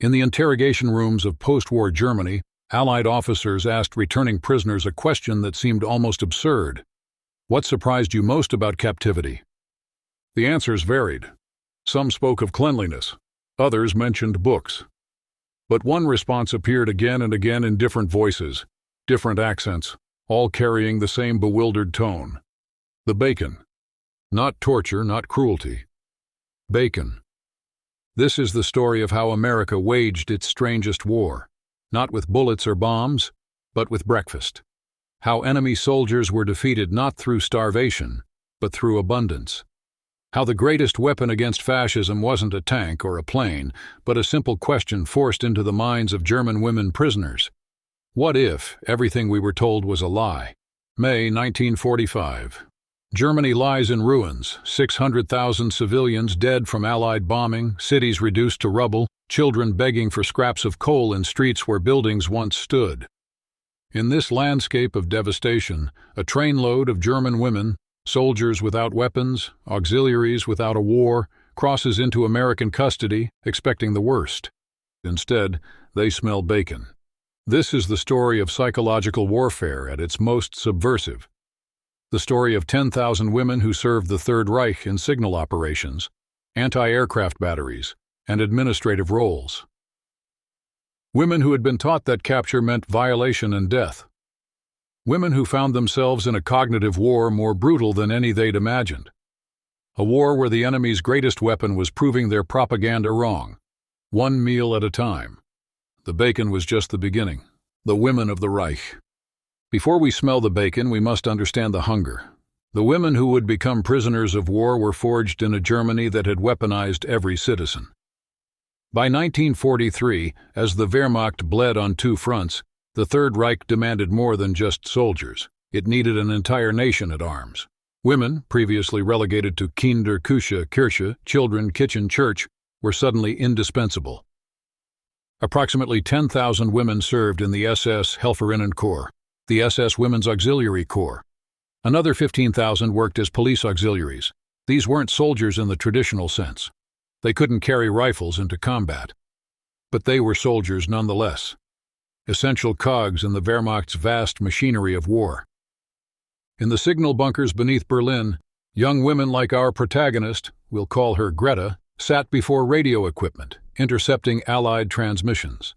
In the interrogation rooms of post-war Germany, Allied officers asked returning prisoners a question that seemed almost absurd. What surprised you most about captivity? The answers varied. Some spoke of cleanliness. Others mentioned books. But one response appeared again and again in different voices, different accents, all carrying the same bewildered tone. The bacon. Not torture, not cruelty. Bacon. This is the story of how America waged its strangest war, not with bullets or bombs, but with breakfast. How enemy soldiers were defeated not through starvation, but through abundance. How the greatest weapon against fascism wasn't a tank or a plane, but a simple question forced into the minds of German women prisoners. What if everything we were told was a lie? May 1945. Germany lies in ruins, 600,000 civilians dead from Allied bombing, cities reduced to rubble, children begging for scraps of coal in streets where buildings once stood. In this landscape of devastation, a trainload of German women, soldiers without weapons, auxiliaries without a war, crosses into American custody, expecting the worst. Instead, they smell bacon. This is the story of psychological warfare at its most subversive. The story of 10,000 women who served the Third Reich in signal operations, anti-aircraft batteries, and administrative roles. Women who had been taught that capture meant violation and death. Women who found themselves in a cognitive war more brutal than any they'd imagined. A war where the enemy's greatest weapon was proving their propaganda wrong, one meal at a time. The bacon was just the beginning. The women of the Reich. Before we smell the bacon, we must understand the hunger. The women who would become prisoners of war were forged in a Germany that had weaponized every citizen. By 1943, as the Wehrmacht bled on two fronts, the Third Reich demanded more than just soldiers. It needed an entire nation at arms. Women, previously relegated to Kinder, Küche, Kirche, children, kitchen, church, were suddenly indispensable. Approximately 10,000 women served in the SS Helferinnen Corps, the SS Women's Auxiliary Corps. Another 15,000 worked as police auxiliaries. These weren't soldiers in the traditional sense. They couldn't carry rifles into combat. But they were soldiers nonetheless. Essential cogs in the Wehrmacht's vast machinery of war. In the signal bunkers beneath Berlin, young women like our protagonist, we'll call her Greta, sat before radio equipment, intercepting Allied transmissions.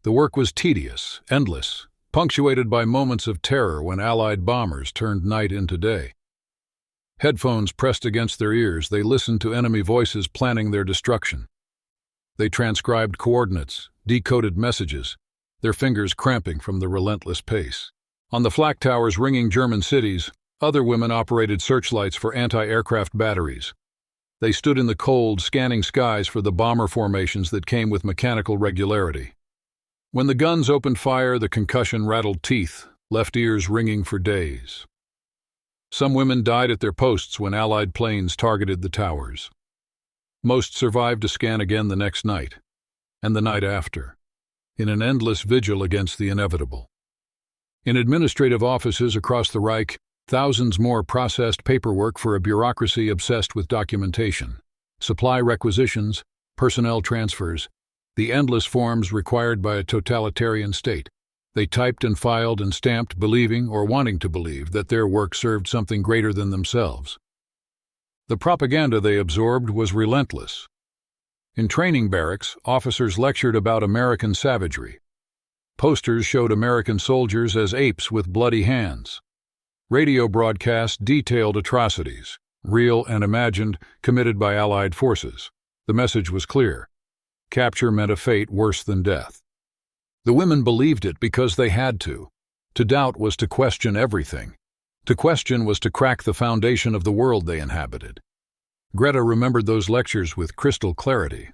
The work was tedious, endless, punctuated by moments of terror when Allied bombers turned night into day. Headphones pressed against their ears, they listened to enemy voices planning their destruction. They transcribed coordinates, decoded messages, their fingers cramping from the relentless pace. On the flak towers ringing German cities, other women operated searchlights for anti-aircraft batteries. They stood in the cold, scanning skies for the bomber formations that came with mechanical regularity. When the guns opened fire, the concussion rattled teeth, left ears ringing for days. Some women died at their posts when Allied planes targeted the towers. Most survived to scan again the next night, and the night after, in an endless vigil against the inevitable. In administrative offices across the Reich, thousands more processed paperwork for a bureaucracy obsessed with documentation, supply requisitions, personnel transfers, the endless forms required by a totalitarian state. They typed and filed and stamped, believing or wanting to believe that their work served something greater than themselves. The propaganda they absorbed was relentless. In training barracks, officers lectured about American savagery. Posters showed American soldiers as apes with bloody hands. Radio broadcasts detailed atrocities, real and imagined, committed by Allied forces. The message was clear. Capture meant a fate worse than death. The women believed it because they had to. To doubt was to question everything. To question was to crack the foundation of the world they inhabited. Greta remembered those lectures with crystal clarity.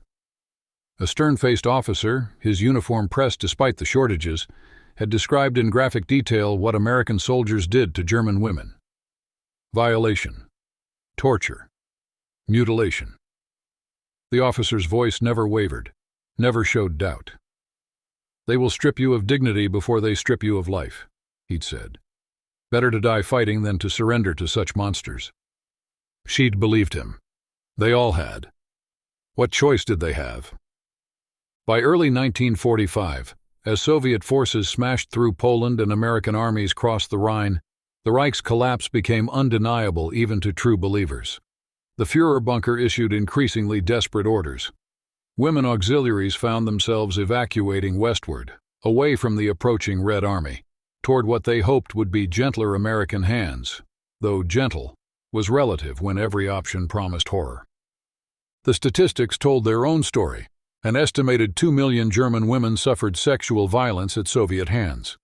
A stern-faced officer, his uniform pressed despite the shortages, had described in graphic detail what American soldiers did to German women. Violation, torture, mutilation. The officer's voice never wavered, never showed doubt. "They will strip you of dignity before they strip you of life," he'd said. "Better to die fighting than to surrender to such monsters." She'd believed him. They all had. What choice did they have? By early 1945, as Soviet forces smashed through Poland and American armies crossed the Rhine, the Reich's collapse became undeniable even to true believers. The Führer bunker issued increasingly desperate orders. Women auxiliaries found themselves evacuating westward, away from the approaching Red Army, toward what they hoped would be gentler American hands, though gentle was relative when every option promised horror. The statistics told their own story. An estimated 2 million German women suffered sexual violence at Soviet hands.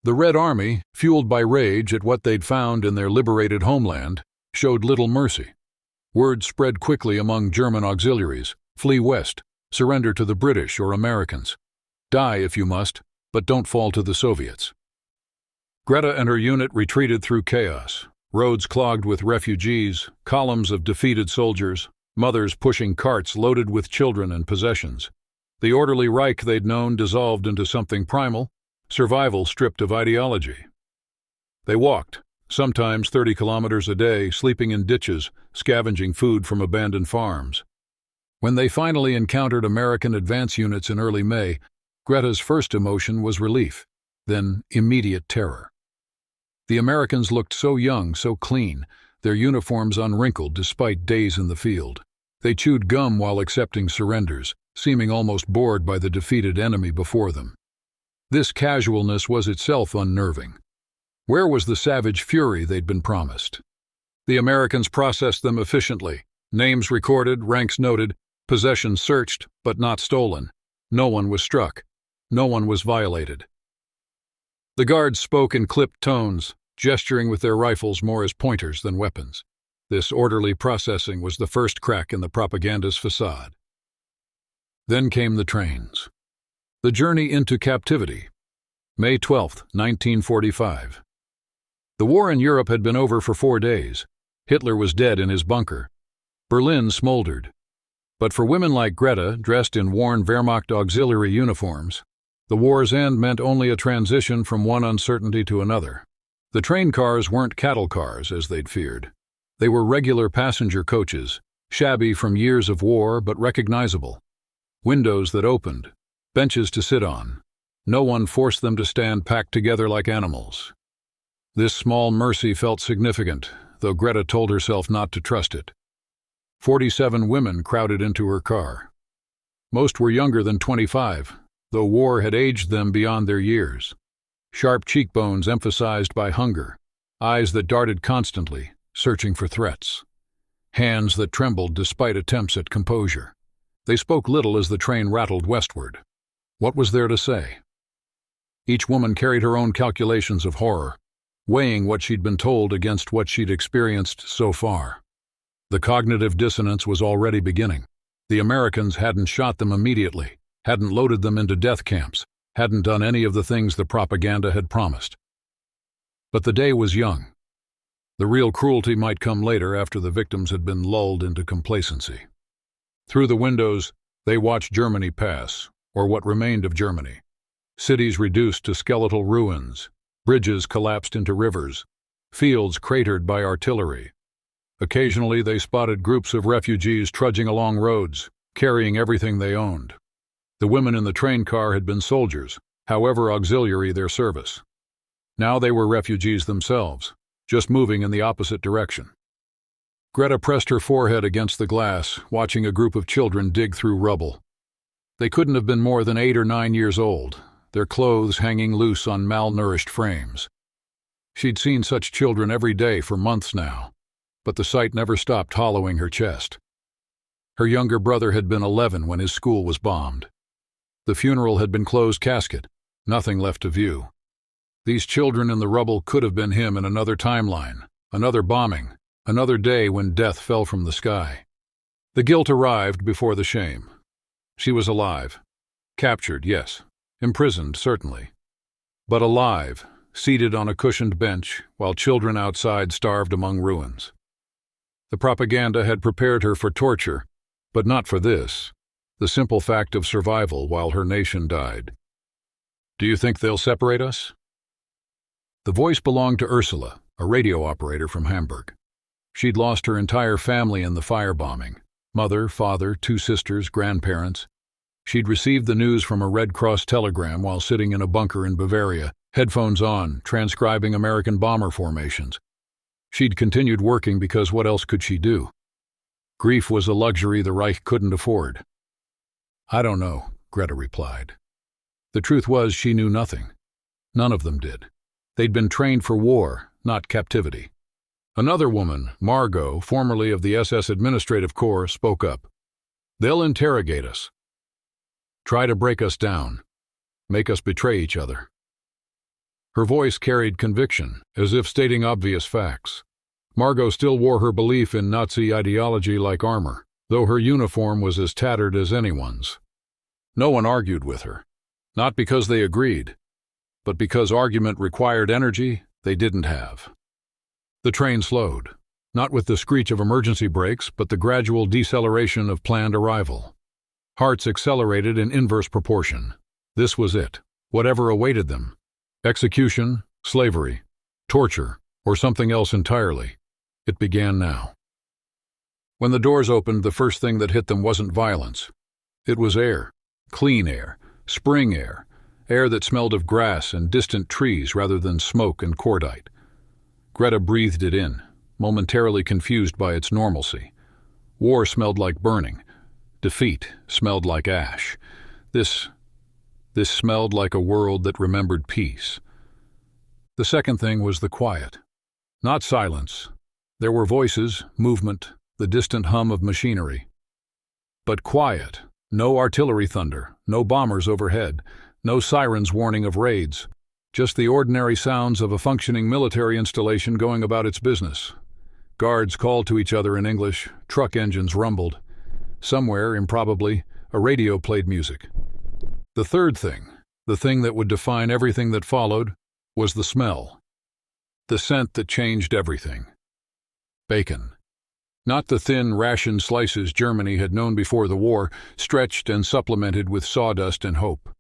The Red Army, fueled by rage at what they'd found in their liberated homeland, showed little mercy. Word spread quickly among German auxiliaries: flee west, surrender to the British or Americans. Die if you must, but don't fall to the Soviets. Greta and her unit retreated through chaos, roads clogged with refugees, columns of defeated soldiers, mothers pushing carts loaded with children and possessions. The orderly Reich they'd known dissolved into something primal, survival stripped of ideology. They walked, sometimes 30 kilometers a day, sleeping in ditches, scavenging food from abandoned farms. When they finally encountered American advance units in early May, Greta's first emotion was relief, then immediate terror. The Americans looked so young, so clean, their uniforms unwrinkled despite days in the field. They chewed gum while accepting surrenders, seeming almost bored by the defeated enemy before them. This casualness was itself unnerving. Where was the savage fury they'd been promised? The Americans processed them efficiently. Names recorded, ranks noted, possessions searched, but not stolen. No one was struck. No one was violated. The guards spoke in clipped tones, gesturing with their rifles more as pointers than weapons. This orderly processing was the first crack in the propaganda's facade. Then came the trains. The journey into captivity. May 12, 1945. The war in Europe had been over for 4 days. Hitler was dead in his bunker. Berlin smoldered. But for women like Greta, dressed in worn Wehrmacht auxiliary uniforms, the war's end meant only a transition from one uncertainty to another. The train cars weren't cattle cars, as they'd feared. They were regular passenger coaches, shabby from years of war but recognizable. Windows that opened, benches to sit on. No one forced them to stand packed together like animals. This small mercy felt significant, though Greta told herself not to trust it. 47 women crowded into her car. Most were younger than 25, though war had aged them beyond their years. Sharp cheekbones emphasized by hunger, eyes that darted constantly, searching for threats. Hands that trembled despite attempts at composure. They spoke little as the train rattled westward. What was there to say? Each woman carried her own calculations of horror, weighing what she'd been told against what she'd experienced so far. The cognitive dissonance was already beginning. The Americans hadn't shot them immediately, hadn't loaded them into death camps, hadn't done any of the things the propaganda had promised. But the day was young. The real cruelty might come later after the victims had been lulled into complacency. Through the windows, they watched Germany pass, or what remained of Germany. Cities reduced to skeletal ruins, bridges collapsed into rivers, fields cratered by artillery. Occasionally they spotted groups of refugees trudging along roads, carrying everything they owned. The women in the train car had been soldiers, however auxiliary their service. Now they were refugees themselves, just moving in the opposite direction. Greta pressed her forehead against the glass, watching a group of children dig through rubble. They couldn't have been more than 8 or 9 years old, their clothes hanging loose on malnourished frames. She'd seen such children every day for months now, but the sight never stopped hollowing her chest. Her younger brother had been 11 when his school was bombed. The funeral had been closed casket, nothing left to view. These children in the rubble could have been him in another timeline, another bombing, another day when death fell from the sky. The guilt arrived before the shame. She was alive. Captured, yes. Imprisoned, certainly. But alive, seated on a cushioned bench, while children outside starved among ruins. The propaganda had prepared her for torture, but not for this, the simple fact of survival while her nation died. "Do you think they'll separate us?" The voice belonged to Ursula, a radio operator from Hamburg. She'd lost her entire family in the firebombing: mother, father, 2 sisters, grandparents. She'd received the news from a Red Cross telegram while sitting in a bunker in Bavaria, headphones on, transcribing American bomber formations. She'd continued working because what else could she do? Grief was a luxury the Reich couldn't afford. "I don't know," Greta replied. The truth was she knew nothing. None of them did. They'd been trained for war, not captivity. Another woman, Margot, formerly of the SS Administrative Corps, spoke up. "They'll interrogate us. Try to break us down. Make us betray each other." Her voice carried conviction, as if stating obvious facts. Margot still wore her belief in Nazi ideology like armor, though her uniform was as tattered as anyone's. No one argued with her, not because they agreed, but because argument required energy they didn't have. The train slowed, not with the screech of emergency brakes, but the gradual deceleration of planned arrival. Hearts accelerated in inverse proportion. This was it, whatever awaited them. Execution, slavery, torture, or something else entirely. It began now. When the doors opened, the first thing that hit them wasn't violence. It was air, clean air, spring air, air that smelled of grass and distant trees rather than smoke and cordite. Greta breathed it in, momentarily confused by its normalcy. War smelled like burning. Defeat smelled like ash. This smelled like a world that remembered peace. The second thing was the quiet. Not silence. There were voices, movement, the distant hum of machinery. But quiet. No artillery thunder, no bombers overhead, no sirens warning of raids. Just the ordinary sounds of a functioning military installation going about its business. Guards called to each other in English, truck engines rumbled. Somewhere, improbably, a radio played music. The third thing, the thing that would define everything that followed, was the smell. The scent that changed everything. Bacon. Not the thin, rationed slices Germany had known before the war, stretched and supplemented with sawdust and hope.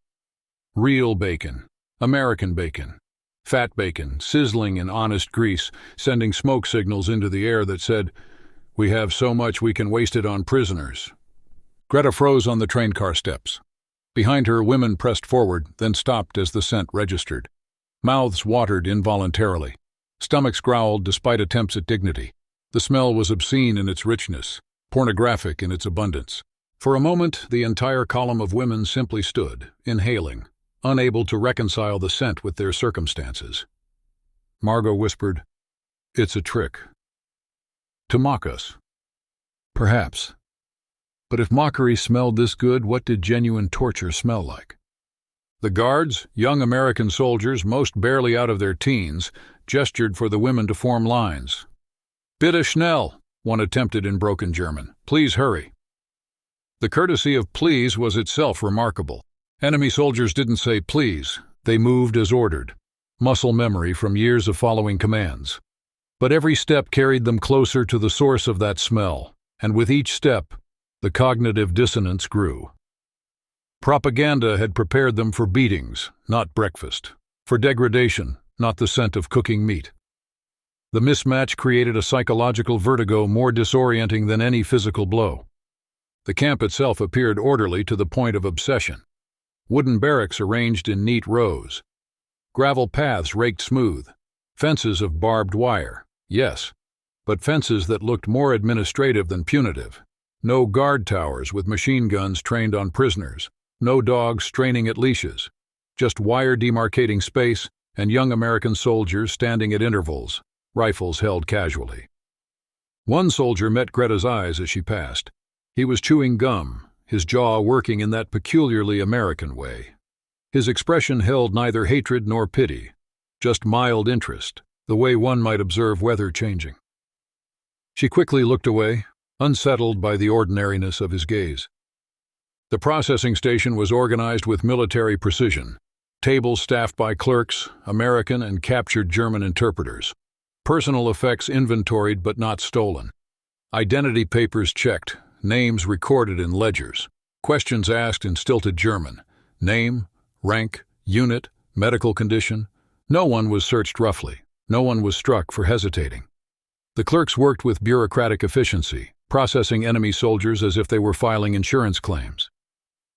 Real bacon. American bacon. Fat bacon, sizzling in honest grease, sending smoke signals into the air that said, "We have so much we can waste it on prisoners." Greta froze on the train car steps. Behind her, women pressed forward, then stopped as the scent registered. Mouths watered involuntarily. Stomachs growled despite attempts at dignity. The smell was obscene in its richness, pornographic in its abundance. For a moment, the entire column of women simply stood, inhaling, unable to reconcile the scent with their circumstances. Margot whispered, "It's a trick. To mock us." Perhaps. But if mockery smelled this good, what did genuine torture smell like? The guards, young American soldiers, most barely out of their teens, gestured for the women to form lines. "Bitte schnell," one attempted in broken German. "Please hurry." The courtesy of please was itself remarkable. Enemy soldiers didn't say please, they moved as ordered. Muscle memory from years of following commands. But every step carried them closer to the source of that smell, and with each step, the cognitive dissonance grew. Propaganda had prepared them for beatings, not breakfast. For degradation, not the scent of cooking meat. The mismatch created a psychological vertigo more disorienting than any physical blow. The camp itself appeared orderly to the point of obsession. Wooden barracks arranged in neat rows. Gravel paths raked smooth. Fences of barbed wire, yes, but fences that looked more administrative than punitive. No guard towers with machine guns trained on prisoners. No dogs straining at leashes. Just wire demarcating space and young American soldiers standing at intervals, rifles held casually. One soldier met Greta's eyes as she passed. He was chewing gum, his jaw working in that peculiarly American way. His expression held neither hatred nor pity, just mild interest, the way one might observe weather changing. She quickly looked away, unsettled by the ordinariness of his gaze. The processing station was organized with military precision. Tables staffed by clerks, American and captured German interpreters. Personal effects inventoried but not stolen. Identity papers checked, names recorded in ledgers. Questions asked in stilted German. Name, rank, unit, medical condition. No one was searched roughly. No one was struck for hesitating. The clerks worked with bureaucratic efficiency, processing enemy soldiers as if they were filing insurance claims.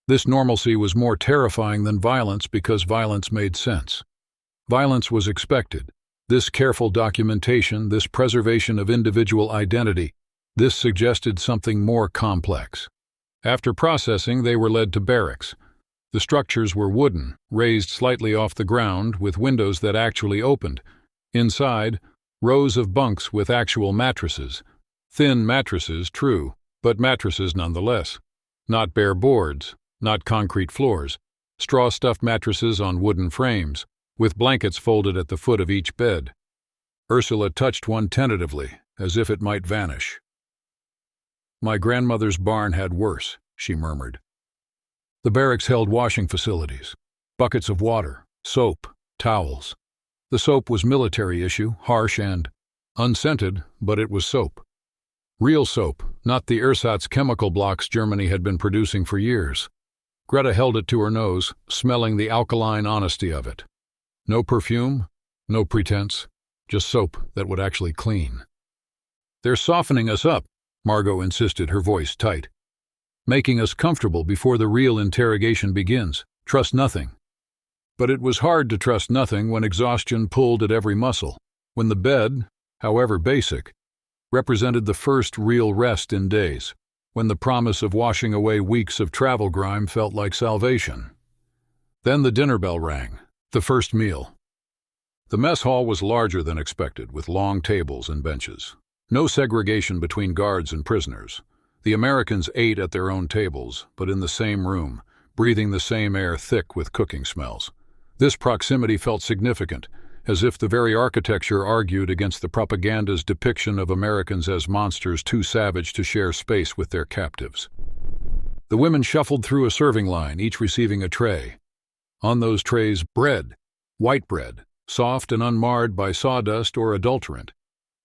This normalcy was more terrifying than violence because violence made sense. Violence was expected. This careful documentation, this preservation of individual identity, this suggested something more complex. After processing, they were led to barracks. The structures were wooden, raised slightly off the ground, with windows that actually opened. Inside, rows of bunks with actual mattresses. Thin mattresses, true, but mattresses nonetheless. Not bare boards, not concrete floors. Straw-stuffed mattresses on wooden frames, with blankets folded at the foot of each bed. Ursula touched one tentatively, as if it might vanish. "My grandmother's barn had worse," she murmured. The barracks held washing facilities, buckets of water, soap, towels. The soap was military issue, harsh and unscented, but it was soap. Real soap, not the ersatz chemical blocks Germany had been producing for years. Greta held it to her nose, smelling the alkaline honesty of it. No perfume, no pretense, just soap that would actually clean. "They're softening us up," Margot insisted, her voice tight. "Making us comfortable before the real interrogation begins. Trust nothing." But it was hard to trust nothing when exhaustion pulled at every muscle, when the bed, however basic, represented the first real rest in days, when the promise of washing away weeks of travel grime felt like salvation. Then the dinner bell rang, the first meal. The mess hall was larger than expected, with long tables and benches. No segregation between guards and prisoners. The Americans ate at their own tables, but in the same room, breathing the same air thick with cooking smells. This proximity felt significant, as if the very architecture argued against the propaganda's depiction of Americans as monsters too savage to share space with their captives. The women shuffled through a serving line, each receiving a tray. On those trays, bread, white bread, soft and unmarred by sawdust or adulterant.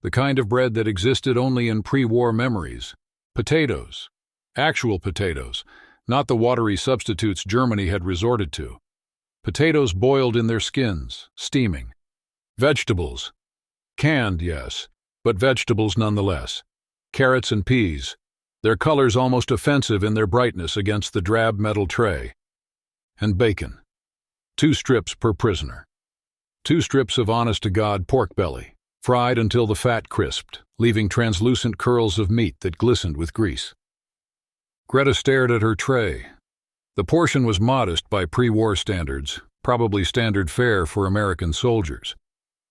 The kind of bread that existed only in pre-war memories. Potatoes. Actual potatoes, not the watery substitutes Germany had resorted to. Potatoes boiled in their skins, steaming. Vegetables. Canned, yes, but vegetables nonetheless. Carrots and peas, their colors almost offensive in their brightness against the drab metal tray. And bacon. 2 strips per prisoner. 2 strips of honest-to-God pork belly, fried until the fat crisped, leaving translucent curls of meat that glistened with grease. Greta stared at her tray. The portion was modest by pre-war standards, probably standard fare for American soldiers.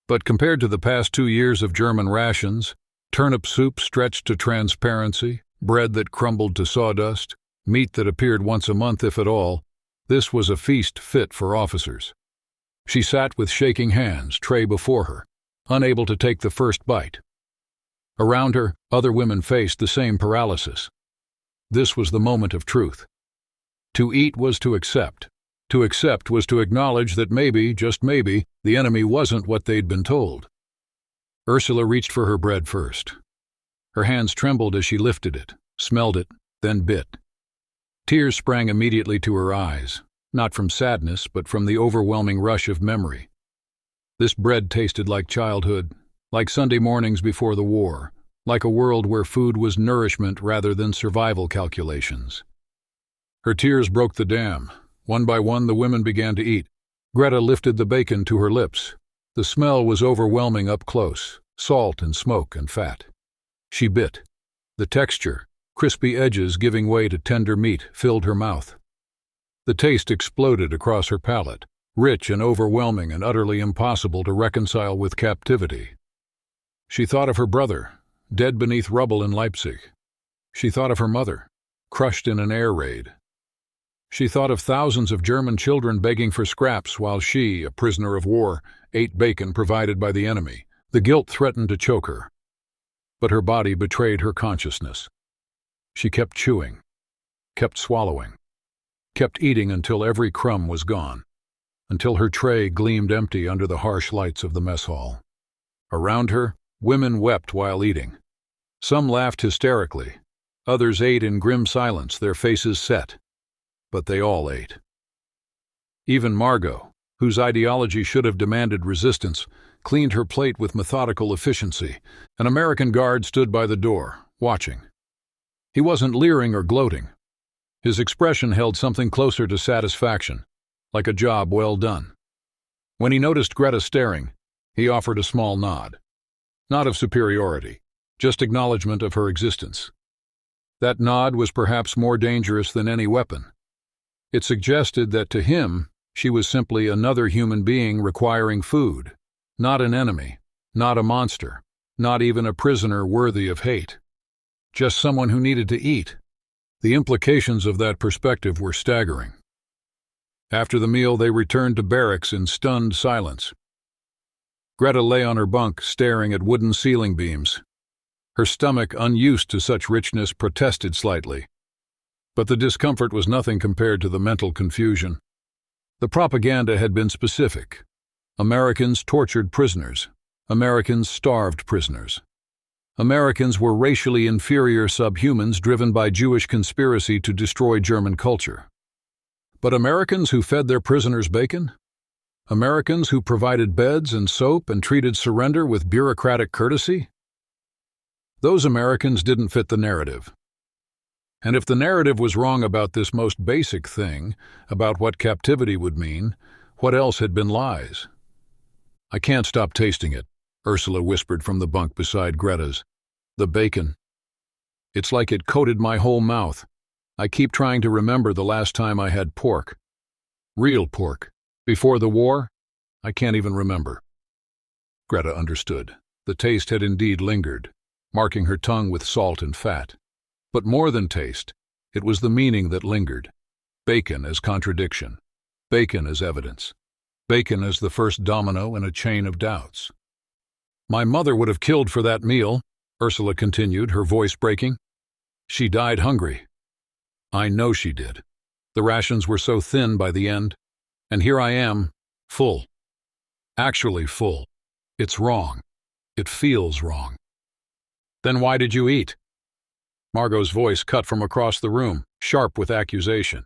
But compared to the past 2 years of German rations, turnip soup stretched to transparency, bread that crumbled to sawdust, meat that appeared once a month if at all, this was a feast fit for officers. She sat with shaking hands, tray before her, unable to take the first bite. Around her, other women faced the same paralysis. This was the moment of truth. To eat was to accept. To accept was to acknowledge that maybe, just maybe, the enemy wasn't what they'd been told. Ursula reached for her bread first. Her hands trembled as she lifted it, smelled it, then bit. Tears sprang immediately to her eyes, not from sadness, but from the overwhelming rush of memory. This bread tasted like childhood, like Sunday mornings before the war, like a world where food was nourishment rather than survival calculations. Her tears broke the dam. One by one, the women began to eat. Greta lifted the bacon to her lips. The smell was overwhelming up close, salt and smoke and fat. She bit. The texture, crispy edges giving way to tender meat, filled her mouth. The taste exploded across her palate, rich and overwhelming and utterly impossible to reconcile with captivity. She thought of her brother, dead beneath rubble in Leipzig. She thought of her mother, crushed in an air raid. She thought of thousands of German children begging for scraps while she, a prisoner of war, ate bacon provided by the enemy. The guilt threatened to choke her. But her body betrayed her consciousness. She kept chewing, kept swallowing, kept eating until every crumb was gone, until her tray gleamed empty under the harsh lights of the mess hall. Around her, women wept while eating. Some laughed hysterically. Others ate in grim silence, their faces set. But they all ate. Even Margot, whose ideology should have demanded resistance, cleaned her plate with methodical efficiency. An American guard stood by the door, watching. He wasn't leering or gloating. His expression held something closer to satisfaction, like a job well done. When he noticed Greta staring, he offered a small nod. Not of superiority, just acknowledgement of her existence. That nod was perhaps more dangerous than any weapon. It suggested that to him, she was simply another human being requiring food, not an enemy, not a monster, not even a prisoner worthy of hate. Just someone who needed to eat. The implications of that perspective were staggering. After the meal, they returned to barracks in stunned silence. Greta lay on her bunk, staring at wooden ceiling beams. Her stomach, unused to such richness, protested slightly. But the discomfort was nothing compared to the mental confusion. The propaganda had been specific. Americans tortured prisoners. Americans starved prisoners. Americans were racially inferior subhumans driven by Jewish conspiracy to destroy German culture. But Americans who fed their prisoners bacon? Americans who provided beds and soap and treated surrender with bureaucratic courtesy? Those Americans didn't fit the narrative. And if the narrative was wrong about this most basic thing, about what captivity would mean, what else had been lies? "I can't stop tasting it," Ursula whispered from the bunk beside Greta's. "The bacon. It's like it coated my whole mouth. I keep trying to remember the last time I had pork. Real pork. Before the war? I can't even remember." Greta understood. The taste had indeed lingered, marking her tongue with salt and fat. But more than taste, it was the meaning that lingered. Bacon as contradiction. Bacon as evidence. Bacon as the first domino in a chain of doubts. "My mother would have killed for that meal," Ursula continued, her voice breaking. "She died hungry. I know she did. The rations were so thin by the end. And here I am, full. Actually full. It's wrong. It feels wrong." "Then why did you eat?" Margot's voice cut from across the room, sharp with accusation.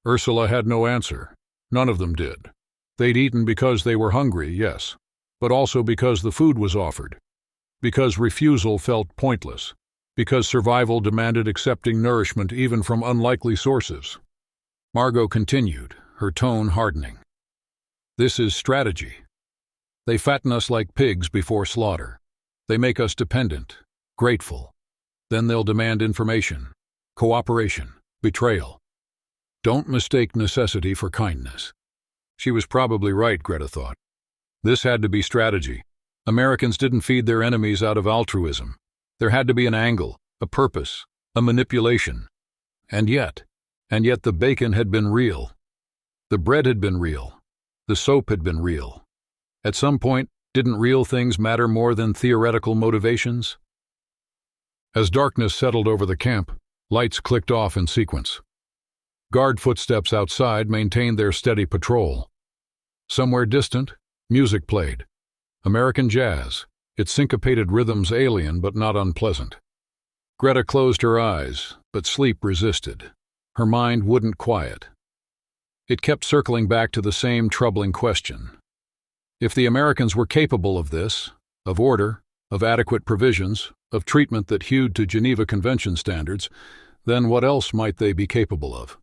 Ursula had no answer. None of them did. They'd eaten because they were hungry, yes, but also because the food was offered, because refusal felt pointless, because survival demanded accepting nourishment even from unlikely sources. Margot continued, her tone hardening. "This is strategy. They fatten us like pigs before slaughter. They make us dependent, grateful. Then they'll demand information, cooperation, betrayal. Don't mistake necessity for kindness." She was probably right, Greta thought. This had to be strategy. Americans didn't feed their enemies out of altruism. There had to be an angle, a purpose, a manipulation. And yet the bacon had been real. The bread had been real. The soap had been real. At some point, didn't real things matter more than theoretical motivations? As darkness settled over the camp, lights clicked off in sequence. Guard footsteps outside maintained their steady patrol. Somewhere distant, music played. American jazz, its syncopated rhythms alien but not unpleasant. Greta closed her eyes, but sleep resisted. Her mind wouldn't quiet. It kept circling back to the same troubling question. If the Americans were capable of this, of order, of adequate provisions, of treatment that hewed to Geneva Convention standards, then what else might they be capable of?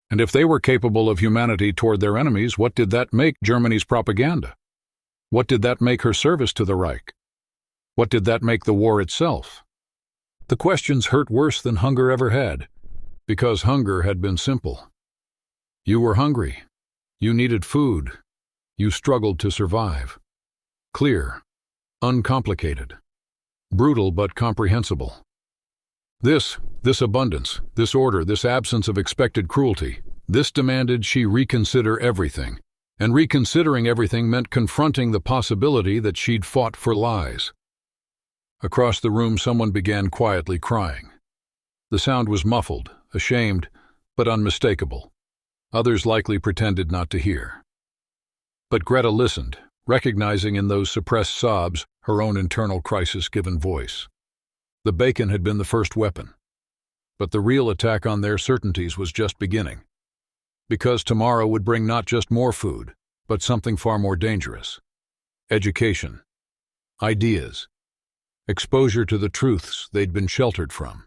And if they were capable of humanity toward their enemies, what did that make Germany's propaganda? What did that make her service to the Reich? What did that make the war itself? The questions hurt worse than hunger ever had, because hunger had been simple. You were hungry. You needed food. You struggled to survive. Clear, uncomplicated, brutal but comprehensible. This abundance, this order, this absence of expected cruelty, this demanded she reconsider everything, and reconsidering everything meant confronting the possibility that she'd fought for lies. Across the room, someone began quietly crying. The sound was muffled, ashamed, but unmistakable. Others likely pretended not to hear. But Greta listened, recognizing in those suppressed sobs her own internal crisis-given voice. The bacon had been the first weapon. But the real attack on their certainties was just beginning. Because tomorrow would bring not just more food, but something far more dangerous. Education. Ideas. Exposure to the truths they'd been sheltered from.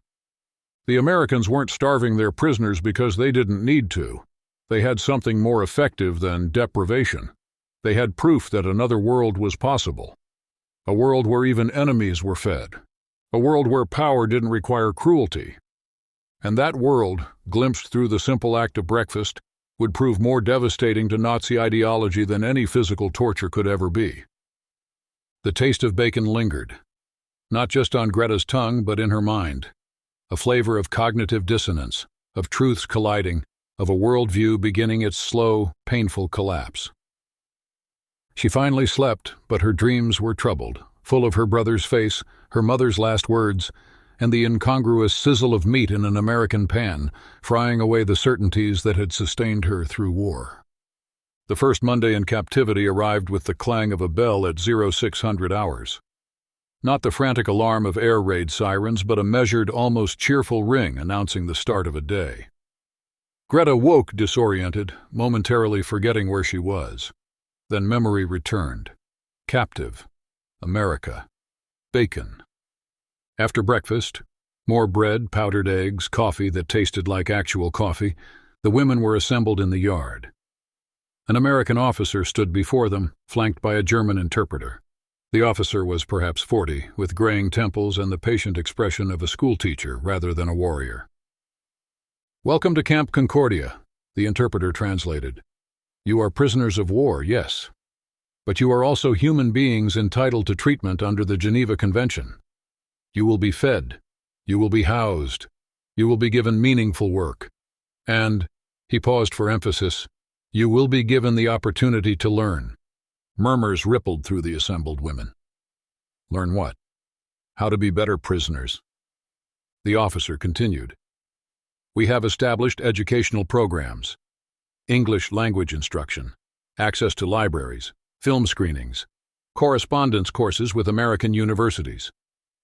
The Americans weren't starving their prisoners because they didn't need to. They had something more effective than deprivation. They had proof that another world was possible. A world where even enemies were fed. A world where power didn't require cruelty. And that world, glimpsed through the simple act of breakfast, would prove more devastating to Nazi ideology than any physical torture could ever be. The taste of bacon lingered, not just on Greta's tongue, but in her mind. A flavor of cognitive dissonance, of truths colliding, of a worldview beginning its slow, painful collapse. She finally slept, but her dreams were troubled, full of her brother's face, her mother's last words, and the incongruous sizzle of meat in an American pan, frying away the certainties that had sustained her through war. The first Monday in captivity arrived with the clang of a bell at 0600 hours. Not the frantic alarm of air raid sirens, but a measured, almost cheerful ring announcing the start of a day. Greta woke disoriented, momentarily forgetting where she was. Then memory returned. Captive. America. Bacon. After breakfast, more bread, powdered eggs, coffee that tasted like actual coffee, the women were assembled in the yard. An American officer stood before them, flanked by a German interpreter. The officer was perhaps 40, with graying temples and the patient expression of a schoolteacher rather than a warrior. "Welcome to Camp Concordia," the interpreter translated. "You are prisoners of war, yes. But you are also human beings entitled to treatment under the Geneva Convention. You will be fed. You will be housed. You will be given meaningful work. And," he paused for emphasis, "you will be given the opportunity to learn." Murmurs rippled through the assembled women. Learn what? How to be better prisoners. The officer continued. "We have established educational programs. English language instruction, access to libraries, film screenings, correspondence courses with American universities.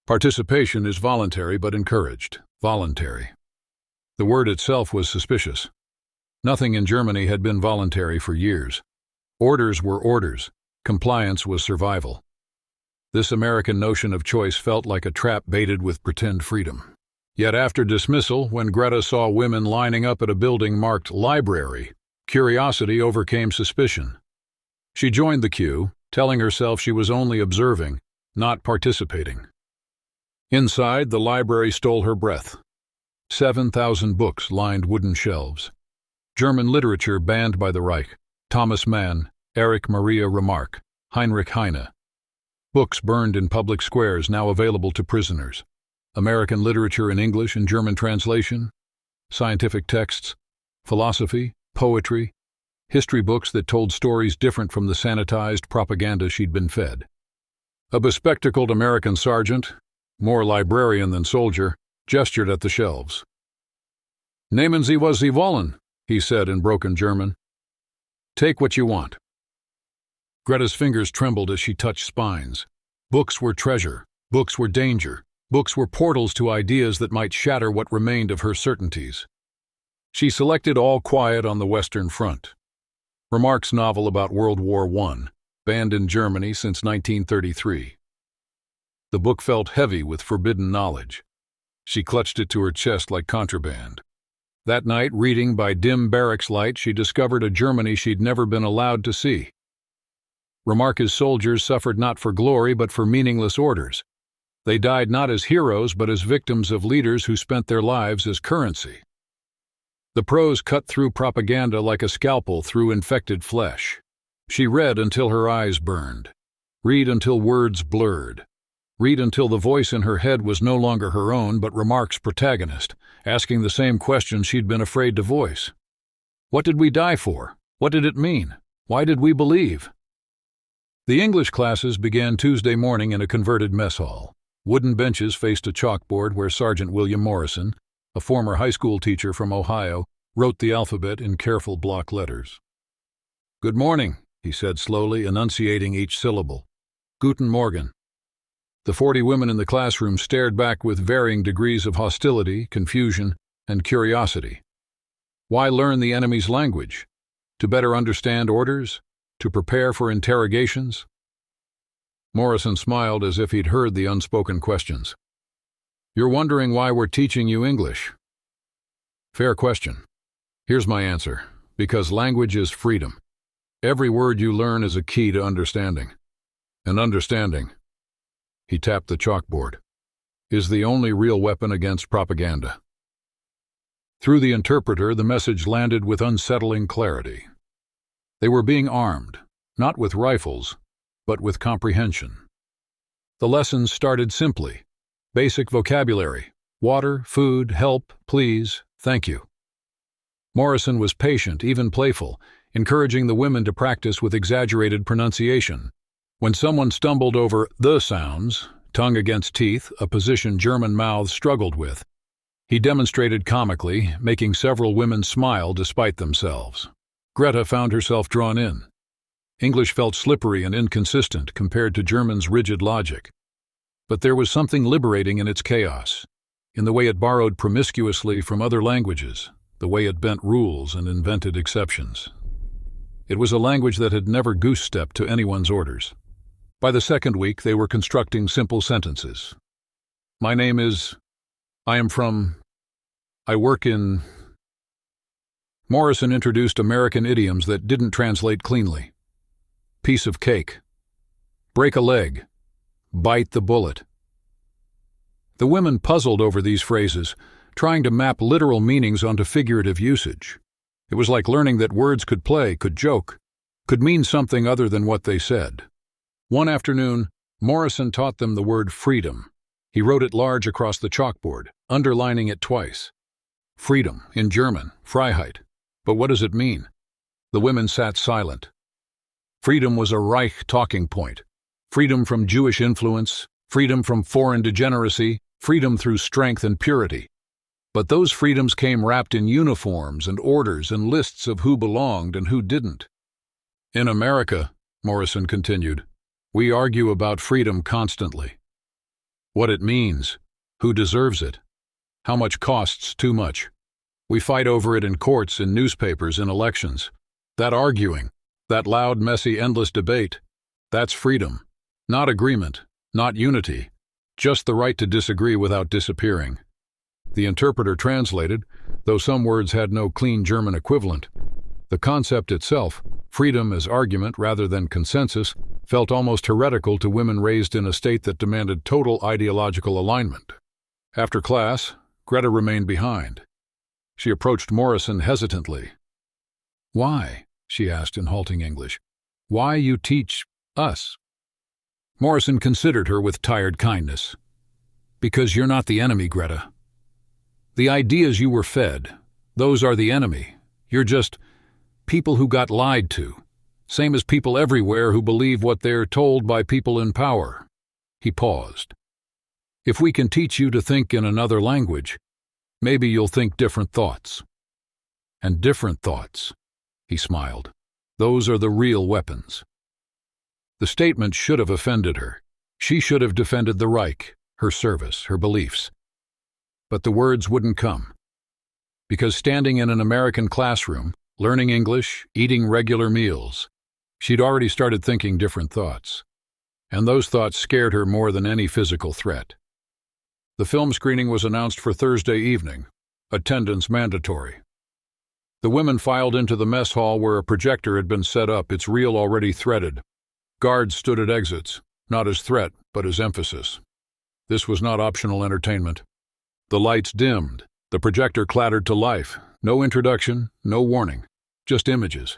Participation is voluntary but encouraged. Voluntary." The word itself was suspicious. Nothing in Germany had been voluntary for years. Orders were orders. Compliance was survival. This American notion of choice felt like a trap baited with pretend freedom. Yet after dismissal, when Greta saw women lining up at a building marked library, curiosity overcame suspicion. She joined the queue, telling herself she was only observing, not participating. Inside, the library stole her breath. 7,000 books lined wooden shelves. German literature banned by the Reich. Thomas Mann, Erich Maria Remarque, Heinrich Heine. Books burned in public squares now available to prisoners. American literature in English and German translation. Scientific texts. Philosophy, poetry. History books that told stories different from the sanitized propaganda she'd been fed. A bespectacled American sergeant, more librarian than soldier, gestured at the shelves. "Nehmen Sie, was Sie wollen," he said in broken German. "Take what you want." Greta's fingers trembled as she touched spines. Books were treasure. Books were danger. Books were portals to ideas that might shatter what remained of her certainties. She selected All Quiet on the Western Front. Remarque's novel about World War I, banned in Germany since 1933. The book felt heavy with forbidden knowledge. She clutched it to her chest like contraband. That night, reading by dim barracks light, she discovered a Germany she'd never been allowed to see. Remarque's soldiers suffered not for glory but for meaningless orders. They died not as heroes but as victims of leaders who spent their lives as currency. The prose cut through propaganda like a scalpel through infected flesh. She read until her eyes burned. Read until words blurred. Read until the voice in her head was no longer her own but Remarque's protagonist, asking the same questions she'd been afraid to voice. What did we die for? What did it mean? Why did we believe? The English classes began Tuesday morning in a converted mess hall. Wooden benches faced a chalkboard where Sergeant William Morrison, a former high school teacher from Ohio, wrote the alphabet in careful block letters. "Good morning," he said slowly, enunciating each syllable. "Guten Morgen." The 40 women in the classroom stared back with varying degrees of hostility, confusion, and curiosity. Why learn the enemy's language? To better understand orders? To prepare for interrogations? Morrison smiled as if he'd heard the unspoken questions. You're wondering why we're teaching you English. Fair question. Here's my answer. Because language is freedom. Every word you learn is a key to understanding. And understanding, he tapped the chalkboard, is the only real weapon against propaganda. Through the interpreter, the message landed with unsettling clarity. They were being armed, not with rifles, but with comprehension. The lessons started simply. Basic vocabulary: water, food, help, please, thank you. Morrison was patient, even playful, encouraging the women to practice with exaggerated pronunciation. When someone stumbled over the sounds, tongue against teeth, a position German mouths struggled with, he demonstrated comically, making several women smile despite themselves. Greta found herself drawn in. English felt slippery and inconsistent compared to German's rigid logic. But there was something liberating in its chaos, in the way it borrowed promiscuously from other languages, the way it bent rules and invented exceptions. It was a language that had never goose-stepped to anyone's orders. By the second week, they were constructing simple sentences. My name is... I am from... I work in... Morrison introduced American idioms that didn't translate cleanly. Piece of cake. Break a leg. Bite the bullet. The women puzzled over these phrases, trying to map literal meanings onto figurative usage. It was like learning that words could play, could joke, could mean something other than what they said. One afternoon, Morrison taught them the word freedom. He wrote it large across the chalkboard, underlining it twice. Freedom, in German, Freiheit. But what does it mean? The women sat silent. Freedom was a Reich talking point. Freedom from Jewish influence, freedom from foreign degeneracy, freedom through strength and purity. But those freedoms came wrapped in uniforms and orders and lists of who belonged and who didn't. In America, Morrison continued, we argue about freedom constantly. What it means, who deserves it, how much costs too much. We fight over it in courts, in newspapers, in elections. That arguing, that loud, messy, endless debate, that's freedom. Not agreement, not unity, just the right to disagree without disappearing. The interpreter translated, though some words had no clean German equivalent. The concept itself, freedom as argument rather than consensus, felt almost heretical to women raised in a state that demanded total ideological alignment. After class, Greta remained behind. She approached Morrison hesitantly. Why? She asked in halting English. Why you teach us? Morrison considered her with tired kindness. Because you're not the enemy, Greta. The ideas you were fed, those are the enemy. You're just people who got lied to, same as people everywhere who believe what they're told by people in power. He paused. If we can teach you to think in another language, maybe you'll think different thoughts. And different thoughts, he smiled. Those are the real weapons. The statement should have offended her. She should have defended the Reich, her service, her beliefs. But the words wouldn't come. Because standing in an American classroom, learning English, eating regular meals, she'd already started thinking different thoughts. And those thoughts scared her more than any physical threat. The film screening was announced for Thursday evening, attendance mandatory. The women filed into the mess hall where a projector had been set up, its reel already threaded. Guards stood at exits, not as threat, but as emphasis. This was not optional entertainment. The lights dimmed, the projector clattered to life. No introduction, no warning, just images.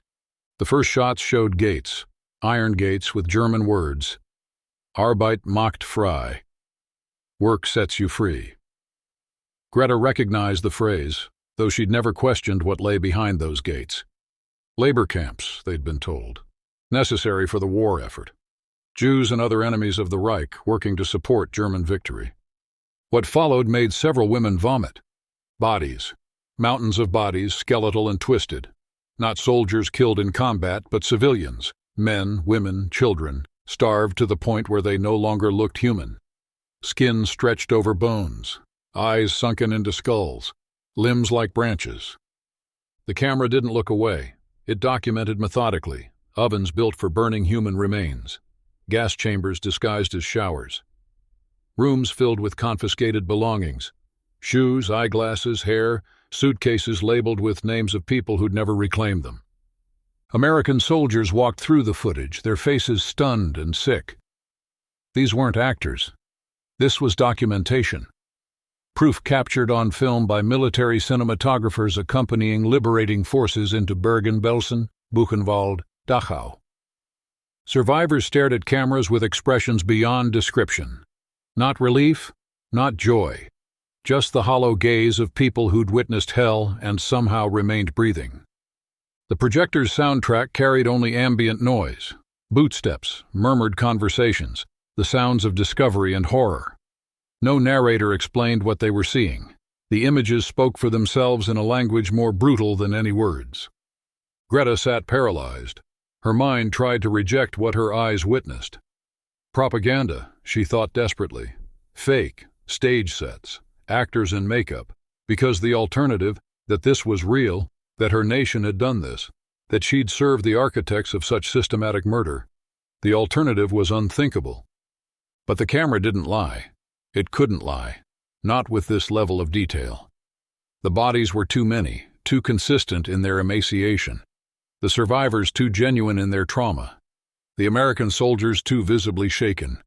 The first shots showed gates, iron gates with German words. Arbeit macht frei. Work sets you free. Greta recognized the phrase, though she'd never questioned what lay behind those gates. Labor camps, they'd been told, necessary for the war effort. Jews and other enemies of the Reich working to support German victory. What followed made several women vomit. Bodies. Mountains of bodies, skeletal and twisted. Not soldiers killed in combat, but civilians. Men, women, children, starved to the point where they no longer looked human. Skin stretched over bones. Eyes sunken into skulls. Limbs like branches. The camera didn't look away. It documented methodically. Ovens built for burning human remains. Gas chambers disguised as showers. rooms filled with confiscated belongings. Shoes, eyeglasses, hair, suitcases labeled with names of people who'd never reclaimed them. American soldiers walked through the footage, their faces stunned and sick. These weren't actors. This was documentation. Proof captured on film by military cinematographers accompanying liberating forces into Bergen-Belsen, Buchenwald, Dachau. Survivors stared at cameras with expressions beyond description. Not relief, not joy, just the hollow gaze of people who'd witnessed hell and somehow remained breathing. The projector's soundtrack carried only ambient noise, bootsteps, murmured conversations, the sounds of discovery and horror. No narrator explained what they were seeing. The images spoke for themselves in a language more brutal than any words. Greta sat paralyzed. Her mind tried to reject what her eyes witnessed. Propaganda, she thought desperately. Fake, stage sets, actors in makeup, because the alternative, that this was real, that her nation had done this, that she'd served the architects of such systematic murder, the alternative was unthinkable. But the camera didn't lie. It couldn't lie, not with this level of detail. The bodies were too many, too consistent in their emaciation. The survivors too genuine in their trauma. The American soldiers too visibly shaken.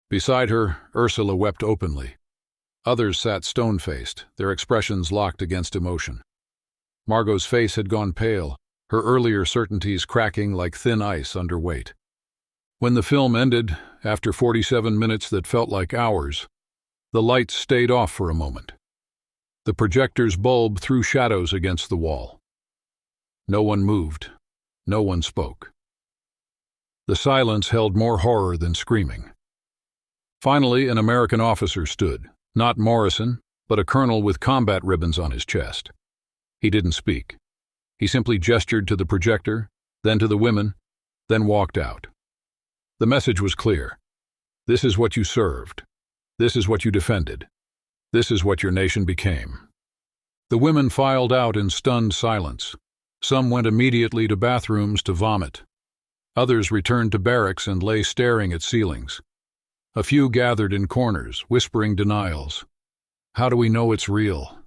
Beside her, Ursula wept openly. Others sat stone-faced, their expressions locked against emotion. Margot's face had gone pale, her earlier certainties cracking like thin ice under weight. When the film ended, after 47 minutes that felt like hours, the lights stayed off for a moment. The projector's bulb threw shadows against the wall. No one moved. No one spoke. The silence held more horror than screaming. Finally, an American officer stood, not Morrison, but a colonel with combat ribbons on his chest. He didn't speak. He simply gestured to the projector, then to the women, then walked out. The message was clear. This is what you served. This is what you defended. This is what your nation became. The women filed out in stunned silence. Some went immediately to bathrooms to vomit. Others returned to barracks and lay staring at ceilings. A few gathered in corners, whispering denials. How do we know it's real?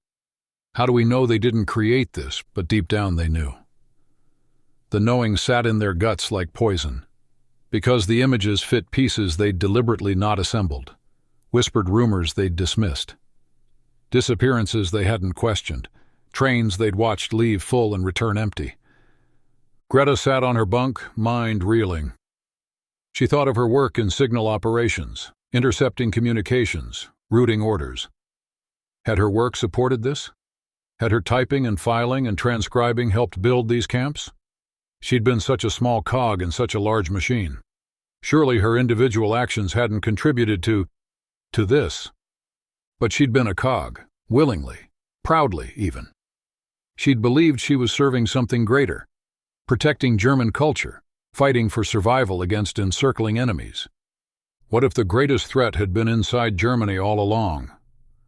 How do we know they didn't create this, but deep down they knew? The knowing sat in their guts like poison, because the images fit pieces they'd deliberately not assembled, whispered rumors they'd dismissed, disappearances they hadn't questioned, trains they'd watched leave full and return empty. Greta sat on her bunk, mind reeling. She thought of her work in signal operations, intercepting communications, routing orders. Had her work supported this? Had her typing and filing and transcribing helped build these camps? She'd been such a small cog in such a large machine. Surely her individual actions hadn't contributed to this. But she'd been a cog, willingly, proudly even. She'd believed she was serving something greater, protecting German culture, fighting for survival against encircling enemies. What if the greatest threat had been inside Germany all along?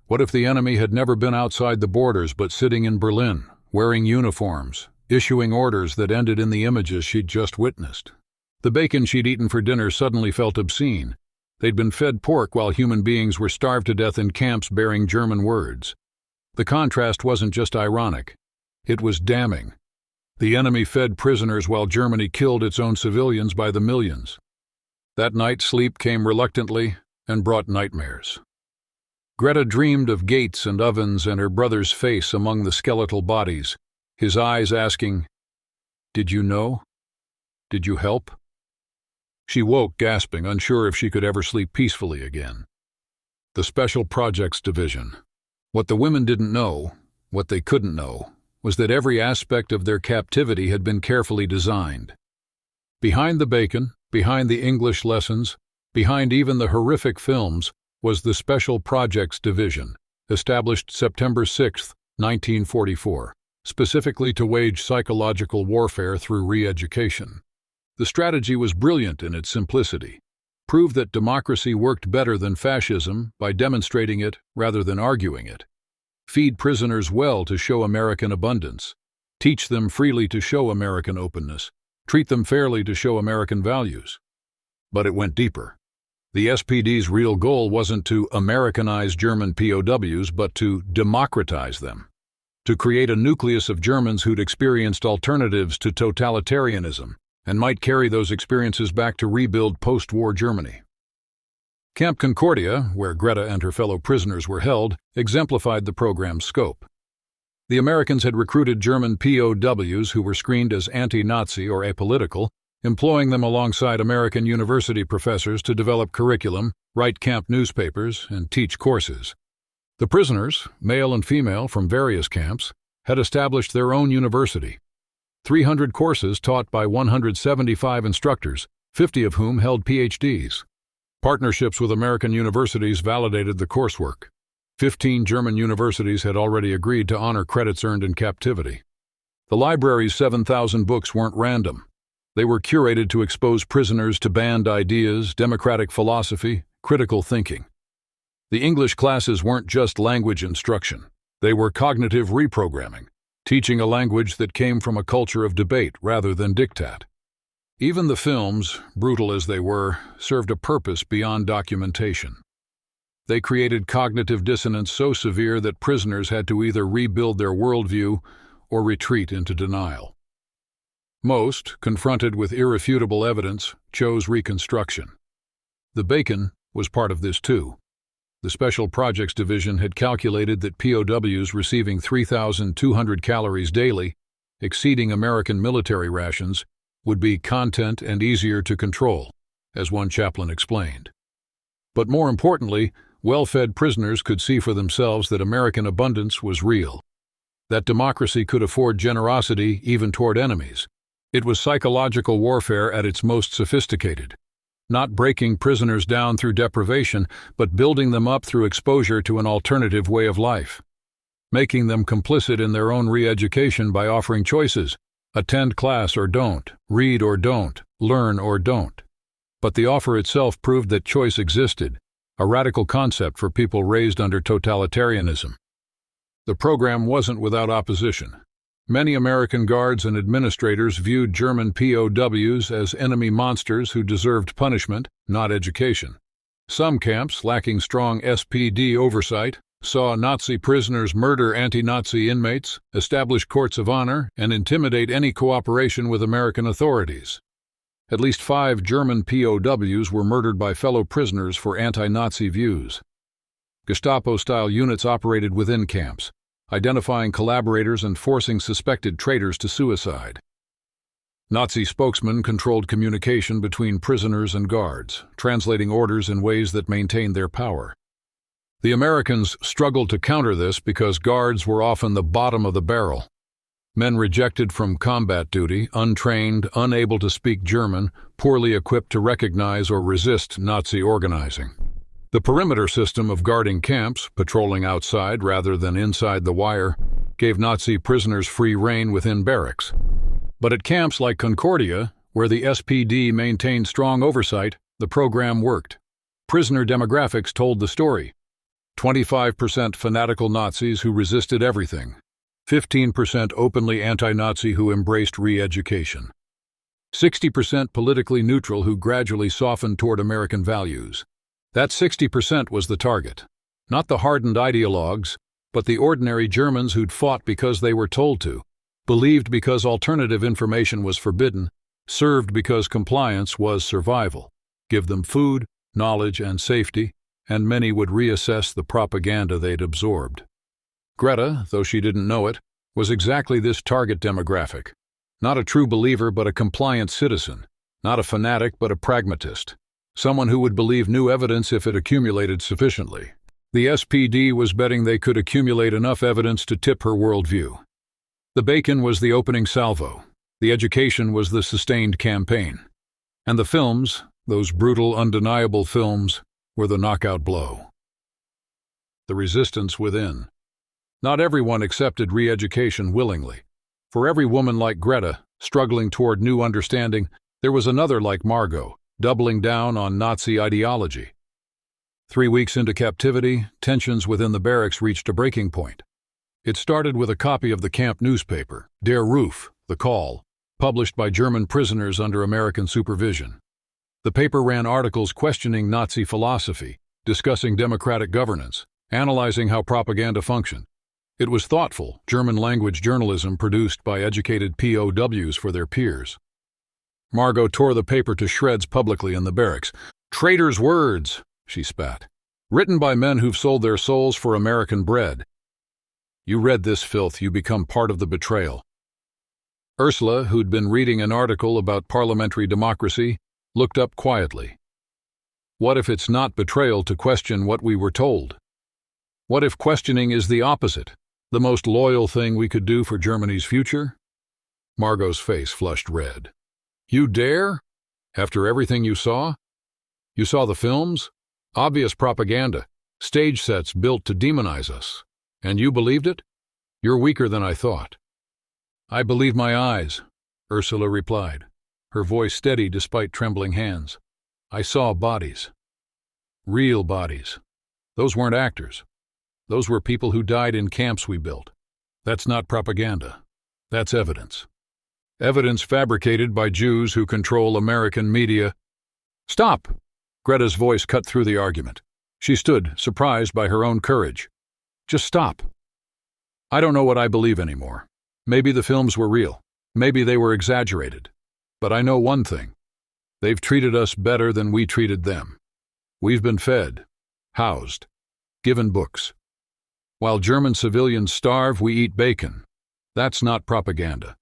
What if the enemy had never been outside the borders but sitting in Berlin, wearing uniforms, issuing orders that ended in the images she'd just witnessed? The bacon she'd eaten for dinner suddenly felt obscene. They'd been fed pork while human beings were starved to death in camps bearing German words. The contrast wasn't just ironic. It was damning. The enemy fed prisoners while Germany killed its own civilians by the millions. That night sleep came reluctantly and brought nightmares. Greta dreamed of gates and ovens and her brother's face among the skeletal bodies, his eyes asking, "Did you know? Did you help?" She woke gasping, unsure if she could ever sleep peacefully again. The Special Projects Division. What the women didn't know, what they couldn't know, was that every aspect of their captivity had been carefully designed. Behind the bacon, behind the English lessons, behind even the horrific films, was the Special Projects Division, established September 6, 1944, specifically to wage psychological warfare through re-education. The strategy was brilliant in its simplicity. Prove that democracy worked better than fascism by demonstrating it rather than arguing it. Feed prisoners well to show American abundance. Teach them freely to show American openness. Treat them fairly to show American values. But it went deeper. The SPD's real goal wasn't to Americanize German POWs, but to democratize them, to create a nucleus of Germans who'd experienced alternatives to totalitarianism and might carry those experiences back to rebuild post-war Germany. Camp Concordia, where Greta and her fellow prisoners were held, exemplified the program's scope. The Americans had recruited German POWs who were screened as anti-Nazi or apolitical, employing them alongside American university professors to develop curriculum, write camp newspapers, and teach courses. The prisoners, male and female from various camps, had established their own university. 300 courses taught by 175 instructors, 50 of whom held PhDs. Partnerships with American universities validated the coursework. 15 German universities had already agreed to honor credits earned in captivity. The library's 7,000 books weren't random. They were curated to expose prisoners to banned ideas, democratic philosophy, critical thinking. The English classes weren't just language instruction. They were cognitive reprogramming, teaching a language that came from a culture of debate rather than diktat. Even the films, brutal as they were, served a purpose beyond documentation. They created cognitive dissonance so severe that prisoners had to either rebuild their worldview or retreat into denial. Most, confronted with irrefutable evidence, chose reconstruction. The bacon was part of this too. The Special Projects Division had calculated that POWs receiving 3,200 calories daily, exceeding American military rations, would be content and easier to control, as one chaplain explained. But more importantly, well-fed prisoners could see for themselves that American abundance was real, that democracy could afford generosity even toward enemies. It was psychological warfare at its most sophisticated, not breaking prisoners down through deprivation, but building them up through exposure to an alternative way of life, making them complicit in their own re-education by offering choices: attend class or don't, read or don't, learn or don't. But the offer itself proved that choice existed, a radical concept for people raised under totalitarianism. The program wasn't without opposition. Many American guards and administrators viewed German POWs as enemy monsters who deserved punishment, not education. Some camps, lacking strong SPD oversight, saw Nazi prisoners murder anti-Nazi inmates, establish courts of honor, and intimidate any cooperation with American authorities. At least 5 German POWs were murdered by fellow prisoners for anti-Nazi views. Gestapo-style units operated within camps, identifying collaborators and forcing suspected traitors to suicide. Nazi spokesmen controlled communication between prisoners and guards, translating orders in ways that maintained their power. The Americans struggled to counter this because guards were often the bottom of the barrel. Men rejected from combat duty, untrained, unable to speak German, poorly equipped to recognize or resist Nazi organizing. The perimeter system of guarding camps, patrolling outside rather than inside the wire, gave Nazi prisoners free rein within barracks. But at camps like Concordia, where the SPD maintained strong oversight, the program worked. Prisoner demographics told the story. 25% fanatical Nazis who resisted everything. 15% openly anti-Nazi who embraced re-education. 60% politically neutral who gradually softened toward American values. That 60% was the target. Not the hardened ideologues, but the ordinary Germans who'd fought because they were told to, believed because alternative information was forbidden, served because compliance was survival. Give them food, knowledge, and safety, and many would reassess the propaganda they'd absorbed. Greta, though she didn't know it, was exactly this target demographic. Not a true believer but a compliant citizen, not a fanatic but a pragmatist. Someone who would believe new evidence if it accumulated sufficiently. The SPD was betting they could accumulate enough evidence to tip her worldview. The bacon was the opening salvo. The education was the sustained campaign. And the films, those brutal, undeniable films, were the knockout blow. The resistance within. Not everyone accepted re-education willingly. For every woman like Greta, struggling toward new understanding, there was another like Margot, doubling down on Nazi ideology. 3 weeks into captivity, tensions within the barracks reached a breaking point. It started with a copy of the camp newspaper, Der Ruf, The Call, published by German prisoners under American supervision. The paper ran articles questioning Nazi philosophy, discussing democratic governance, analyzing how propaganda functioned. It was thoughtful, German-language journalism produced by educated POWs for their peers. Margot tore the paper to shreds publicly in the barracks. "Traitors' words," she spat. "Written by men who've sold their souls for American bread. You read this filth, you become part of the betrayal." Ursula, who'd been reading an article about parliamentary democracy, looked up quietly. What if it's not betrayal to question what we were told? What if questioning is the opposite, the most loyal thing we could do for Germany's future? Margot's face flushed red. "You dare? After everything you saw? You saw the films? Obvious propaganda, stage sets built to demonize us. And you believed it? You're weaker than I thought." "I believe my eyes," Ursula replied, her voice steady despite trembling hands. "I saw bodies. Real bodies. Those weren't actors. Those were people who died in camps we built. That's not propaganda. That's evidence. Evidence fabricated by Jews who control American media." "Stop!" Greta's voice cut through the argument. She stood, surprised by her own courage. "Just stop. I don't know what I believe anymore. Maybe the films were real. Maybe they were exaggerated. But I know one thing. They've treated us better than we treated them. We've been fed, housed, given books. While German civilians starve, we eat bacon. That's not propaganda.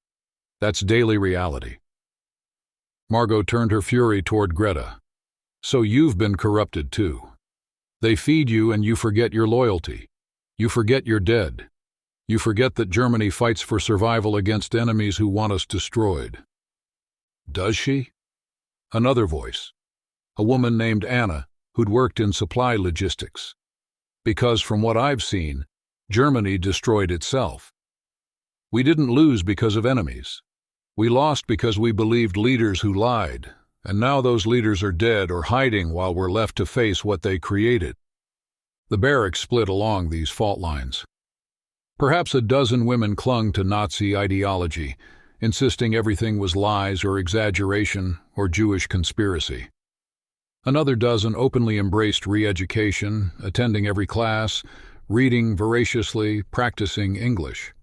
That's daily reality." Margot turned her fury toward Greta. "So you've been corrupted too. They feed you and you forget your loyalty. You forget you're dead. You forget that Germany fights for survival against enemies who want us destroyed." "Does she?" Another voice. A woman named Anna, who'd worked in supply logistics. "Because from what I've seen, Germany destroyed itself. We didn't lose because of enemies. We lost because we believed leaders who lied, and now those leaders are dead or hiding while we're left to face what they created." The barracks split along these fault lines. Perhaps a dozen women clung to Nazi ideology, insisting everything was lies or exaggeration or Jewish conspiracy. Another dozen openly embraced re-education, attending every class, reading voraciously, practicing English.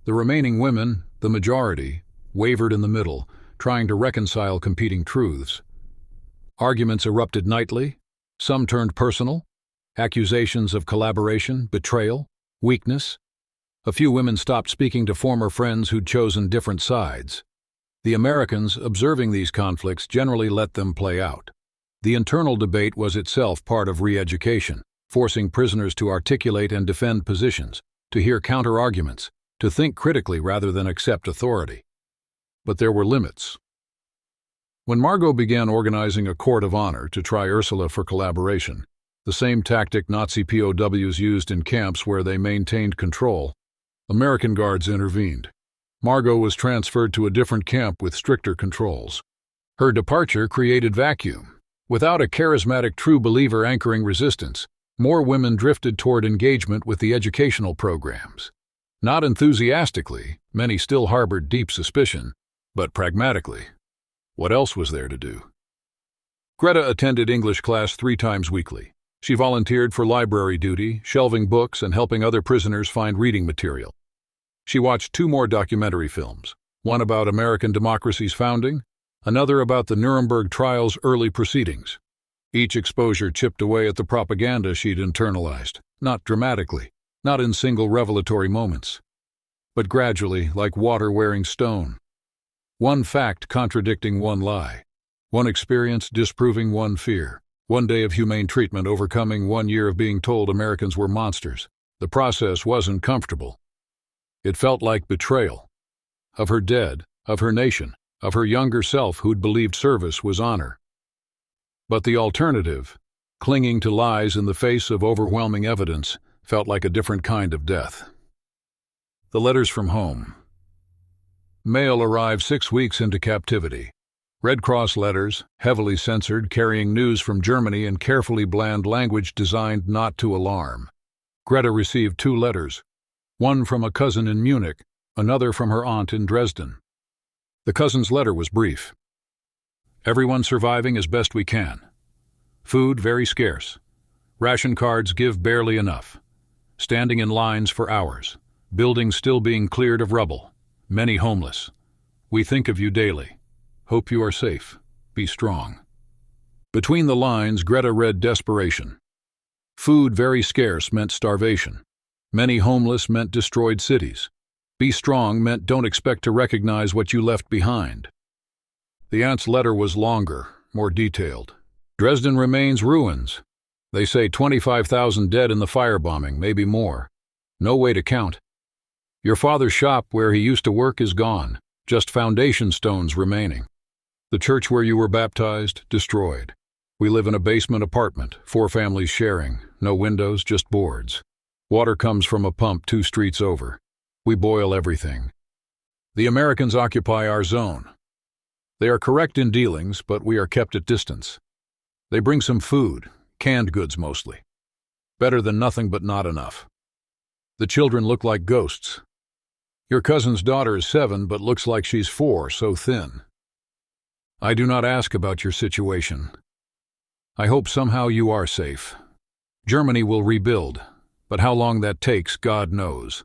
The remaining women, the majority, wavered in the middle, trying to reconcile competing truths. Arguments erupted nightly. Some turned personal. Accusations of collaboration, betrayal, weakness. A few women stopped speaking to former friends who'd chosen different sides. The Americans, observing these conflicts, generally let them play out. The internal debate was itself part of re-education, forcing prisoners to articulate and defend positions, to hear counter-arguments, to think critically rather than accept authority. But there were limits. When Margot began organizing a court of honor to try Ursula for collaboration, the same tactic Nazi POWs used in camps where they maintained control, American guards intervened. Margot was transferred to a different camp with stricter controls. Her departure created vacuum. Without a charismatic true believer anchoring resistance, more women drifted toward engagement with the educational programs. Not enthusiastically, many still harbored deep suspicion, but pragmatically. What else was there to do? Greta attended English class 3 times weekly. She volunteered for library duty, shelving books and helping other prisoners find reading material. She watched 2 more documentary films, one about American democracy's founding, another about the Nuremberg trial's early proceedings. Each exposure chipped away at the propaganda she'd internalized, not dramatically, not in single revelatory moments, but gradually, like water wearing stone. One fact contradicting one lie, one experience disproving one fear, one day of humane treatment overcoming 1 year of being told Americans were monsters. The process wasn't comfortable. It felt like betrayal. Of her dead, of her nation, of her younger self who'd believed service was honor. But the alternative, clinging to lies in the face of overwhelming evidence, felt like a different kind of death. The letters from home. Mail arrived 6 weeks into captivity. Red Cross letters, heavily censored, carrying news from Germany in carefully bland language designed not to alarm. Greta received 2 letters, one from a cousin in Munich, another from her aunt in Dresden. The cousin's letter was brief. Everyone surviving as best we can. Food very scarce. Ration cards give barely enough. Standing in lines for hours. Buildings still being cleared of rubble. Many homeless. We think of you daily. Hope you are safe. Be strong. Between the lines, Greta read desperation. Food very scarce meant starvation. Many homeless meant destroyed cities. Be strong meant don't expect to recognize what you left behind. The aunt's letter was longer, more detailed. Dresden remains ruins. They say 25,000 dead in the firebombing, maybe more. No way to count. Your father's shop where he used to work is gone, just foundation stones remaining. The church where you were baptized, destroyed. We live in a basement apartment, 4 families sharing, no windows, just boards. Water comes from a pump 2 streets over. We boil everything. The Americans occupy our zone. They are correct in dealings, but we are kept at distance. They bring some food, canned goods mostly. Better than nothing but not enough. The children look like ghosts. Your cousin's daughter is 7 but looks like she's 4, so thin. I do not ask about your situation. I hope somehow you are safe. Germany will rebuild, but how long that takes, God knows.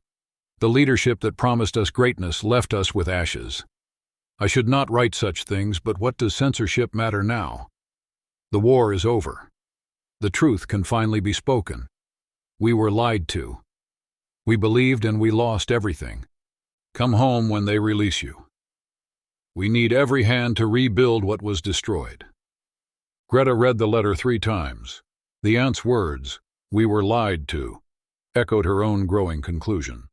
The leadership that promised us greatness left us with ashes. I should not write such things, but what does censorship matter now? The war is over. The truth can finally be spoken. We were lied to. We believed and we lost everything. Come home when they release you. We need every hand to rebuild what was destroyed. Greta read the letter 3 times. The aunt's words, "We were lied to," echoed her own growing conclusion.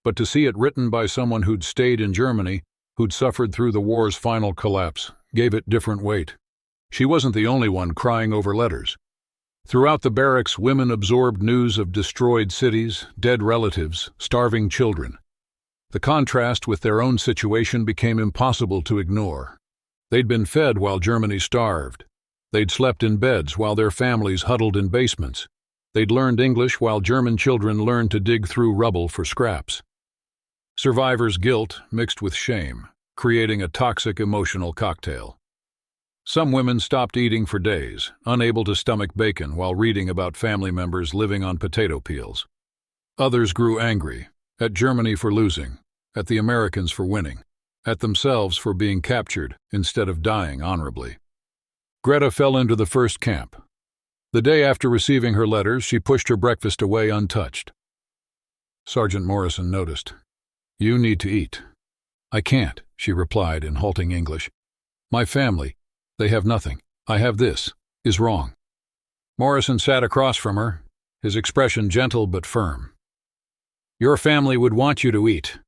But to see it written by someone who'd stayed in Germany, who'd suffered through the war's final collapse, gave it different weight. She wasn't the only one crying over letters. Throughout the barracks, women absorbed news of destroyed cities, dead relatives, starving children. The contrast with their own situation became impossible to ignore. They'd been fed while Germany starved. They'd slept in beds while their families huddled in basements. They'd learned English while German children learned to dig through rubble for scraps. Survivors' guilt mixed with shame, creating a toxic emotional cocktail. Some women stopped eating for days, unable to stomach bacon while reading about family members living on potato peels. Others grew angry, at Germany for losing, at the Americans for winning, at themselves for being captured instead of dying honorably. Greta fell into the first camp. The day after receiving her letters, she pushed her breakfast away untouched. Sergeant Morrison noticed. "You need to eat." "I can't," she replied in halting English. "My family, they have nothing. I have this, is wrong." Morrison sat across from her, his expression gentle but firm. "Your family would want you to eat.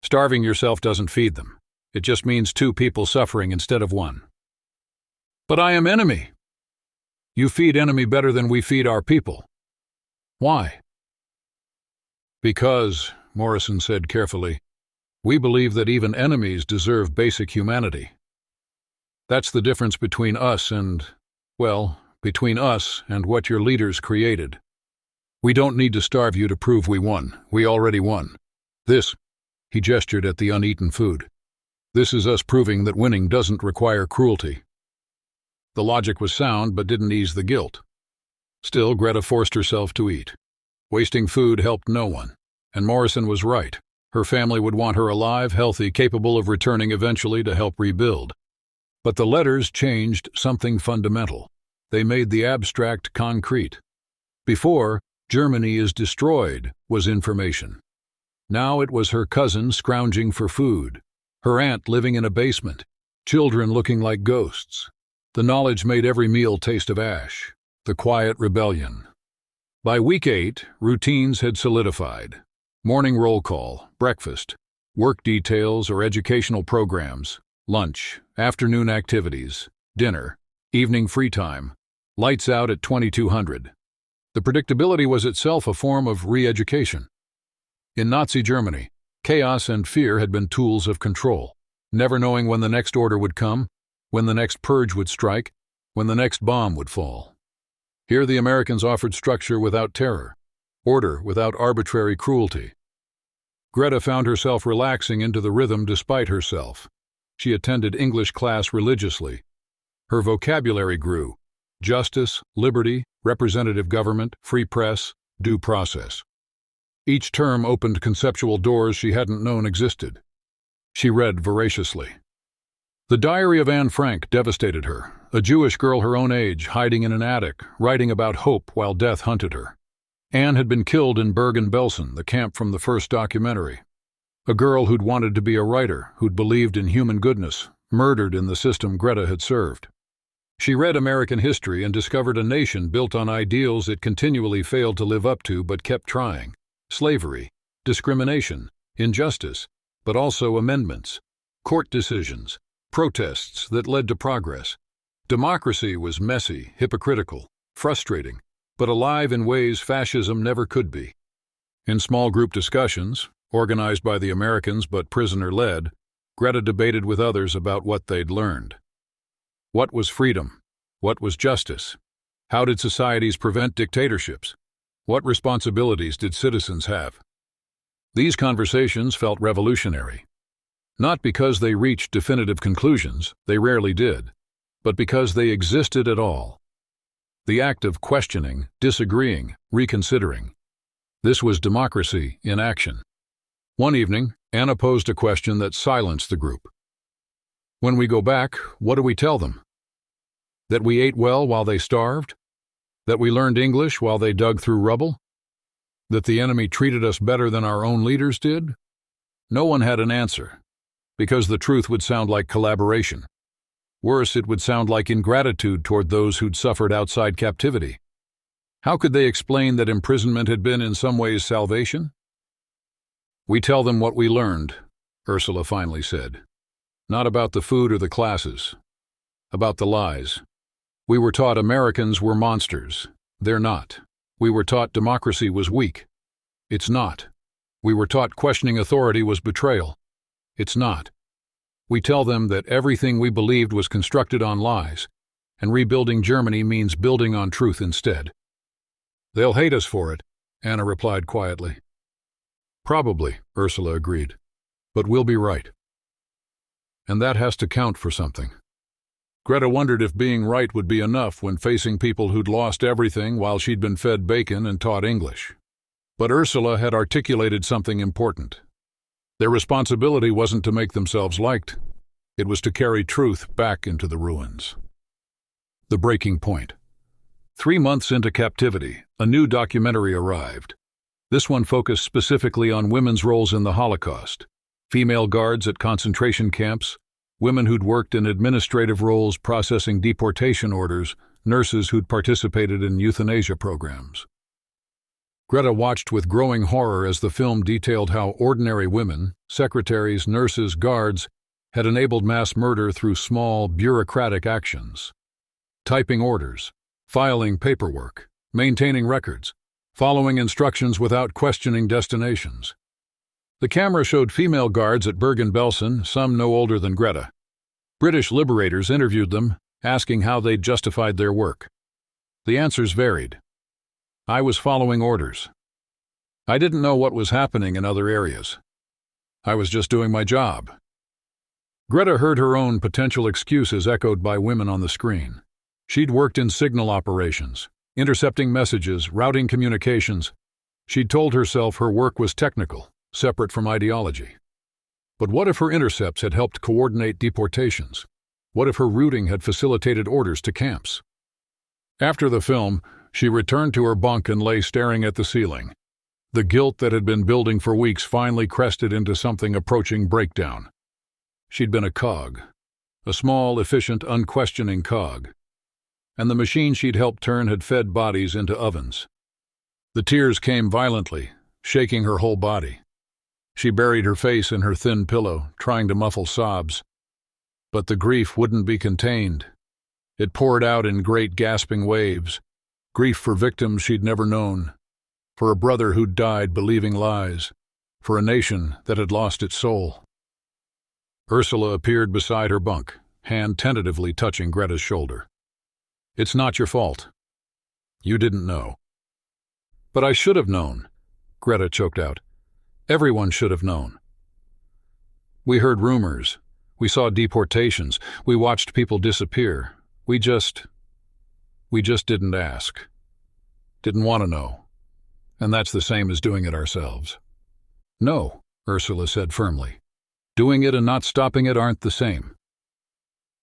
Starving yourself doesn't feed them. It just means 2 people suffering instead of 1. "But I am enemy." "You feed enemy better than we feed our people." "Why?" "Because," Morrison said carefully, "we believe that even enemies deserve basic humanity. That's the difference between us and, well, between us and what your leaders created. We don't need to starve you to prove we won. We already won. This," he gestured at the uneaten food, "this is us proving that winning doesn't require cruelty." The logic was sound but didn't ease the guilt. Still, Greta forced herself to eat. Wasting food helped no one. And Morrison was right. Her family would want her alive, healthy, capable of returning eventually to help rebuild. But the letters changed something fundamental. They made the abstract concrete. Before, "Germany is destroyed," was information. Now it was her cousin scrounging for food, her aunt living in a basement, children looking like ghosts. The knowledge made every meal taste of ash, the quiet rebellion. By week 8, routines had solidified. Morning roll call, breakfast, work details or educational programs, lunch, afternoon activities, dinner, evening free time, lights out at 2200. The predictability was itself a form of re-education. In Nazi Germany, chaos and fear had been tools of control, never knowing when the next order would come, when the next purge would strike, when the next bomb would fall. Here the Americans offered structure without terror, order without arbitrary cruelty. Greta found herself relaxing into the rhythm despite herself. She attended English class religiously, Her vocabulary grew: justice, liberty, representative government, free press, due process. Each term opened conceptual doors she hadn't known existed. She read voraciously. The Diary of Anne Frank devastated her, a Jewish girl her own age, hiding in an attic, writing about hope while death hunted her. Anne had been killed in Bergen-Belsen, the camp from the first documentary. A girl who'd wanted to be a writer, who'd believed in human goodness, murdered in the system Greta had served. She read American history and discovered a nation built on ideals it continually failed to live up to but kept trying. Slavery, discrimination, injustice, but also amendments, court decisions, protests that led to progress. Democracy was messy, hypocritical, frustrating, but alive in ways fascism never could be. In small group discussions, organized by the Americans but prisoner-led, Greta debated with others about what they'd learned. What was freedom? What was justice? How did societies prevent dictatorships? What responsibilities did citizens have? These conversations felt revolutionary. Not because they reached definitive conclusions, they rarely did, but because they existed at all. The act of questioning, disagreeing, reconsidering. This was democracy in action. One evening, Anna posed a question that silenced the group. When we go back, what do we tell them? That we ate well while they starved? That we learned English while they dug through rubble? That the enemy treated us better than our own leaders did? No one had an answer, because the truth would sound like collaboration. Worse, it would sound like ingratitude toward those who'd suffered outside captivity. How could they explain that imprisonment had been in some ways salvation? We tell them what we learned, Ursula finally said. Not about the food or the classes. About the lies. We were taught Americans were monsters. They're not. We were taught democracy was weak. It's not. We were taught questioning authority was betrayal. It's not. We tell them that everything we believed was constructed on lies, and rebuilding Germany means building on truth instead. They'll hate us for it, Anna replied quietly. Probably, Ursula agreed, but we'll be right. And that has to count for something. Greta wondered if being right would be enough when facing people who'd lost everything while she'd been fed bacon and taught English. But Ursula had articulated something important. Their responsibility wasn't to make themselves liked. It was to carry truth back into the ruins. The breaking point. 3 months into captivity, a new documentary arrived. This one focused specifically on women's roles in the Holocaust. Female guards at concentration camps, women who'd worked in administrative roles processing deportation orders, nurses who'd participated in euthanasia programs. Greta watched with growing horror as the film detailed how ordinary women, secretaries, nurses, guards, had enabled mass murder through small, bureaucratic actions. Typing orders, filing paperwork, maintaining records, following instructions without questioning destinations. The camera showed female guards at Bergen-Belsen, some no older than Greta. British liberators interviewed them, asking how they'd justified their work. The answers varied. I was following orders. I didn't know what was happening in other areas. I was just doing my job. Greta heard her own potential excuses echoed by women on the screen. She'd worked in signal operations, intercepting messages, routing communications. She'd told herself her work was technical, separate from ideology. But what if her intercepts had helped coordinate deportations? What if her routing had facilitated orders to camps? After the film, she returned to her bunk and lay staring at the ceiling. The guilt that had been building for weeks finally crested into something approaching breakdown. She'd been a cog, a small, efficient, unquestioning cog. And the machine she'd helped turn had fed bodies into ovens. The tears came violently, shaking her whole body. She buried her face in her thin pillow, trying to muffle sobs. But the grief wouldn't be contained. It poured out in great gasping waves. Grief for victims she'd never known, for a brother who'd died believing lies, for a nation that had lost its soul. Ursula appeared beside her bunk, hand tentatively touching Greta's shoulder. It's not your fault. You didn't know. But I should have known, Greta choked out. Everyone should have known. We heard rumors. We saw deportations. We watched people disappear. We just didn't ask. Didn't want to know. And that's the same as doing it ourselves. No, Ursula said firmly. Doing it and not stopping it aren't the same.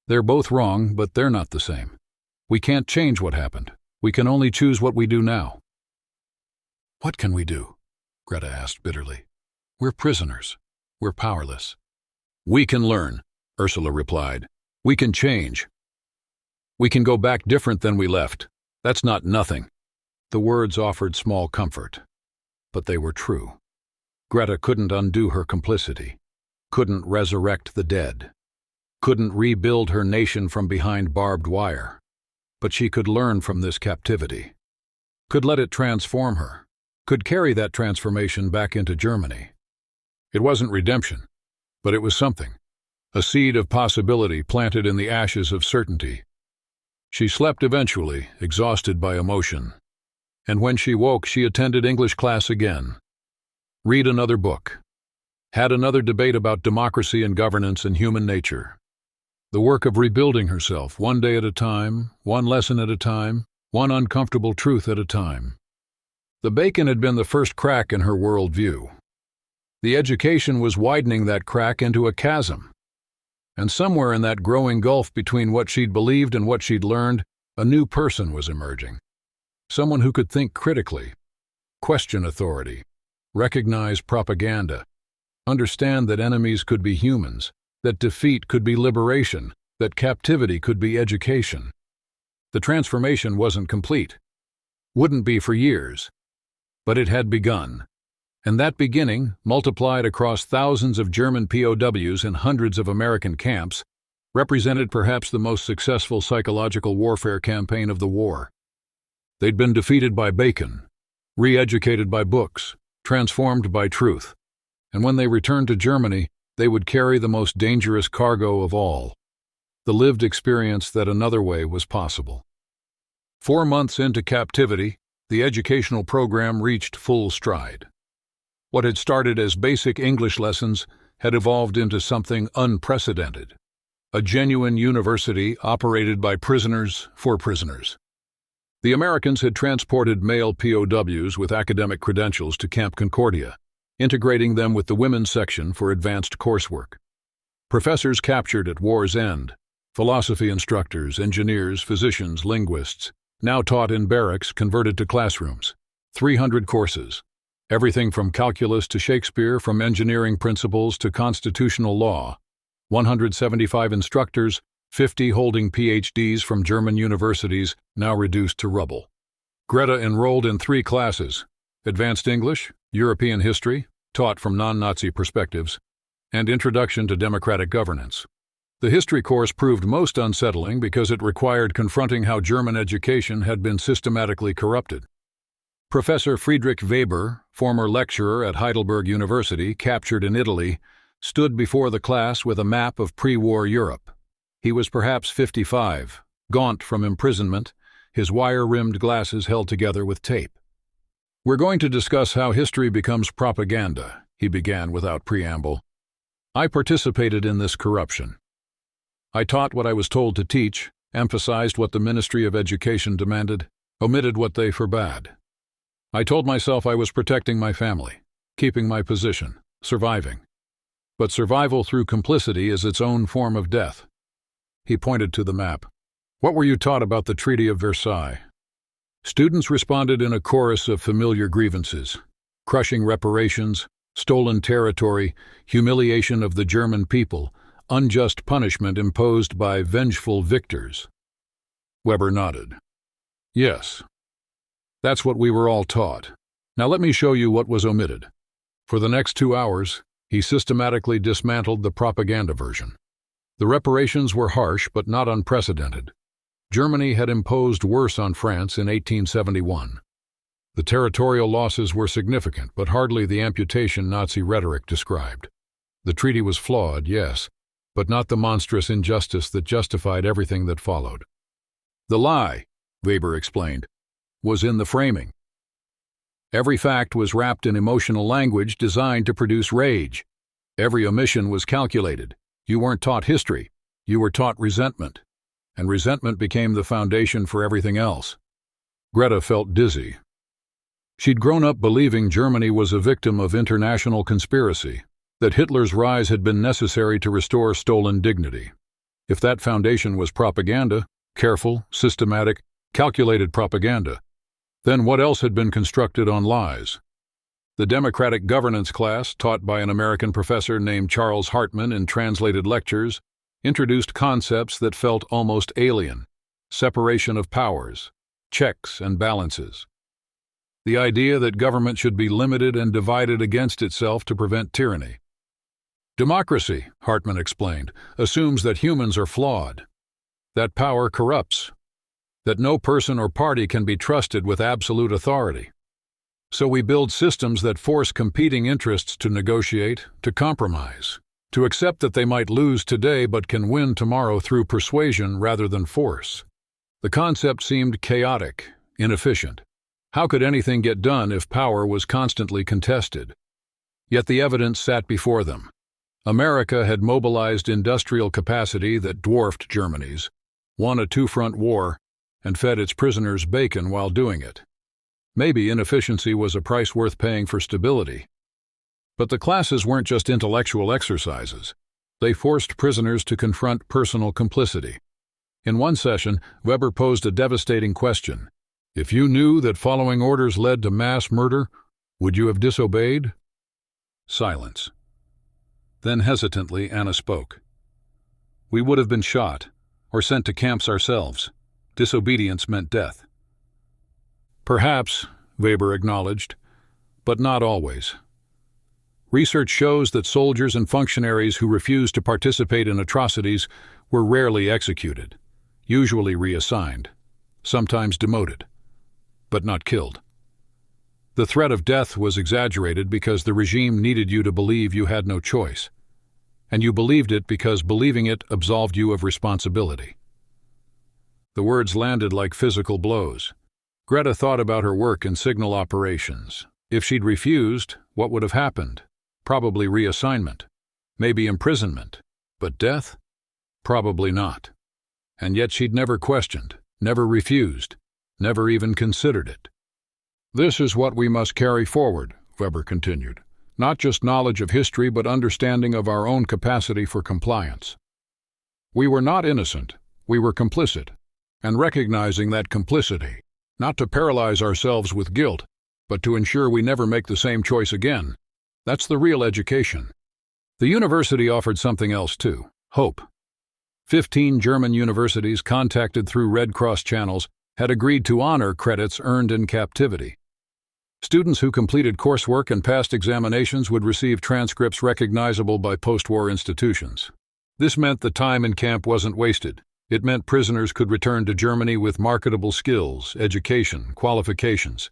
They're both wrong, but they're not the same. We can't change what happened. We can only choose what we do now. What can we do? Greta asked bitterly. We're prisoners. We're powerless. We can learn, Ursula replied. We can change. We can go back different than we left. That's not nothing. The words offered small comfort, but they were true. Greta couldn't undo her complicity, couldn't resurrect the dead, couldn't rebuild her nation from behind barbed wire, but she could learn from this captivity, could let it transform her, could carry that transformation back into Germany. It wasn't redemption, but it was something, a seed of possibility planted in the ashes of certainty. She slept eventually, exhausted by emotion, and when she woke, she attended English class again, read another book, had another debate about democracy and governance and human nature. The work of rebuilding herself, one day at a time, one lesson at a time, one uncomfortable truth at a time. The bacon had been the first crack in her worldview. The education was widening that crack into a chasm. And somewhere in that growing gulf between what she'd believed and what she'd learned, a new person was emerging. Someone who could think critically, question authority, recognize propaganda, understand that enemies could be humans, that defeat could be liberation, that captivity could be education. The transformation wasn't complete. Wouldn't be for years. But it had begun. And that beginning, multiplied across thousands of German POWs and hundreds of American camps, represented perhaps the most successful psychological warfare campaign of the war. They'd been defeated by bacon, re-educated by books, transformed by truth, and when they returned to Germany, they would carry the most dangerous cargo of all, the lived experience that another way was possible. 4 months into captivity, the educational program reached full stride. What had started as basic English lessons had evolved into something unprecedented, a genuine university operated by prisoners for prisoners. The Americans had transported male POWs with academic credentials to Camp Concordia, integrating them with the women's section for advanced coursework. Professors captured at war's end, philosophy instructors, engineers, physicians, linguists, now taught in barracks converted to classrooms. 300 courses. Everything from calculus to Shakespeare, from engineering principles to constitutional law. 175 instructors, 50 holding PhDs from German universities, now reduced to rubble. Greta enrolled in 3 classes: Advanced English, European History, taught from non-Nazi perspectives, and Introduction to Democratic Governance. The history course proved most unsettling because it required confronting how German education had been systematically corrupted. Professor Friedrich Weber, former lecturer at Heidelberg University, captured in Italy, stood before the class with a map of pre-war Europe. He was perhaps 55, gaunt from imprisonment, his wire-rimmed glasses held together with tape. "We're going to discuss how history becomes propaganda," he began without preamble. "I participated in this corruption. I taught what I was told to teach, emphasized what the Ministry of Education demanded, omitted what they forbade. I told myself I was protecting my family, keeping my position, surviving. But survival through complicity is its own form of death." He pointed to the map. "What were you taught about the Treaty of Versailles?" Students responded in a chorus of familiar grievances: crushing reparations, stolen territory, humiliation of the German people, unjust punishment imposed by vengeful victors. Weber nodded. "Yes. That's what we were all taught. Now let me show you what was omitted." For the next 2 hours, he systematically dismantled the propaganda version. The reparations were harsh but not unprecedented. Germany had imposed worse on France in 1871. The territorial losses were significant, but hardly the amputation Nazi rhetoric described. The treaty was flawed, yes, but not the monstrous injustice that justified everything that followed. The lie, Weber explained, was in the framing. Every fact was wrapped in emotional language designed to produce rage. Every omission was calculated. You weren't taught history. You were taught resentment. and resentment became the foundation for everything else. Greta felt dizzy. She'd grown up believing Germany was a victim of international conspiracy, that Hitler's rise had been necessary to restore stolen dignity. If that foundation was propaganda, careful, systematic, calculated propaganda, then what else had been constructed on lies? The democratic governance class, taught by an American professor named Charles Hartman in translated lectures, introduced concepts that felt almost alien: separation of powers, checks and balances. The idea that government should be limited and divided against itself to prevent tyranny. Democracy, Hartman explained, assumes that humans are flawed, that power corrupts, that no person or party can be trusted with absolute authority. So we build systems that force competing interests to negotiate, to compromise, to accept that they might lose today but can win tomorrow through persuasion rather than force. The concept seemed chaotic, inefficient. How could anything get done if power was constantly contested? Yet the evidence sat before them. America had mobilized industrial capacity that dwarfed Germany's, won a two-front war, and fed its prisoners bacon while doing it. Maybe inefficiency was a price worth paying for stability. But the classes weren't just intellectual exercises. They forced prisoners to confront personal complicity. In one session, Weber posed a devastating question. If you knew that following orders led to mass murder, would you have disobeyed? Silence. Then hesitantly, Anna spoke. We would have been shot, or sent to camps ourselves. Disobedience meant death. Perhaps, Weber acknowledged, but not always. Research shows that soldiers and functionaries who refused to participate in atrocities were rarely executed, usually reassigned, sometimes demoted, but not killed. The threat of death was exaggerated because the regime needed you to believe you had no choice, and you believed it because believing it absolved you of responsibility. The words landed like physical blows. Greta thought about her work in signal operations. If she'd refused, what would have happened? Probably reassignment, maybe imprisonment, but death? Probably not. And yet she'd never questioned, never refused, never even considered it. This is what we must carry forward, Weber continued. Not just knowledge of history, but understanding of our own capacity for compliance. We were not innocent, we were complicit, and recognizing that complicity, not to paralyze ourselves with guilt, but to ensure we never make the same choice again. That's the real education. The university offered something else too, hope. 15 German universities contacted through Red Cross channels had agreed to honor credits earned in captivity. Students who completed coursework and passed examinations would receive transcripts recognizable by post-war institutions. This meant the time in camp wasn't wasted. It meant prisoners could return to Germany with marketable skills, education, qualifications.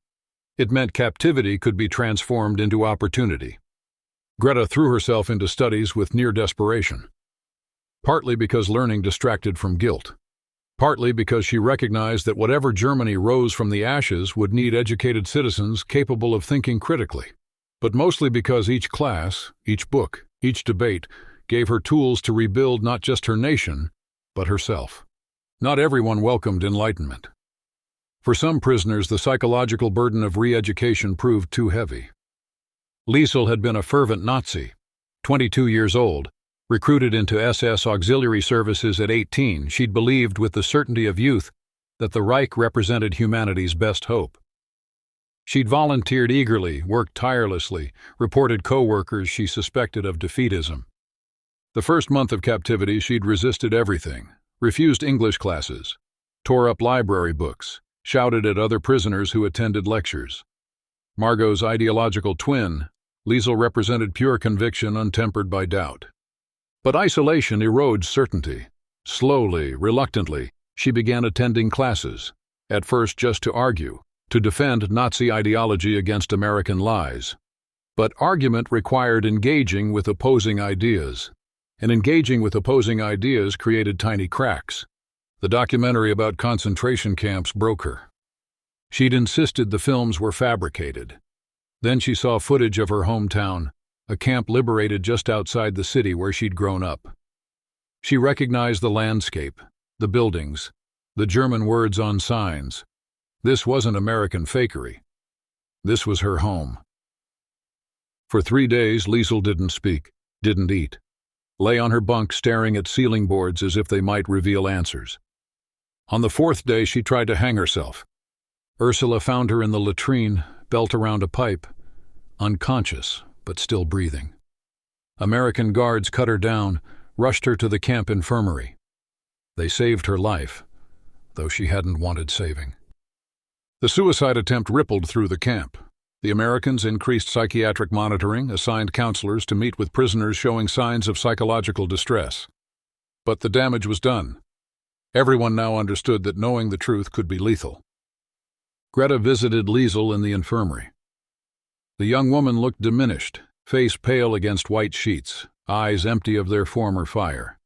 It meant captivity could be transformed into opportunity. Greta threw herself into studies with near desperation. Partly because learning distracted from guilt. Partly because she recognized that whatever Germany rose from the ashes would need educated citizens capable of thinking critically. But mostly because each class, each book, each debate gave her tools to rebuild not just her nation, but herself. Not everyone welcomed enlightenment. For some prisoners, the psychological burden of re-education proved too heavy. Liesel had been a fervent Nazi, 22 years old. Recruited into SS auxiliary services at 18, she'd believed with the certainty of youth that the Reich represented humanity's best hope. She'd volunteered eagerly, worked tirelessly, reported co-workers she suspected of defeatism. The first month of captivity, she'd resisted everything, refused English classes, tore up library books, shouted at other prisoners who attended lectures. Margot's ideological twin, Liesel represented pure conviction untempered by doubt. But isolation erodes certainty. Slowly, reluctantly, she began attending classes, at first just to argue, to defend Nazi ideology against American lies. But argument required engaging with opposing ideas, and engaging with opposing ideas created tiny cracks. The documentary about concentration camps broke her. She'd insisted the films were fabricated. Then she saw footage of her hometown, a camp liberated just outside the city where she'd grown up. She recognized the landscape, the buildings, the German words on signs. This wasn't American fakery. This was her home. For 3 days, Liesel didn't speak, didn't eat. Lay on her bunk staring at ceiling boards as if they might reveal answers. On the 4th day, she tried to hang herself. Ursula found her in the latrine, belt around a pipe, unconscious but still breathing. American guards cut her down, rushed her to the camp infirmary. They saved her life, though she hadn't wanted saving. The suicide attempt rippled through the camp. The Americans increased psychiatric monitoring, assigned counselors to meet with prisoners showing signs of psychological distress. But the damage was done. Everyone now understood that knowing the truth could be lethal. Greta visited Liesel in the infirmary. The young woman looked diminished, face pale against white sheets, eyes empty of their former fire.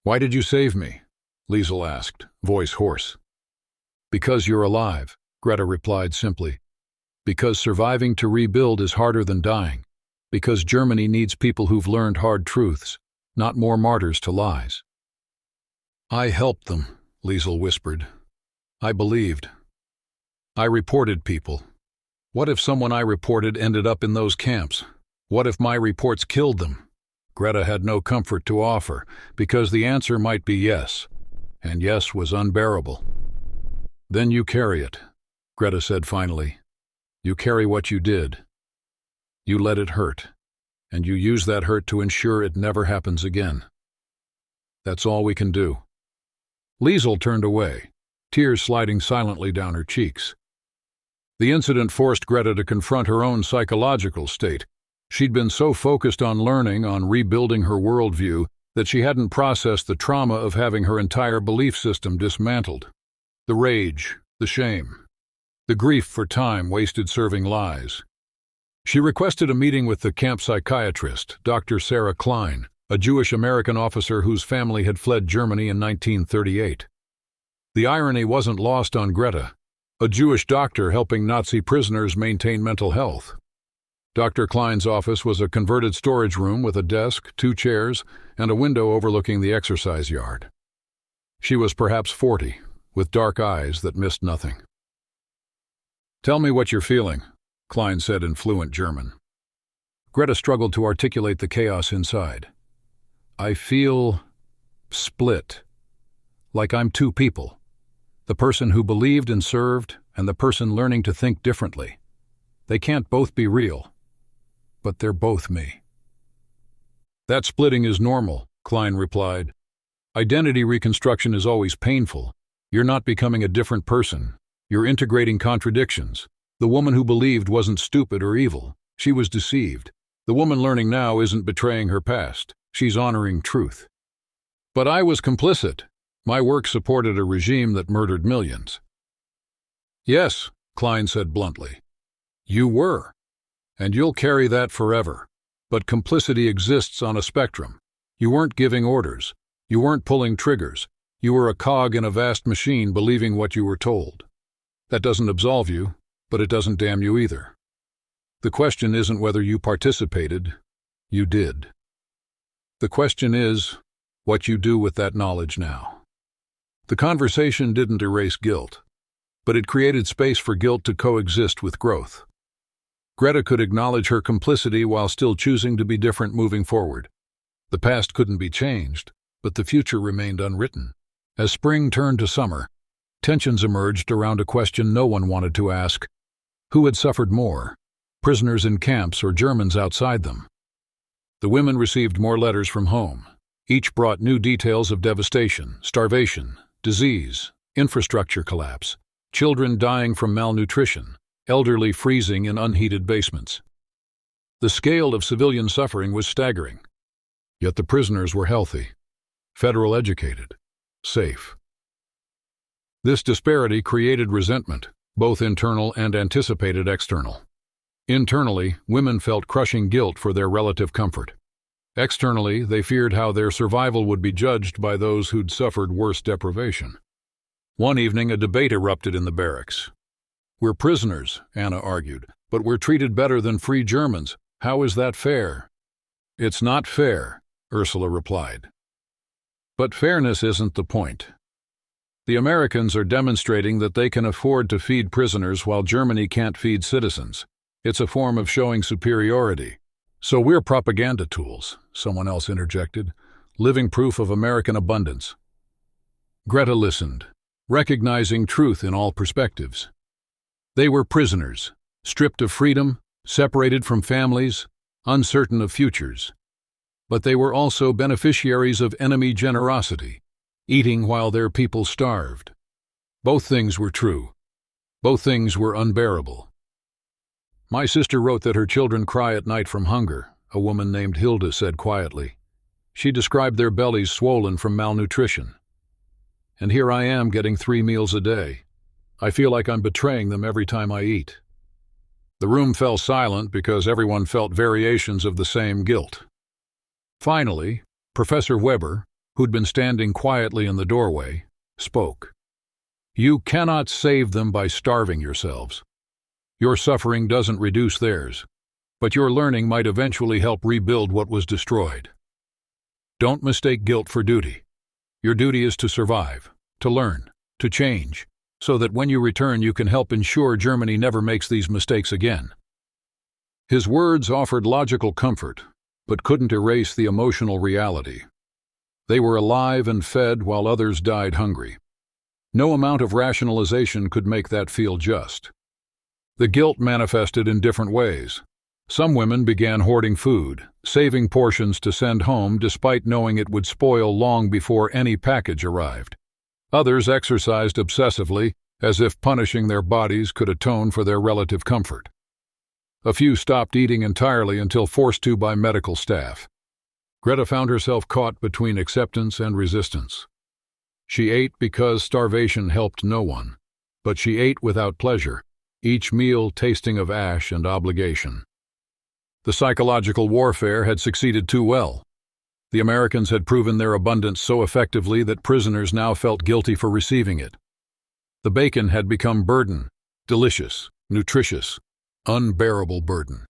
"Why did you save me?" Liesel asked, voice hoarse. "Because you're alive," Greta replied simply. "Because surviving to rebuild is harder than dying. Because Germany needs people who've learned hard truths, not more martyrs to lies." "I helped them," Liesel whispered. "I believed. I reported people. What if someone I reported ended up in those camps? What if my reports killed them?" Greta had no comfort to offer, because the answer might be yes, and yes was unbearable. "Then you carry it," Greta said finally. "You carry what you did. You let it hurt, and you use that hurt to ensure it never happens again. That's all we can do." Liesel turned away, tears sliding silently down her cheeks. The incident forced Greta to confront her own psychological state. She'd been so focused on learning, on rebuilding her worldview, that she hadn't processed the trauma of having her entire belief system dismantled. The rage, the shame, the grief for time wasted serving lies. She requested a meeting with the camp psychiatrist, Dr. Sarah Klein, a Jewish-American officer whose family had fled Germany in 1938. The irony wasn't lost on Greta, a Jewish doctor helping Nazi prisoners maintain mental health. Dr. Klein's office was a converted storage room with a desk, 2 chairs, and a window overlooking the exercise yard. She was perhaps 40, with dark eyes that missed nothing. "Tell me what you're feeling," Klein said in fluent German. Greta struggled to articulate the chaos inside. "I feel split, like I'm 2 people. The person who believed and served, and the person learning to think differently. They can't both be real, but they're both me." "That splitting is normal," Klein replied. "Identity reconstruction is always painful. You're not becoming a different person. You're integrating contradictions. The woman who believed wasn't stupid or evil. She was deceived. The woman learning now isn't betraying her past. She's honoring truth." "But I was complicit. My work supported a regime that murdered millions." "Yes," Klein said bluntly. "You were. And you'll carry that forever. But complicity exists on a spectrum. You weren't giving orders. You weren't pulling triggers. You were a cog in a vast machine believing what you were told. That doesn't absolve you, but it doesn't damn you either. The question isn't whether you participated. You did. The question is what you do with that knowledge now." The conversation didn't erase guilt, but it created space for guilt to coexist with growth. Greta could acknowledge her complicity while still choosing to be different moving forward. The past couldn't be changed, but the future remained unwritten. As spring turned to summer, tensions emerged around a question no one wanted to ask: who had suffered more, prisoners in camps or Germans outside them? The women received more letters from home. Each brought new details of devastation, starvation, disease, infrastructure collapse, children dying from malnutrition, elderly freezing in unheated basements. The scale of civilian suffering was staggering. Yet the prisoners were healthy, federal educated, safe. This disparity created resentment, both internal and anticipated external. Internally, women felt crushing guilt for their relative comfort. Externally, they feared how their survival would be judged by those who'd suffered worse deprivation. One evening, a debate erupted in the barracks. "We're prisoners," Anna argued, "but we're treated better than free Germans. How is that fair?" "It's not fair," Ursula replied. But fairness isn't the point. The Americans are demonstrating that they can afford to feed prisoners while Germany can't feed citizens. It's a form of showing superiority. So we're propaganda tools, someone else interjected, living proof of American abundance. Greta listened, recognizing truth in all perspectives. They were prisoners, stripped of freedom, separated from families, uncertain of futures. But they were also beneficiaries of enemy generosity, eating while their people starved. Both things were true. Both things were unbearable. My sister wrote that her children cry at night from hunger, a woman named Hilda said quietly. She described their bellies swollen from malnutrition. And here I am getting 3 meals a day. I feel like I'm betraying them every time I eat. The room fell silent because everyone felt variations of the same guilt. Finally, Professor Weber, who'd been standing quietly in the doorway, spoke. You cannot save them by starving yourselves. Your suffering doesn't reduce theirs, but your learning might eventually help rebuild what was destroyed. Don't mistake guilt for duty. Your duty is to survive, to learn, to change, so that when you return you can help ensure Germany never makes these mistakes again. His words offered logical comfort, but couldn't erase the emotional reality. They were alive and fed while others died hungry. No amount of rationalization could make that feel just. The guilt manifested in different ways. Some women began hoarding food, saving portions to send home despite knowing it would spoil long before any package arrived. Others exercised obsessively, as if punishing their bodies could atone for their relative comfort. A few stopped eating entirely until forced to by medical staff. Greta found herself caught between acceptance and resistance. She ate because starvation helped no one, but she ate without pleasure, each meal tasting of ash and obligation. The psychological warfare had succeeded too well. The Americans had proven their abundance so effectively that prisoners now felt guilty for receiving it. The bacon had become burden, delicious, nutritious, unbearable burden.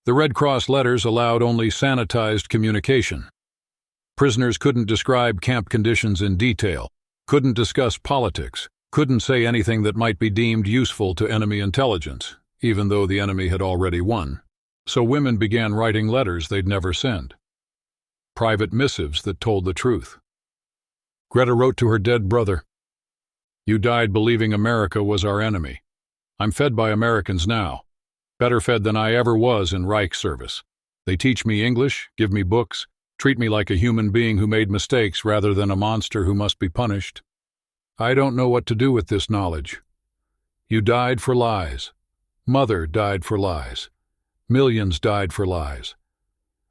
The Red Cross letters allowed only sanitized communication. Prisoners couldn't describe camp conditions in detail, couldn't discuss politics, couldn't say anything that might be deemed useful to enemy intelligence, even though the enemy had already won. So women began writing letters they'd never send. Private missives that told the truth. Greta wrote to her dead brother, "You died believing America was our enemy. I'm fed by Americans now, better fed than I ever was in Reich service. They teach me English, give me books, treat me like a human being who made mistakes rather than a monster who must be punished. I don't know what to do with this knowledge. You died for lies. Mother died for lies. Millions died for lies.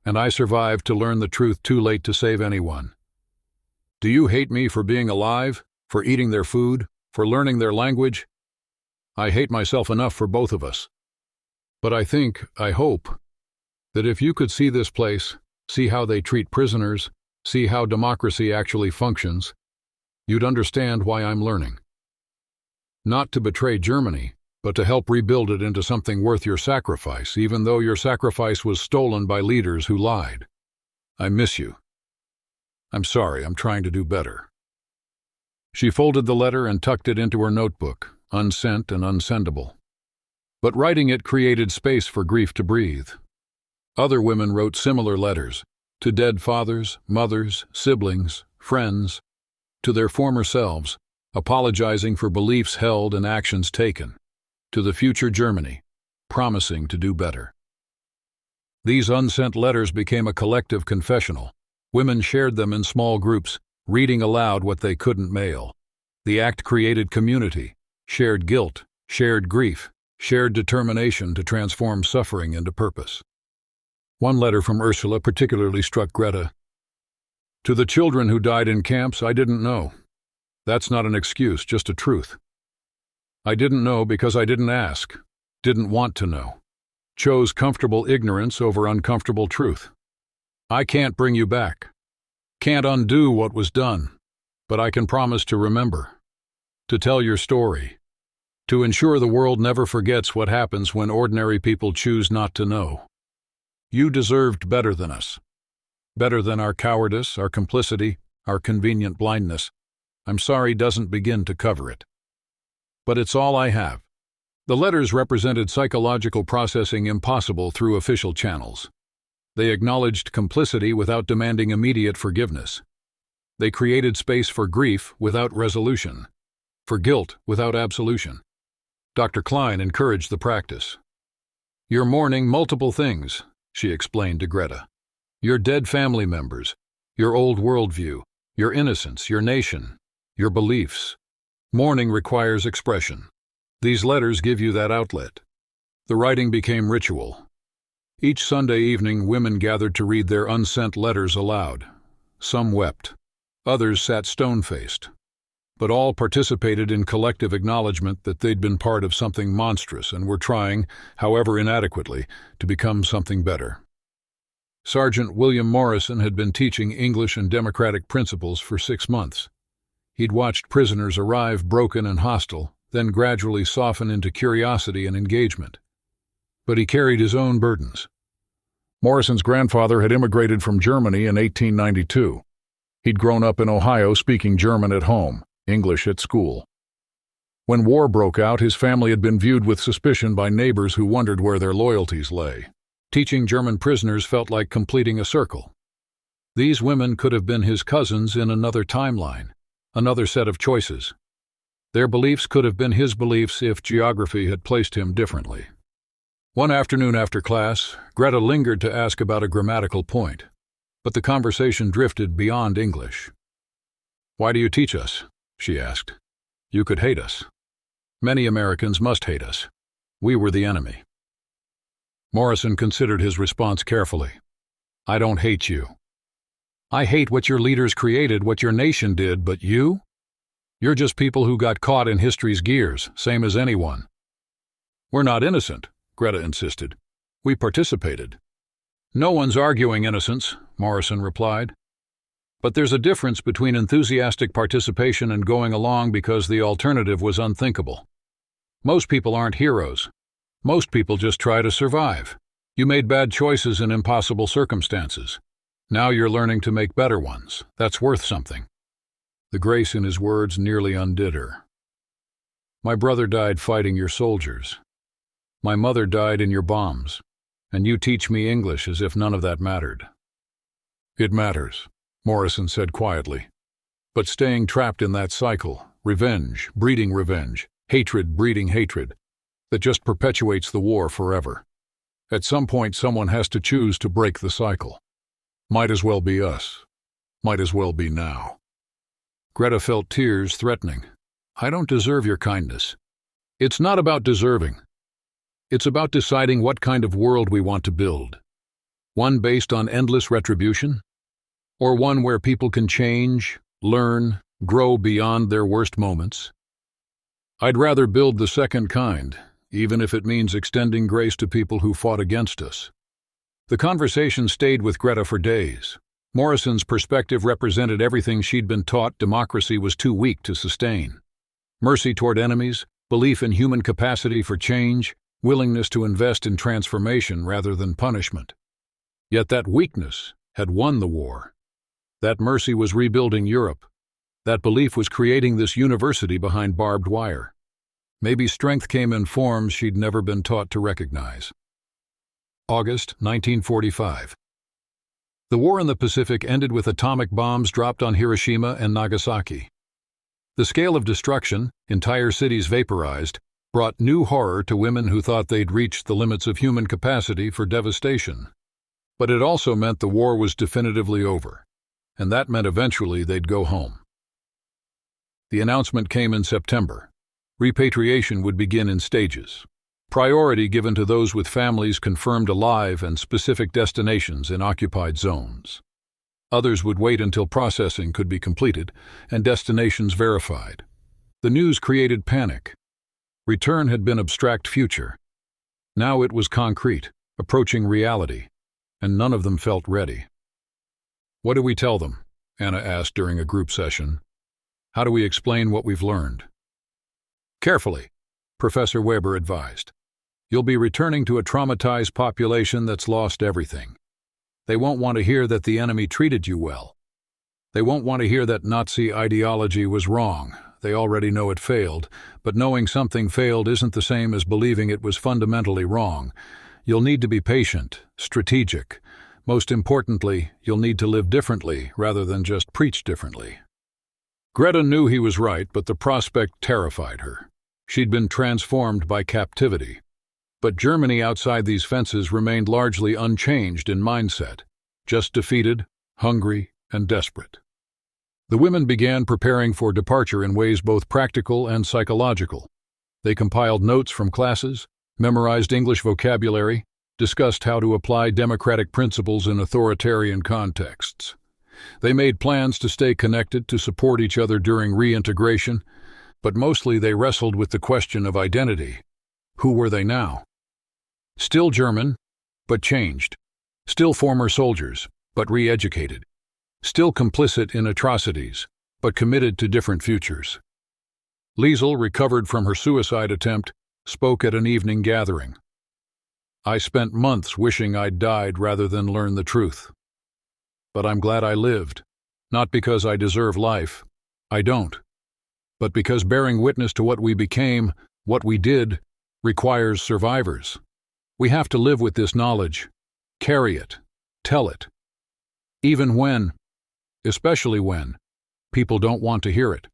And I survived to learn the truth too late to save anyone. Do you hate me for being alive, for eating their food, for learning their language? I hate myself enough for both of us. But I hope, that if you could see this place, see how they treat prisoners, see how democracy actually functions, you'd understand why I'm learning. Not to betray Germany, but to help rebuild it into something worth your sacrifice, even though your sacrifice was stolen by leaders who lied. I miss you. I'm sorry, I'm trying to do better." She folded the letter and tucked it into her notebook, unsent and unsendable. But writing it created space for grief to breathe. Other women wrote similar letters, to dead fathers, mothers, siblings, friends, to their former selves, apologizing for beliefs held and actions taken, to the future Germany, promising to do better. These unsent letters became a collective confessional. Women shared them in small groups, reading aloud what they couldn't mail. The act created community, shared guilt, shared grief, shared determination to transform suffering into purpose. One letter from Ursula particularly struck Greta. "To the children who died in camps, I didn't know. That's not an excuse, just a truth. I didn't know because I didn't ask, didn't want to know. Chose comfortable ignorance over uncomfortable truth. I can't bring you back. Can't undo what was done, but I can promise to remember, to tell your story, to ensure the world never forgets what happens when ordinary people choose not to know. You deserved better than us. Better than our cowardice, our complicity, our convenient blindness. I'm sorry doesn't begin to cover it. But it's all I have. The letters represented psychological processing impossible through official channels. They acknowledged complicity without demanding immediate forgiveness. They created space for grief without resolution, for guilt without absolution. Dr. Klein encouraged the practice. You're mourning multiple things, she explained to Greta. Your dead family members, your old worldview, your innocence, your nation, your beliefs. Mourning requires expression. These letters give you that outlet. The writing became ritual. Each Sunday evening, women gathered to read their unsent letters aloud. Some wept. Others sat stone-faced. But all participated in collective acknowledgement that they'd been part of something monstrous and were trying, however inadequately, to become something better. Sergeant William Morrison had been teaching English and democratic principles for 6 months. He'd watched prisoners arrive broken and hostile, then gradually soften into curiosity and engagement. But he carried his own burdens. Morrison's grandfather had immigrated from Germany in 1892. He'd grown up in Ohio speaking German at home, English at school. When war broke out, his family had been viewed with suspicion by neighbors who wondered where their loyalties lay. Teaching German prisoners felt like completing a circle. These women could have been his cousins in another timeline, another set of choices. Their beliefs could have been his beliefs if geography had placed him differently. One afternoon after class, Greta lingered to ask about a grammatical point, but the conversation drifted beyond English. "Why do you teach us?" she asked. "You could hate us. Many Americans must hate us. We were the enemy." Morrison considered his response carefully. "I don't hate you. I hate what your leaders created, what your nation did, but you? You're just people who got caught in history's gears, same as anyone." "We're not innocent," Greta insisted. "We participated." "No one's arguing innocence," Morrison replied. "But there's a difference between enthusiastic participation and going along because the alternative was unthinkable. Most people aren't heroes. Most people just try to survive. You made bad choices in impossible circumstances. Now you're learning to make better ones. That's worth something." The grace in his words nearly undid her. "My brother died fighting your soldiers. My mother died in your bombs. And you teach me English as if none of that mattered." "It matters," Morrison said quietly. "But staying trapped in that cycle, revenge breeding revenge, hatred breeding hatred, that just perpetuates the war forever. At some point someone has to choose to break the cycle. Might as well be us. Might as well be now." Greta felt tears threatening. "I don't deserve your kindness." "It's not about deserving. It's about deciding what kind of world we want to build. One based on endless retribution? Or one where people can change, learn, grow beyond their worst moments? I'd rather build the second kind, even if it means extending grace to people who fought against us." The conversation stayed with Greta for days. Morrison's perspective represented everything she'd been taught democracy was too weak to sustain. Mercy toward enemies, belief in human capacity for change, willingness to invest in transformation rather than punishment. Yet that weakness had won the war. That mercy was rebuilding Europe. That belief was creating this university behind barbed wire. Maybe strength came in forms she'd never been taught to recognize. August 1945. The war in the Pacific ended with atomic bombs dropped on Hiroshima and Nagasaki. The scale of destruction, entire cities vaporized, brought new horror to women who thought they'd reached the limits of human capacity for devastation. But it also meant the war was definitively over, and that meant eventually they'd go home. The announcement came in September. Repatriation would begin in stages. Priority given to those with families confirmed alive and specific destinations in occupied zones. Others would wait until processing could be completed and destinations verified. The news created panic. Return had been abstract future. Now it was concrete, approaching reality, and none of them felt ready. "What do we tell them?" Anna asked during a group session. "How do we explain what we've learned?" "Carefully," Professor Weber advised. "You'll be returning to a traumatized population that's lost everything. They won't want to hear that the enemy treated you well. They won't want to hear that Nazi ideology was wrong. They already know it failed, but knowing something failed isn't the same as believing it was fundamentally wrong. You'll need to be patient, strategic. Most importantly, you'll need to live differently rather than just preach differently. Greta knew he was right, but the prospect terrified her. She'd been transformed by captivity. But Germany outside these fences remained largely unchanged in mindset, just defeated, hungry, and desperate. The women began preparing for departure in ways both practical and psychological. They compiled notes from classes, memorized English vocabulary, discussed how to apply democratic principles in authoritarian contexts. They made plans to stay connected, to support each other during reintegration, but mostly they wrestled with the question of identity. Who were they now? Still German, but changed. Still former soldiers, but re-educated. Still complicit in atrocities, but committed to different futures. Liesel, recovered from her suicide attempt, spoke at an evening gathering. I spent months wishing I'd died rather than learn the truth. But I'm glad I lived, not because I deserve life. I don't. But because bearing witness to what we became, what we did, requires survivors. We have to live with this knowledge, carry it, tell it. Even when, especially when, people don't want to hear it.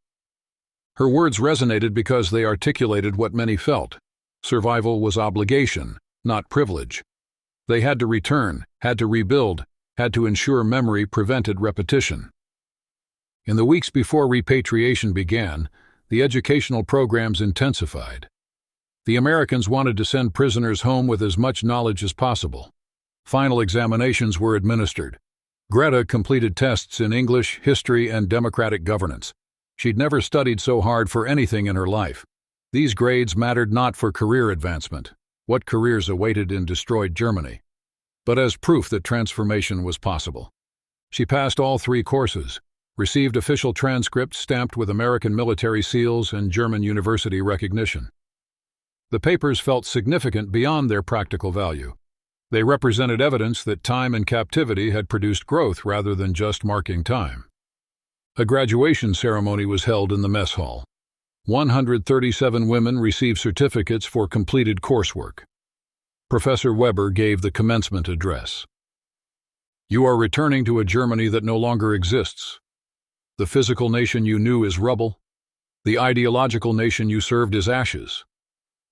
Her words resonated because they articulated what many felt. Survival was obligation, not privilege. They had to return, had to rebuild, had to ensure memory prevented repetition. In the weeks before repatriation began, the educational programs intensified. The Americans wanted to send prisoners home with as much knowledge as possible. Final examinations were administered. Greta completed tests in English, history, and democratic governance. She'd never studied so hard for anything in her life. These grades mattered not for career advancement, what careers awaited in destroyed Germany, but as proof that transformation was possible. She passed all 3 courses, received official transcripts stamped with American military seals and German university recognition. The papers felt significant beyond their practical value. They represented evidence that time in captivity had produced growth rather than just marking time. A graduation ceremony was held in the mess hall. 137 women received certificates for completed coursework. Professor Weber gave the commencement address. You are returning to a Germany that no longer exists. The physical nation you knew is rubble. The ideological nation you served is ashes.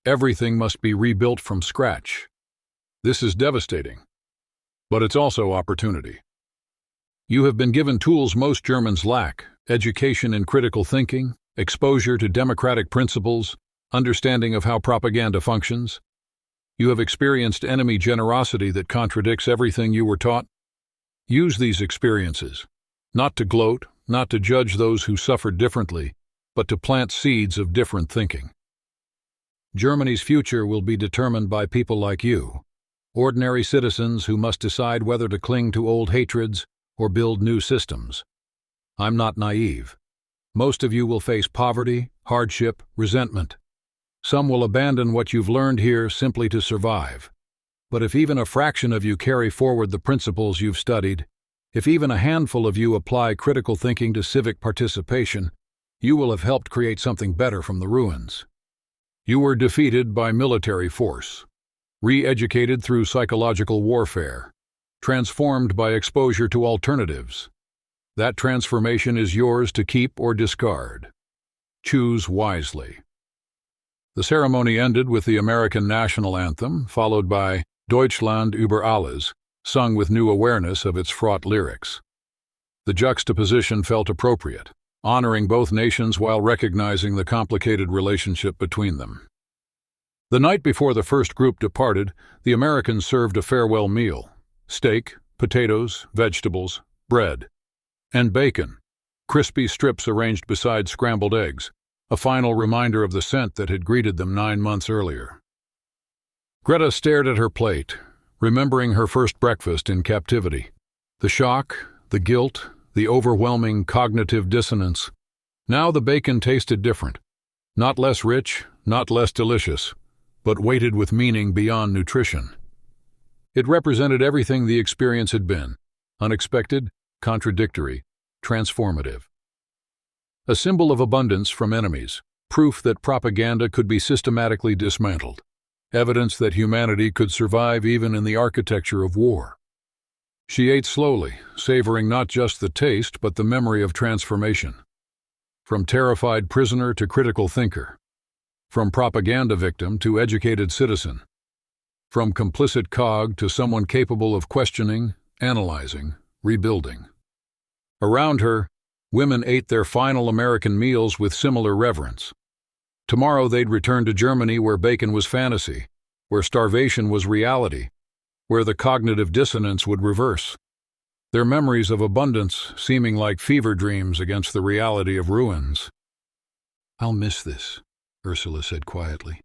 Everything must be rebuilt from scratch. This is devastating, but it's also opportunity. You have been given tools most Germans lack: education in critical thinking, exposure to democratic principles, understanding of how propaganda functions. You have experienced enemy generosity that contradicts everything you were taught. Use these experiences, not to gloat, not to judge those who suffered differently, but to plant seeds of different thinking. Germany's future will be determined by people like you. Ordinary citizens who must decide whether to cling to old hatreds or build new systems. I'm not naive. Most of you will face poverty, hardship, resentment. Some will abandon what you've learned here simply to survive. But if even a fraction of you carry forward the principles you've studied, if even a handful of you apply critical thinking to civic participation, you will have helped create something better from the ruins. You were defeated by military force, re-educated through psychological warfare, transformed by exposure to alternatives. That transformation is yours to keep or discard. Choose wisely. The ceremony ended with the American national anthem, followed by Deutschland über alles, sung with new awareness of its fraught lyrics. The juxtaposition felt appropriate, honoring both nations while recognizing the complicated relationship between them. The night before the first group departed, the Americans served a farewell meal: steak, potatoes, vegetables, bread, and bacon, crispy strips arranged beside scrambled eggs, a final reminder of the scent that had greeted them 9 months earlier. Greta stared at her plate, remembering her first breakfast in captivity. The shock, the guilt, the overwhelming cognitive dissonance. Now the bacon tasted different. Not less rich, not less delicious, but weighted with meaning beyond nutrition. It represented everything the experience had been: unexpected, contradictory, transformative. A symbol of abundance from enemies, proof that propaganda could be systematically dismantled, evidence that humanity could survive even in the architecture of war. She ate slowly, savoring not just the taste but the memory of transformation. From terrified prisoner to critical thinker. From propaganda victim to educated citizen. From complicit cog to someone capable of questioning, analyzing, rebuilding. Around her, women ate their final American meals with similar reverence. Tomorrow they'd return to Germany where bacon was fantasy, where starvation was reality, where the cognitive dissonance would reverse. Their memories of abundance seeming like fever dreams against the reality of ruins. "I'll miss this," Ursula said quietly.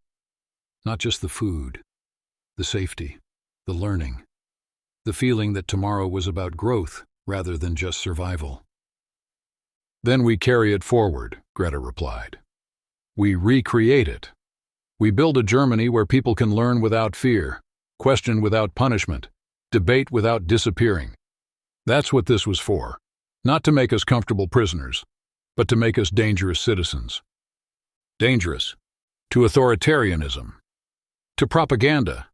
"Not just the food, the safety, the learning, the feeling that tomorrow was about growth rather than just survival." "Then we carry it forward," Greta replied. "We recreate it. We build a Germany where people can learn without fear, question without punishment, debate without disappearing. That's what this was for. Not to make us comfortable prisoners, but to make us dangerous citizens. Dangerous to authoritarianism, to propaganda,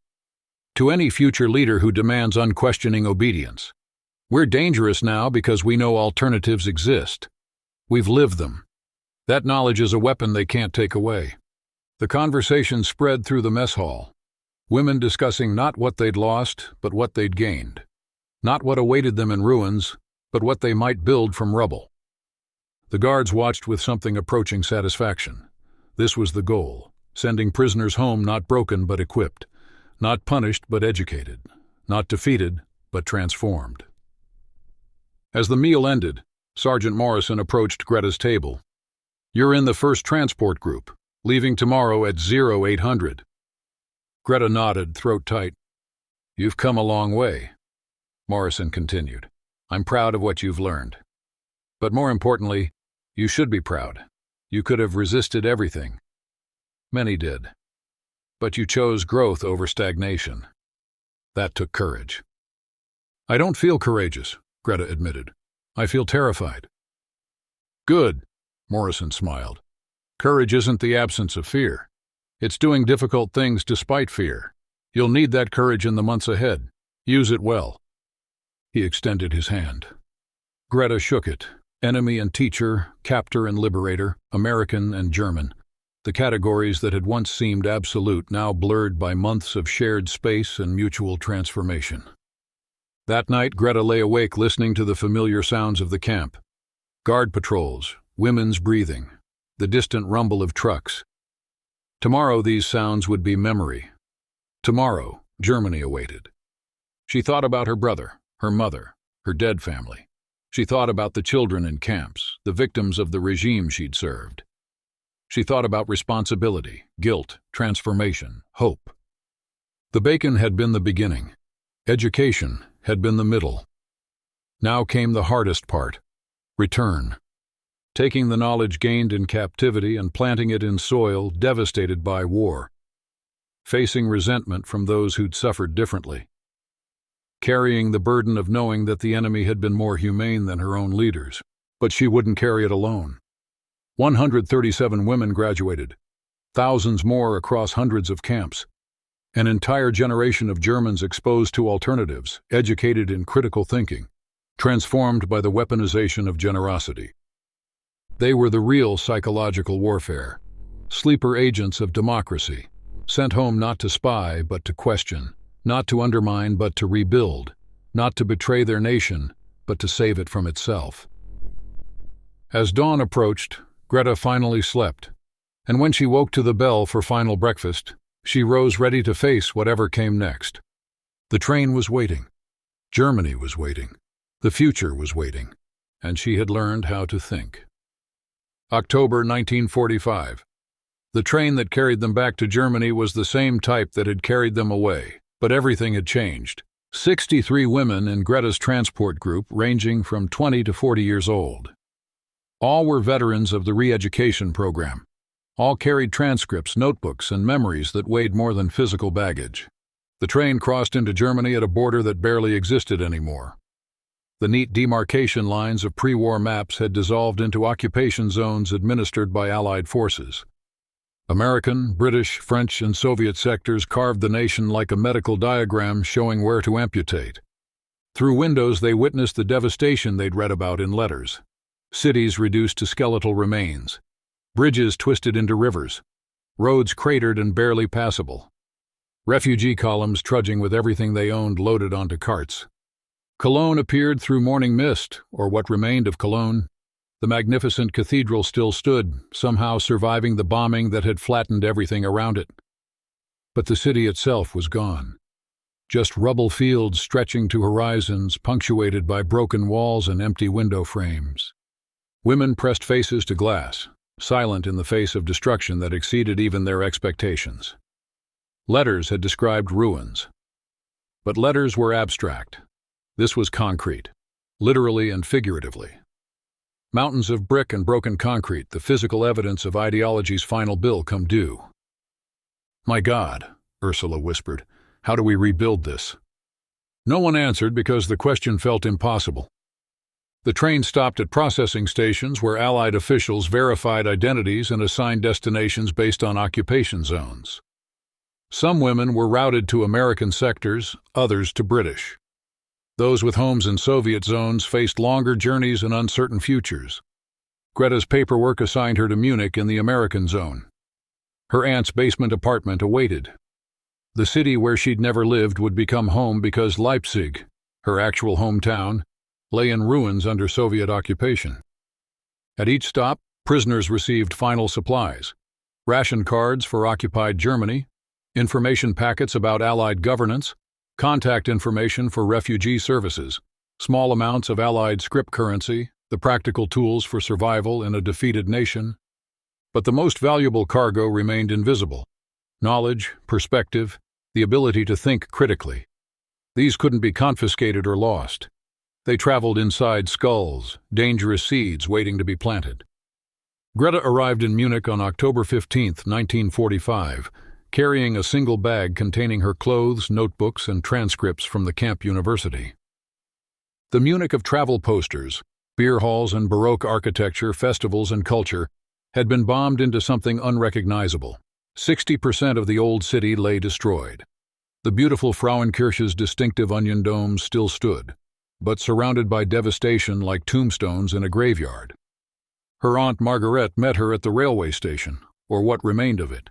to any future leader who demands unquestioning obedience. We're dangerous now because we know alternatives exist. We've lived them. That knowledge is a weapon they can't take away." The conversation spread through the mess hall. Women discussing not what they'd lost, but what they'd gained. Not what awaited them in ruins, but what they might build from rubble. The guards watched with something approaching satisfaction. This was the goal, sending prisoners home not broken but equipped, not punished but educated, not defeated but transformed. As the meal ended, Sergeant Morrison approached Greta's table. "You're in the first transport group, leaving tomorrow at 0800. Greta nodded, throat tight. "You've come a long way," Morrison continued. "I'm proud of what you've learned. But more importantly, you should be proud. You could have resisted everything. Many did. But you chose growth over stagnation. That took courage." "I don't feel courageous," Greta admitted. "I feel terrified." "Good," Morrison smiled. "Courage isn't the absence of fear. It's doing difficult things despite fear. You'll need that courage in the months ahead. Use it well." He extended his hand. Greta shook it. Enemy and teacher, captor and liberator, American and German. The categories that had once seemed absolute now blurred by months of shared space and mutual transformation. That night, Greta lay awake listening to the familiar sounds of the camp. Guard patrols, women's breathing, the distant rumble of trucks. Tomorrow these sounds would be memory. Tomorrow, Germany awaited. She thought about her brother, her mother, her dead family. She thought about the children in camps, the victims of the regime she'd served. She thought about responsibility, guilt, transformation, hope. The bacon had been the beginning. Education had been the middle. Now came the hardest part, return. Taking the knowledge gained in captivity and planting it in soil devastated by war. Facing resentment from those who'd suffered differently. Carrying the burden of knowing that the enemy had been more humane than her own leaders, but she wouldn't carry it alone. 137 women graduated, thousands more across hundreds of camps. An entire generation of Germans exposed to alternatives, educated in critical thinking, transformed by the weaponization of generosity. They were the real psychological warfare, sleeper agents of democracy, sent home not to spy but to question, not to undermine but to rebuild, not to betray their nation but to save it from itself. As dawn approached, Greta finally slept, and when she woke to the bell for final breakfast, she rose ready to face whatever came next. The train was waiting. Germany was waiting. The future was waiting, and she had learned how to think. October 1945. The train that carried them back to Germany was the same type that had carried them away, but everything had changed. 63 women in Greta's transport group ranging from 20 to 40 years old. All were veterans of the re-education program. All carried transcripts, notebooks, and memories that weighed more than physical baggage. The train crossed into Germany at a border that barely existed anymore. The neat demarcation lines of pre-war maps had dissolved into occupation zones administered by Allied forces. American, British, French, and Soviet sectors carved the nation like a medical diagram showing where to amputate. Through windows they witnessed the devastation they'd read about in letters. Cities reduced to skeletal remains. Bridges twisted into rivers. Roads cratered and barely passable. Refugee columns trudging with everything they owned loaded onto carts. Cologne appeared through morning mist, or what remained of Cologne. The magnificent cathedral still stood, somehow surviving the bombing that had flattened everything around it. But the city itself was gone. Just rubble fields stretching to horizons, punctuated by broken walls and empty window frames. Women pressed faces to glass, silent in the face of destruction that exceeded even their expectations. Letters had described ruins. But letters were abstract. This was concrete, literally and figuratively. Mountains of brick and broken concrete, the physical evidence of ideology's final bill come due. "My God," Ursula whispered, "how do we rebuild this?" No one answered because the question felt impossible. The train stopped at processing stations where Allied officials verified identities and assigned destinations based on occupation zones. Some women were routed to American sectors, others to British. Those with homes in Soviet zones faced longer journeys and uncertain futures. Greta's paperwork assigned her to Munich in the American zone. Her aunt's basement apartment awaited. The city where she'd never lived would become home because Leipzig, her actual hometown, lay in ruins under Soviet occupation. At each stop, prisoners received final supplies, ration cards for occupied Germany, information packets about Allied governance, contact information for refugee services, small amounts of Allied script currency, the practical tools for survival in a defeated nation. But the most valuable cargo remained invisible: knowledge, perspective, the ability to think critically. These couldn't be confiscated or lost. They traveled inside skulls, dangerous seeds waiting to be planted. Greta arrived in Munich on October 15, 1945, carrying a single bag containing her clothes, notebooks, and transcripts from the camp university. The Munich of travel posters, beer halls and Baroque architecture, festivals and culture, had been bombed into something unrecognizable. 60% of the old city lay destroyed. The beautiful Frauenkirche's distinctive onion domes still stood, but surrounded by devastation like tombstones in a graveyard. Her aunt Margaret met her at the railway station, or what remained of it.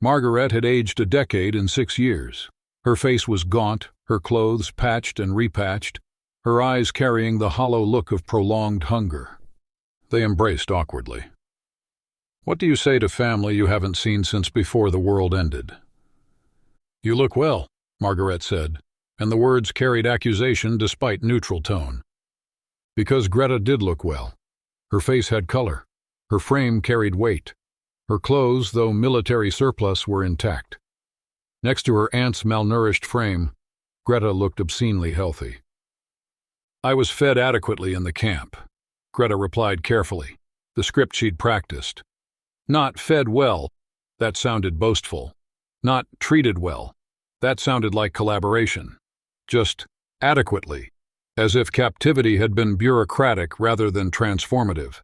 Margaret had aged a decade in 6 years. Her face was gaunt, her clothes patched and repatched, her eyes carrying the hollow look of prolonged hunger. They embraced awkwardly. "What do you say to family you haven't seen since before the world ended?" "You look well," Margaret said, and the words carried accusation despite neutral tone. Because Greta did look well. Her face had color. Her frame carried weight. Her clothes, though military surplus, were intact. Next to her aunt's malnourished frame, Greta looked obscenely healthy. "I was fed adequately in the camp," Greta replied carefully, the script she'd practiced. Not fed well, that sounded boastful. Not treated well, that sounded like collaboration. Just adequately, as if captivity had been bureaucratic rather than transformative.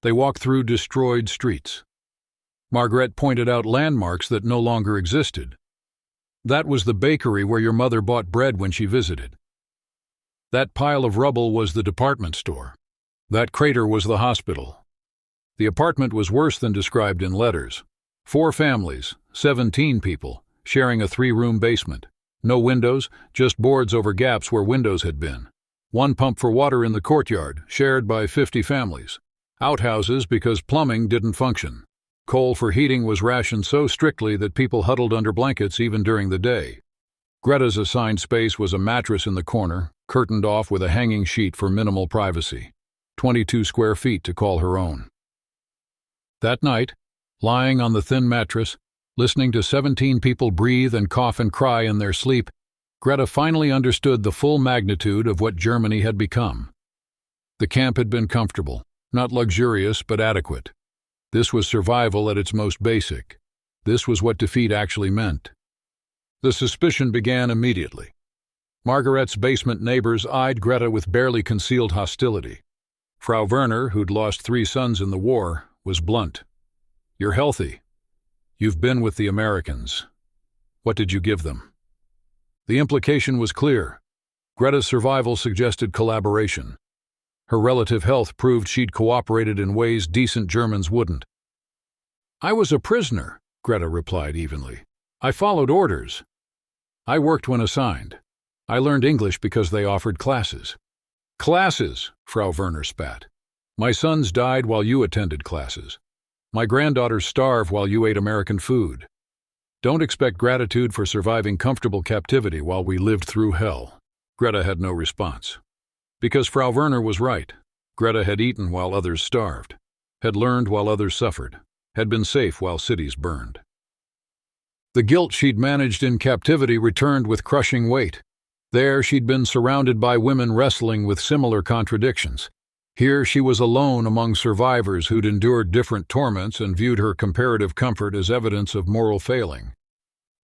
They walked through destroyed streets. Margaret pointed out landmarks that no longer existed. "That was the bakery where your mother bought bread when she visited. That pile of rubble was the department store. That crater was the hospital." The apartment was worse than described in letters. 4 families, 17 people, sharing a 3-room basement. No windows, just boards over gaps where windows had been. 1 pump for water in the courtyard, shared by 50 families. Outhouses because plumbing didn't function. Coal for heating was rationed so strictly that people huddled under blankets even during the day. Greta's assigned space was a mattress in the corner, curtained off with a hanging sheet for minimal privacy. 22 square feet to call her own. That night, lying on the thin mattress, listening to 17 people breathe and cough and cry in their sleep, Greta finally understood the full magnitude of what Germany had become. The camp had been comfortable, not luxurious but adequate. This was survival at its most basic. This was what defeat actually meant. The suspicion began immediately. Margaret's basement neighbors eyed Greta with barely concealed hostility. Frau Werner, who'd lost 3 sons in the war, was blunt. "You're healthy. You've been with the Americans. What did you give them?" The implication was clear. Greta's survival suggested collaboration. Her relative health proved she'd cooperated in ways decent Germans wouldn't. "I was a prisoner," Greta replied evenly. "I followed orders. I worked when assigned. I learned English because they offered classes." "Classes," Frau Werner spat. "My sons died while you attended classes. My granddaughters starved while you ate American food. Don't expect gratitude for surviving comfortable captivity while we lived through hell." Greta had no response. Because Frau Werner was right. Greta had eaten while others starved, had learned while others suffered, had been safe while cities burned. The guilt she'd managed in captivity returned with crushing weight. There she'd been surrounded by women wrestling with similar contradictions. Here she was alone among survivors who'd endured different torments and viewed her comparative comfort as evidence of moral failing.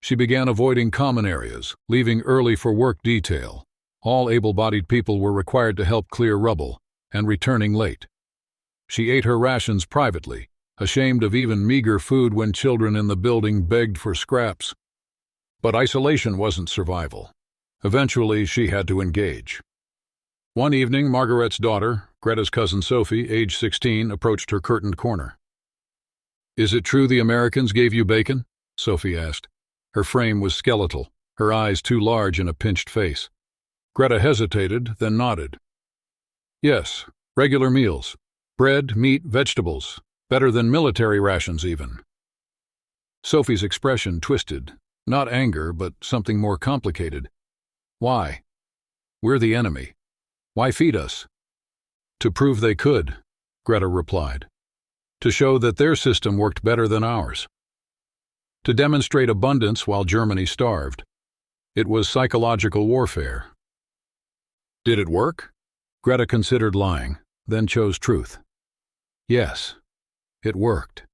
She began avoiding common areas, leaving early for work detail. All able-bodied people were required to help clear rubble, and returning late. She ate her rations privately, ashamed of even meager food when children in the building begged for scraps. But isolation wasn't survival. Eventually, she had to engage. One evening, Margaret's daughter, Greta's cousin Sophie, age 16, approached her curtained corner. "Is it true the Americans gave you bacon?" Sophie asked. Her frame was skeletal, her eyes too large in a pinched face. Greta hesitated, then nodded. "Yes, regular meals. Bread, meat, vegetables. Better than military rations, even." Sophie's expression twisted. Not anger, but something more complicated. "Why? We're the enemy. Why feed us?" "To prove they could," Greta replied. "To show that their system worked better than ours. To demonstrate abundance while Germany starved. It was psychological warfare." "Did it work?" Greta considered lying, then chose truth. "Yes, it worked.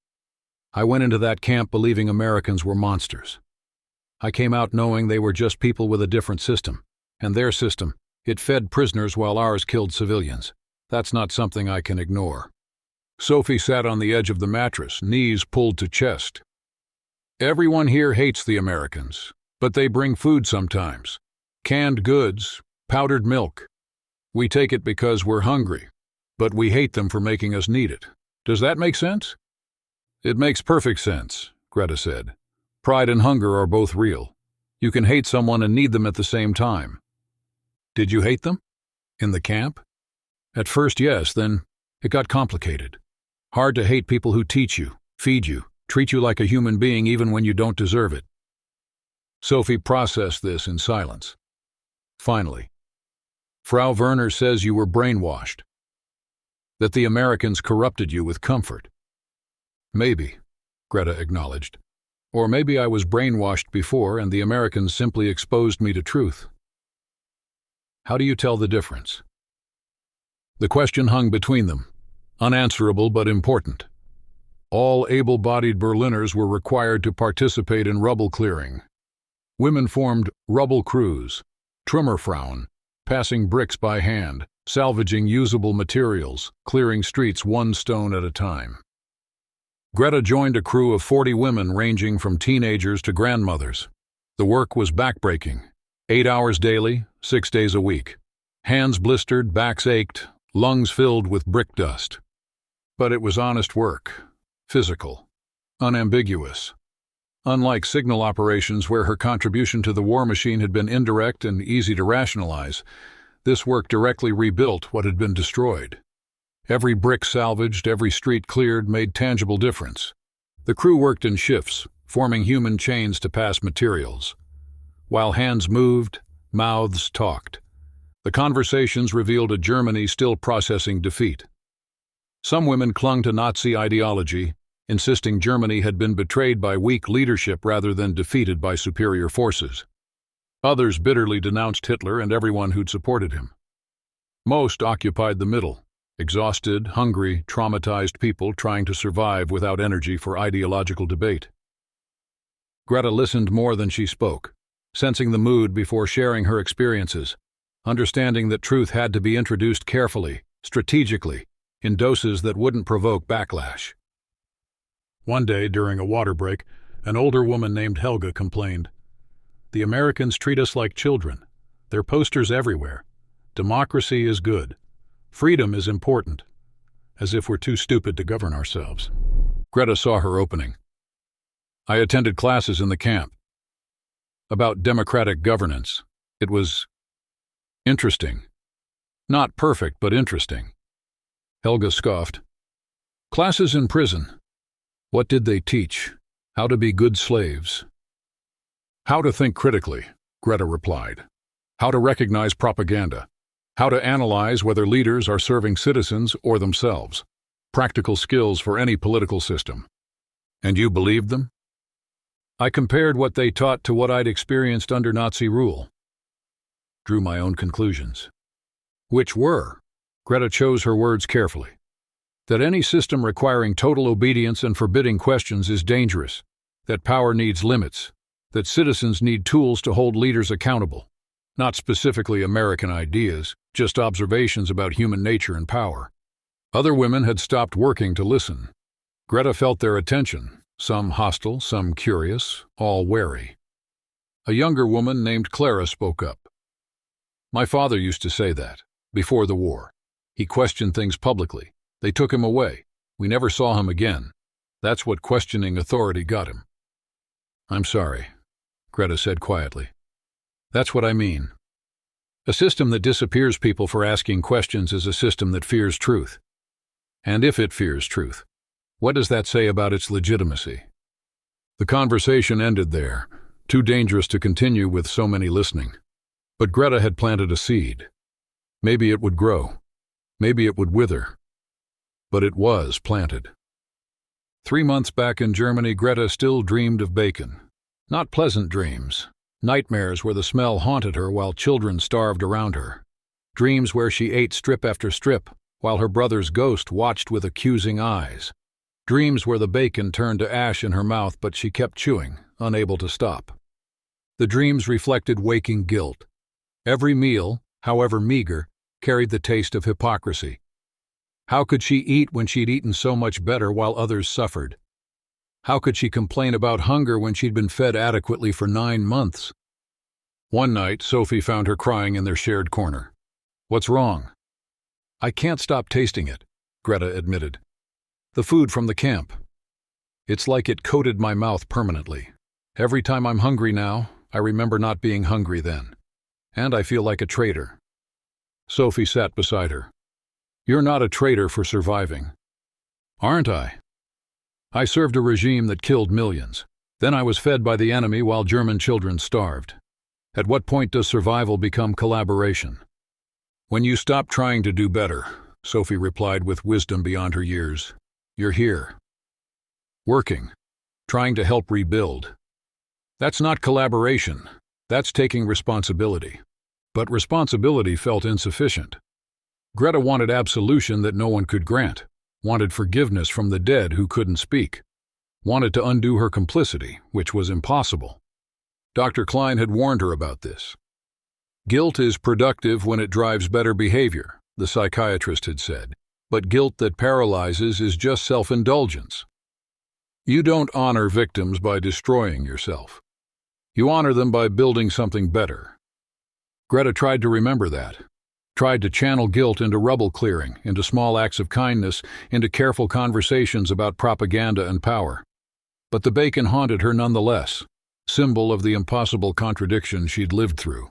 I went into that camp believing Americans were monsters. I came out knowing they were just people with a different system, and their system, it fed prisoners while ours killed civilians. That's not something I can ignore." Sophie sat on the edge of the mattress, knees pulled to chest. "Everyone here hates the Americans, but they bring food sometimes. Canned goods, powdered milk. We take it because we're hungry, but we hate them for making us need it. Does that make sense?" "It makes perfect sense," Greta said. "Pride and hunger are both real. You can hate someone and need them at the same time." "Did you hate them? In the camp?" "At first, yes, then it got complicated. Hard to hate people who teach you, feed you, treat you like a human being even when you don't deserve it." Sophie processed this in silence. Finally, "Frau Werner says you were brainwashed. That the Americans corrupted you with comfort." "Maybe," Greta acknowledged. "Or maybe I was brainwashed before and the Americans simply exposed me to truth." "How do you tell the difference?" The question hung between them, unanswerable but important. All able-bodied Berliners were required to participate in rubble clearing. Women formed rubble crews, Trümmerfrauen, passing bricks by hand, salvaging usable materials, clearing streets one stone at a time. Greta joined a crew of 40 women ranging from teenagers to grandmothers. The work was backbreaking. 8 hours daily, 6 days a week. Hands blistered, backs ached, lungs filled with brick dust. But it was honest work, physical, unambiguous. Unlike signal operations where her contribution to the war machine had been indirect and easy to rationalize, this work directly rebuilt what had been destroyed. Every brick salvaged, every street cleared made tangible difference. The crew worked in shifts, forming human chains to pass materials. While hands moved, mouths talked. The conversations revealed a Germany still processing defeat. Some women clung to Nazi ideology, insisting Germany had been betrayed by weak leadership rather than defeated by superior forces. Others bitterly denounced Hitler and everyone who'd supported him. Most occupied the middle, exhausted, hungry, traumatized people trying to survive without energy for ideological debate. Greta listened more than she spoke. sensing the mood before sharing her experiences, understanding that truth had to be introduced carefully, strategically, in doses that wouldn't provoke backlash. One day, during a water break, an older woman named Helga complained, "The Americans treat us like children. There are posters everywhere. Democracy is good. Freedom is important. As if we're too stupid to govern ourselves." Greta saw her opening. "I attended classes in the camp about democratic governance. It was interesting. Not perfect, but interesting." Helga scoffed. "Classes in prison. What did they teach? How to be good slaves." "How to think critically," Greta replied. "How to recognize propaganda. How to analyze whether leaders are serving citizens or themselves. Practical skills for any political system." "And you believed them?" "I compared what they taught to what I'd experienced under Nazi rule. Drew my own conclusions." "Which were?" Greta chose her words carefully. "That any system requiring total obedience and forbidding questions is dangerous. That power needs limits. That citizens need tools to hold leaders accountable. Not specifically American ideas, just observations about human nature and power." Other women had stopped working to listen. Greta felt their attention, some hostile, some curious, all wary. A younger woman named Clara spoke up. "My father used to say that, before the war. He questioned things publicly. They took him away. We never saw him again. That's what questioning authority got him." "I'm sorry," Greta said quietly. "That's what I mean. A system that disappears people for asking questions is a system that fears truth. And if it fears truth, what does that say about its legitimacy?" The conversation ended there, too dangerous to continue with so many listening. But Greta had planted a seed. Maybe it would grow. Maybe it would wither. But it was planted. 3 months back in Germany, Greta still dreamed of bacon. Not pleasant dreams. Nightmares where the smell haunted her while children starved around her. Dreams where she ate strip after strip, while her brother's ghost watched with accusing eyes. Dreams where the bacon turned to ash in her mouth, but she kept chewing, unable to stop. The dreams reflected waking guilt. Every meal, however meager, carried the taste of hypocrisy. How could she eat when she'd eaten so much better while others suffered? How could she complain about hunger when she'd been fed adequately for 9 months? One night, Sophie found her crying in their shared corner. "What's wrong?" "I can't stop tasting it," Greta admitted. "The food from the camp. It's like it coated my mouth permanently. Every time I'm hungry now, I remember not being hungry then. And I feel like a traitor." Sophie sat beside her. "You're not a traitor for surviving." "Aren't I? I served a regime that killed millions. Then I was fed by the enemy while German children starved. At what point does survival become collaboration?" "When you stop trying to do better," Sophie replied with wisdom beyond her years. "You're here. Working. Trying to help rebuild. That's not collaboration. That's taking responsibility." But responsibility felt insufficient. Greta wanted absolution that no one could grant. Wanted forgiveness from the dead who couldn't speak. Wanted to undo her complicity, which was impossible. Dr. Klein had warned her about this. "Guilt is productive when it drives better behavior," the psychiatrist had said, "but guilt that paralyzes is just self-indulgence. You don't honor victims by destroying yourself. You honor them by building something better." Greta tried to remember that. Tried to channel guilt into rubble clearing, into small acts of kindness, into careful conversations about propaganda and power. But the bacon haunted her nonetheless, symbol of the impossible contradiction she'd lived through.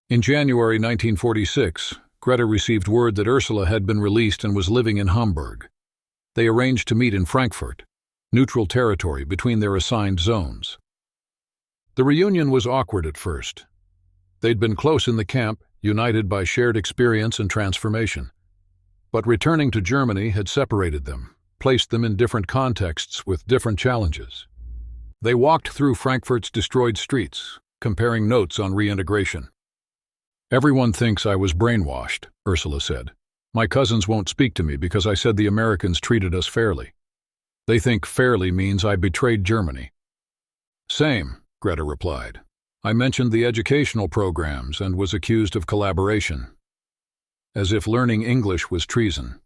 In January 1946, Greta received word that Ursula had been released and was living in Hamburg. They arranged to meet in Frankfurt, neutral territory between their assigned zones. The reunion was awkward at first. They'd been close in the camp, united by shared experience and transformation. But returning to Germany had separated them, placed them in different contexts with different challenges. They walked through Frankfurt's destroyed streets, comparing notes on reintegration. "Everyone thinks I was brainwashed," Ursula said. "My cousins won't speak to me because I said the Americans treated us fairly. They think fairly means I betrayed Germany." "Same," Greta replied. I mentioned the educational programs and was accused of collaboration, as if learning English was treason.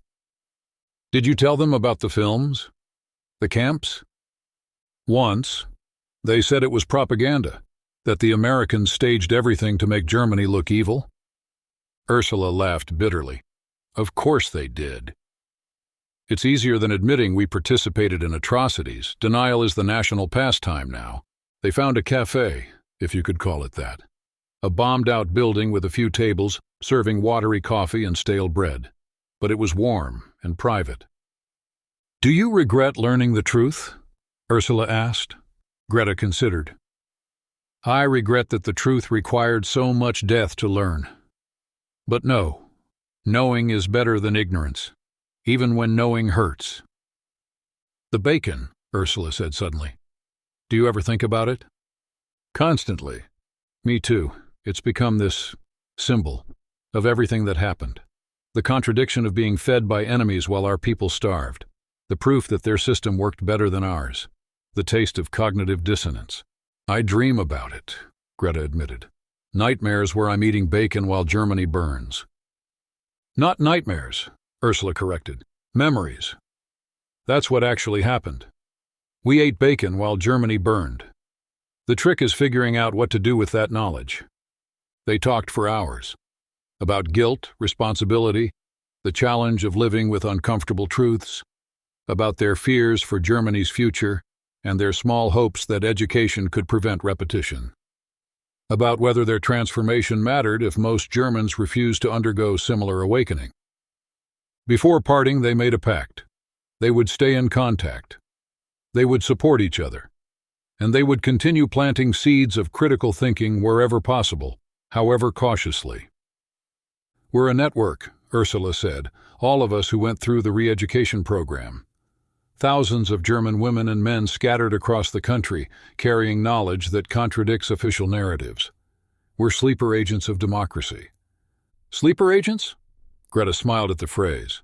Did you tell them about the films? The camps? Once, they said it was propaganda, that the Americans staged everything to make Germany look evil. Ursula laughed bitterly. Of course they did. It's easier than admitting we participated in atrocities. Denial is the national pastime now. They found a cafe, if you could call it that. A bombed-out building with a few tables, serving watery coffee and stale bread. But it was warm and private. Do you regret learning the truth? Ursula asked. Greta considered. I regret that the truth required so much death to learn. But no, knowing is better than ignorance, even when knowing hurts. The bacon, Ursula said suddenly. Do you ever think about it? Constantly. Me too. It's become this symbol of everything that happened. The contradiction of being fed by enemies while our people starved. The proof that their system worked better than ours. The taste of cognitive dissonance. I dream about it, Greta admitted. Nightmares where I'm eating bacon while Germany burns. Not nightmares, Ursula corrected. Memories. That's what actually happened. We ate bacon while Germany burned. The trick is figuring out what to do with that knowledge. They talked for hours. About guilt, responsibility, the challenge of living with uncomfortable truths, about their fears for Germany's future, and their small hopes that education could prevent repetition. About whether their transformation mattered if most Germans refused to undergo similar awakening. Before parting, they made a pact. They would stay in contact. They would support each other. And they would continue planting seeds of critical thinking wherever possible, however cautiously. We're a network, Ursula said, all of us who went through the re-education program. Thousands of German women and men scattered across the country, carrying knowledge that contradicts official narratives. We're sleeper agents of democracy. Sleeper agents? Greta smiled at the phrase.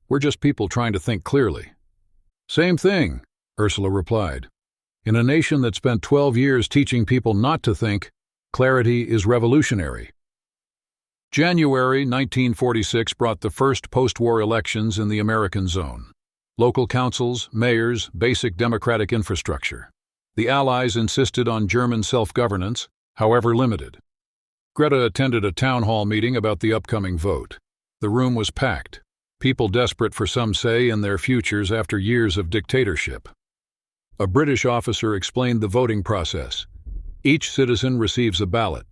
We're just people trying to think clearly. Same thing, Ursula replied. In a nation that spent 12 years teaching people not to think, clarity is revolutionary. January 1946 brought the first post-war elections in the American zone. Local councils, mayors, basic democratic infrastructure. The Allies insisted on German self-governance, however limited. Greta attended a town hall meeting about the upcoming vote. The room was packed, people desperate for some say in their futures after years of dictatorship. A British officer explained the voting process. Each citizen receives a ballot.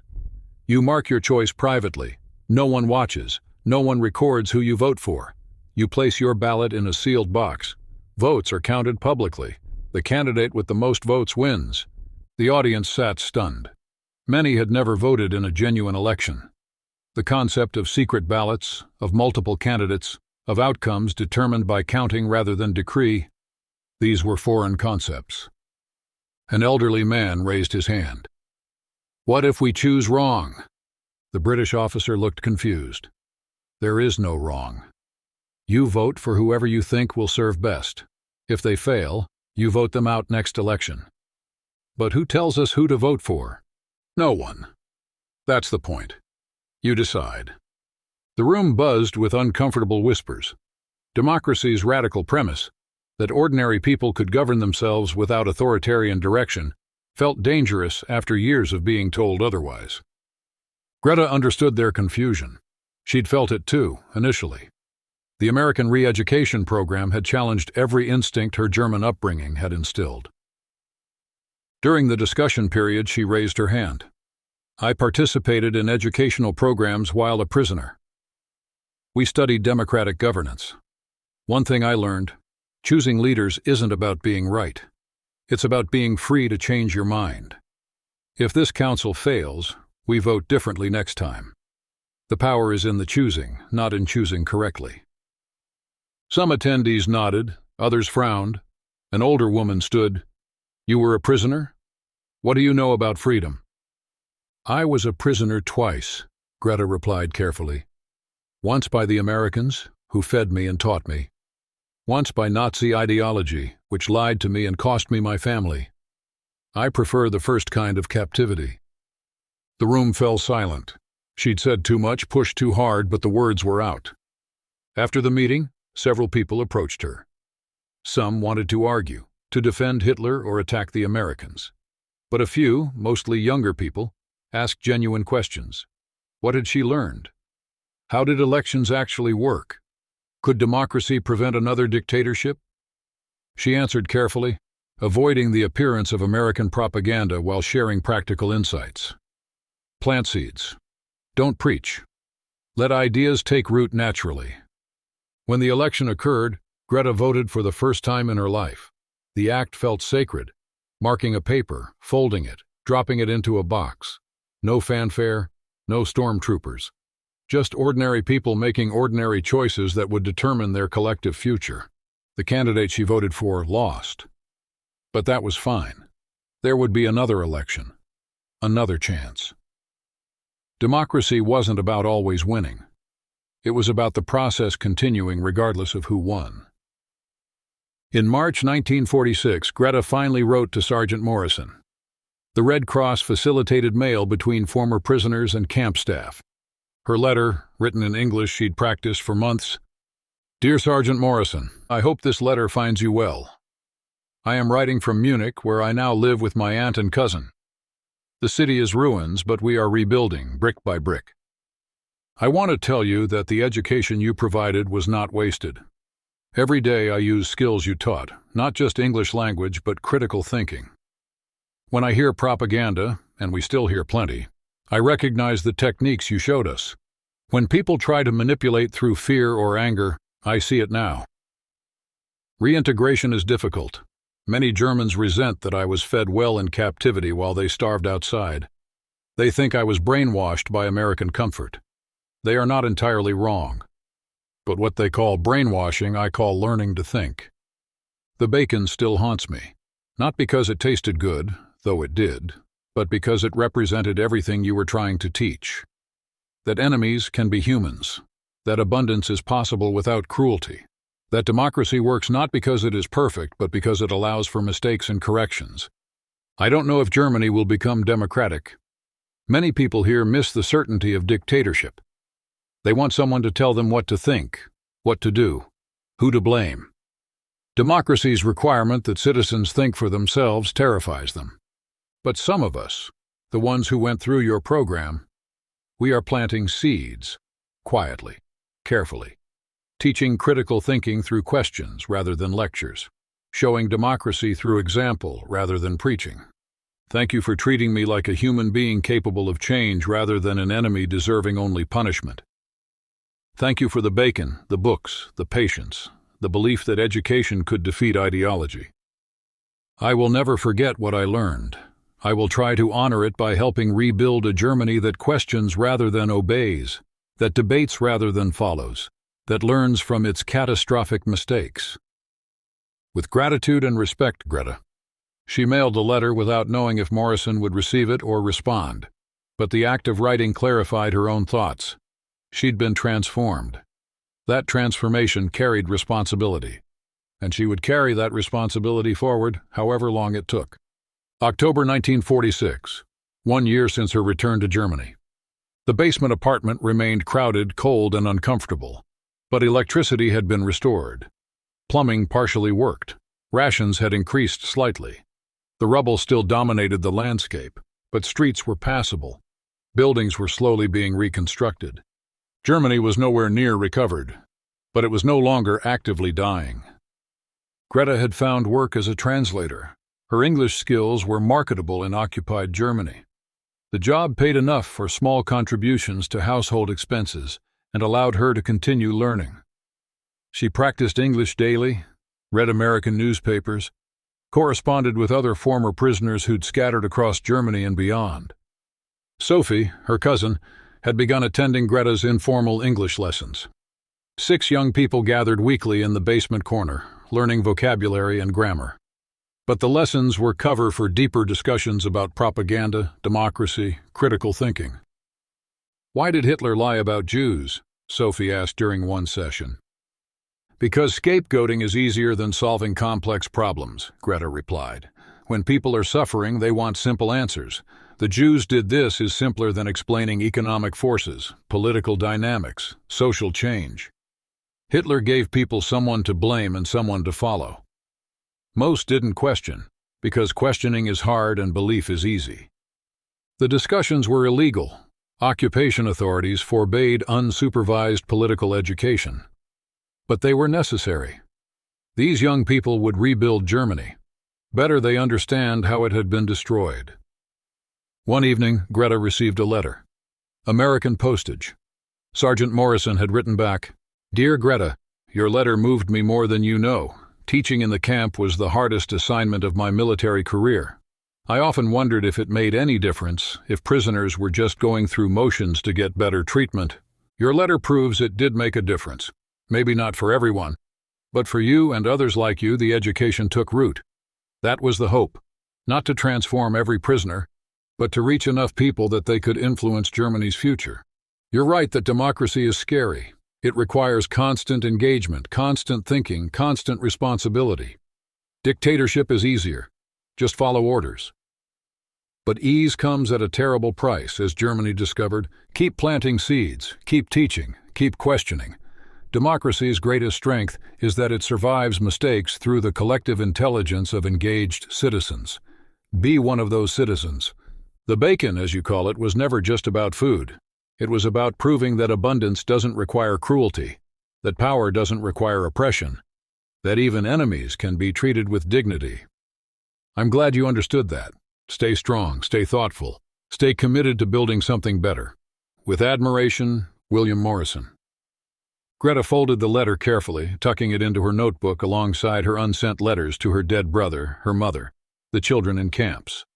You mark your choice privately. No one watches. No one records who you vote for. You place your ballot in a sealed box. Votes are counted publicly. The candidate with the most votes wins. The audience sat stunned. Many had never voted in a genuine election. The concept of secret ballots, of multiple candidates, of outcomes determined by counting rather than decree, these were foreign concepts. An elderly man raised his hand. What if we choose wrong? The British officer looked confused. There is no wrong. You vote for whoever you think will serve best. If they fail, you vote them out next election. But who tells us who to vote for? No one. That's the point. You decide. The room buzzed with uncomfortable whispers. Democracy's radical premise, that ordinary people could govern themselves without authoritarian direction, felt dangerous after years of being told otherwise. Greta understood their confusion. She'd felt it too, initially. The American re-education program had challenged every instinct her German upbringing had instilled. During the discussion period, she raised her hand. I participated in educational programs while a prisoner. We studied democratic governance. One thing I learned, choosing leaders isn't about being right. It's about being free to change your mind. If this council fails, we vote differently next time. The power is in the choosing, not in choosing correctly. Some attendees nodded, others frowned. An older woman stood. You were a prisoner? What do you know about freedom? I was a prisoner twice, Greta replied carefully. Once by the Americans, who fed me and taught me. Once by Nazi ideology, which lied to me and cost me my family. I prefer the first kind of captivity. The room fell silent. She'd said too much, pushed too hard, but the words were out. After the meeting, several people approached her. Some wanted to argue, to defend Hitler or attack the Americans. But a few, mostly younger people, asked genuine questions. What had she learned? How did elections actually work? Could democracy prevent another dictatorship? She answered carefully, avoiding the appearance of American propaganda while sharing practical insights. Plant seeds. Don't preach. Let ideas take root naturally. When the election occurred, Greta voted for the first time in her life. The act felt sacred, marking a paper, folding it, dropping it into a box. No fanfare, no stormtroopers. Just ordinary people making ordinary choices that would determine their collective future. The candidate she voted for lost. But that was fine. There would be another election. Another chance. Democracy wasn't about always winning. It was about the process continuing regardless of who won. In March 1946, Greta finally wrote to Sergeant Morrison. The Red Cross facilitated mail between former prisoners and camp staff. Her letter, written in English she'd practiced for months. Dear Sergeant Morrison, I hope this letter finds you well. I am writing from Munich, where I now live with my aunt and cousin. The city is ruins, but we are rebuilding, brick by brick. I want to tell you that the education you provided was not wasted. Every day I use skills you taught, not just English language, but critical thinking. When I hear propaganda, and we still hear plenty, I recognize the techniques you showed us. When people try to manipulate through fear or anger, I see it now. Reintegration is difficult. Many Germans resent that I was fed well in captivity while they starved outside. They think I was brainwashed by American comfort. They are not entirely wrong. But what they call brainwashing, I call learning to think. The bacon still haunts me, not because it tasted good, though it did, but because it represented everything you were trying to teach. That enemies can be humans, that abundance is possible without cruelty, that democracy works not because it is perfect, but because it allows for mistakes and corrections. I don't know if Germany will become democratic. Many people here miss the certainty of dictatorship. They want someone to tell them what to think, what to do, who to blame. Democracy's requirement that citizens think for themselves terrifies them. But some of us, the ones who went through your program, we are planting seeds, quietly, carefully, teaching critical thinking through questions rather than lectures, showing democracy through example rather than preaching. Thank you for treating me like a human being capable of change rather than an enemy deserving only punishment. Thank you for the bacon, the books, the patience, the belief that education could defeat ideology. I will never forget what I learned. I will try to honor it by helping rebuild a Germany that questions rather than obeys, that debates rather than follows, that learns from its catastrophic mistakes. With gratitude and respect, Greta. She mailed the letter without knowing if Morrison would receive it or respond, but the act of writing clarified her own thoughts. She'd been transformed. That transformation carried responsibility, and she would carry that responsibility forward however long it took. October 1946, 1 year since her return to Germany. The basement apartment remained crowded, cold, and uncomfortable, but electricity had been restored. Plumbing partially worked. Rations had increased slightly. The rubble still dominated the landscape, but streets were passable. Buildings were slowly being reconstructed. Germany was nowhere near recovered, but it was no longer actively dying. Greta had found work as a translator. Her English skills were marketable in occupied Germany. The job paid enough for small contributions to household expenses and allowed her to continue learning. She practiced English daily, read American newspapers, corresponded with other former prisoners who'd scattered across Germany and beyond. Sophie, her cousin, had begun attending Greta's informal English lessons. 6 young people gathered weekly in the basement corner, learning vocabulary and grammar. But the lessons were cover for deeper discussions about propaganda, democracy, critical thinking. Why did Hitler lie about Jews? Sophie asked during one session. Because scapegoating is easier than solving complex problems, Greta replied. When people are suffering, they want simple answers. The Jews did this is simpler than explaining economic forces, political dynamics, social change. Hitler gave people someone to blame and someone to follow. Most didn't question, because questioning is hard and belief is easy. The discussions were illegal. Occupation authorities forbade unsupervised political education. But they were necessary. These young people would rebuild Germany. Better they understand how it had been destroyed. One evening, Greta received a letter. American postage. Sergeant Morrison had written back, "Dear Greta, your letter moved me more than you know. Teaching in the camp was the hardest assignment of my military career. I often wondered if it made any difference, if prisoners were just going through motions to get better treatment. Your letter proves it did make a difference. Maybe not for everyone, but for you and others like you, the education took root. That was the hope, not to transform every prisoner, but to reach enough people that they could influence Germany's future. You're right that democracy is scary. It requires constant engagement, constant thinking, constant responsibility. Dictatorship is easier. Just follow orders. But ease comes at a terrible price, as Germany discovered. Keep planting seeds, keep teaching, keep questioning. Democracy's greatest strength is that it survives mistakes through the collective intelligence of engaged citizens. Be one of those citizens. The bacon, as you call it, was never just about food. It was about proving that abundance doesn't require cruelty, that power doesn't require oppression, that even enemies can be treated with dignity. I'm glad you understood that. Stay strong, stay thoughtful, stay committed to building something better. With admiration, William Morrison." Greta folded the letter carefully, tucking it into her notebook alongside her unsent letters to her dead brother, her mother, the children in camps.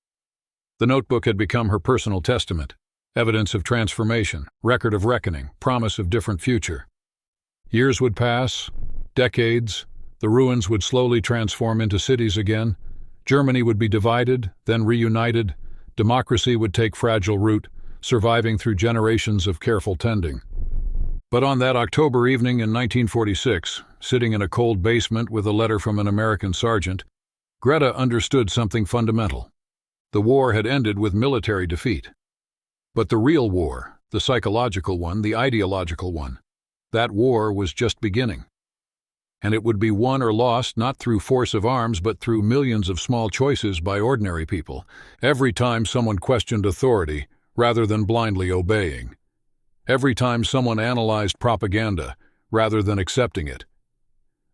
The notebook had become her personal testament, evidence of transformation, record of reckoning, promise of different future. Years would pass, decades, the ruins would slowly transform into cities again. Germany would be divided, then reunited. Democracy would take fragile root, surviving through generations of careful tending. But on that October evening in 1946, sitting in a cold basement with a letter from an American sergeant, Greta understood something fundamental. The war had ended with military defeat. But the real war, the psychological one, the ideological one, that war was just beginning. And it would be won or lost not through force of arms but through millions of small choices by ordinary people, every time someone questioned authority rather than blindly obeying. Every time someone analyzed propaganda rather than accepting it.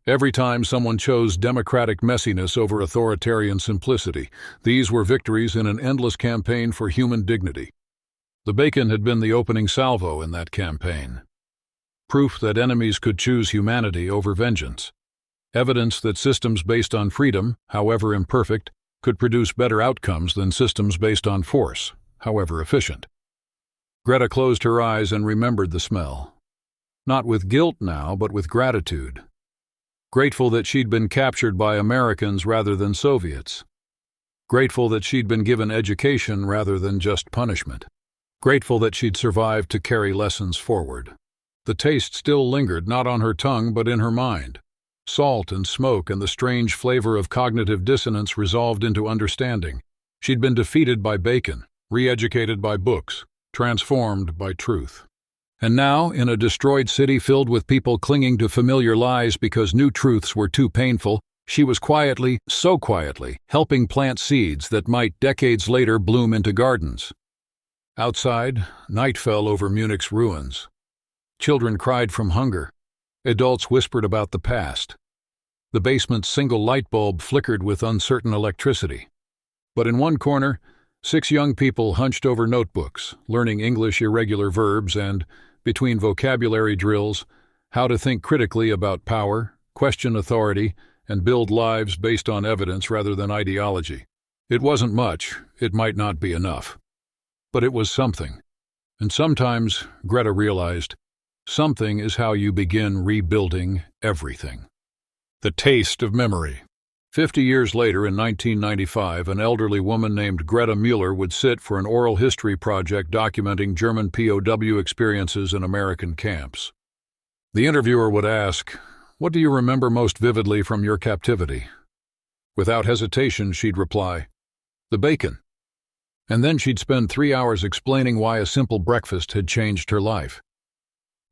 Every time someone chose democratic messiness over authoritarian simplicity. These were victories in an endless campaign for human dignity. The bacon had been the opening salvo in that campaign. Proof that enemies could choose humanity over vengeance. Evidence that systems based on freedom, however imperfect, could produce better outcomes than systems based on force, however efficient. Greta closed her eyes and remembered the smell. Not with guilt now, but with gratitude. Grateful that she'd been captured by Americans rather than Soviets. Grateful that she'd been given education rather than just punishment. Grateful that she'd survived to carry lessons forward. The taste still lingered, not on her tongue but in her mind. Salt and smoke and the strange flavor of cognitive dissonance resolved into understanding. She'd been defeated by bacon, re-educated by books, transformed by truth. And now, in a destroyed city filled with people clinging to familiar lies because new truths were too painful, she was quietly, so quietly, helping plant seeds that might decades later bloom into gardens. Outside, night fell over Munich's ruins. Children cried from hunger. Adults whispered about the past. The basement's single light bulb flickered with uncertain electricity. But in one corner, 6 young people hunched over notebooks, learning English irregular verbs and, between vocabulary drills, how to think critically about power, question authority, and build lives based on evidence rather than ideology. It wasn't much, it might not be enough. But it was something. And sometimes, Greta realized, something is how you begin rebuilding everything. The taste of memory. 50 years later, in 1995, an elderly woman named Greta Mueller would sit for an oral history project documenting German POW experiences in American camps. The interviewer would ask, "What do you remember most vividly from your captivity?" Without hesitation, she'd reply, "The bacon." And then she'd spend 3 hours explaining why a simple breakfast had changed her life.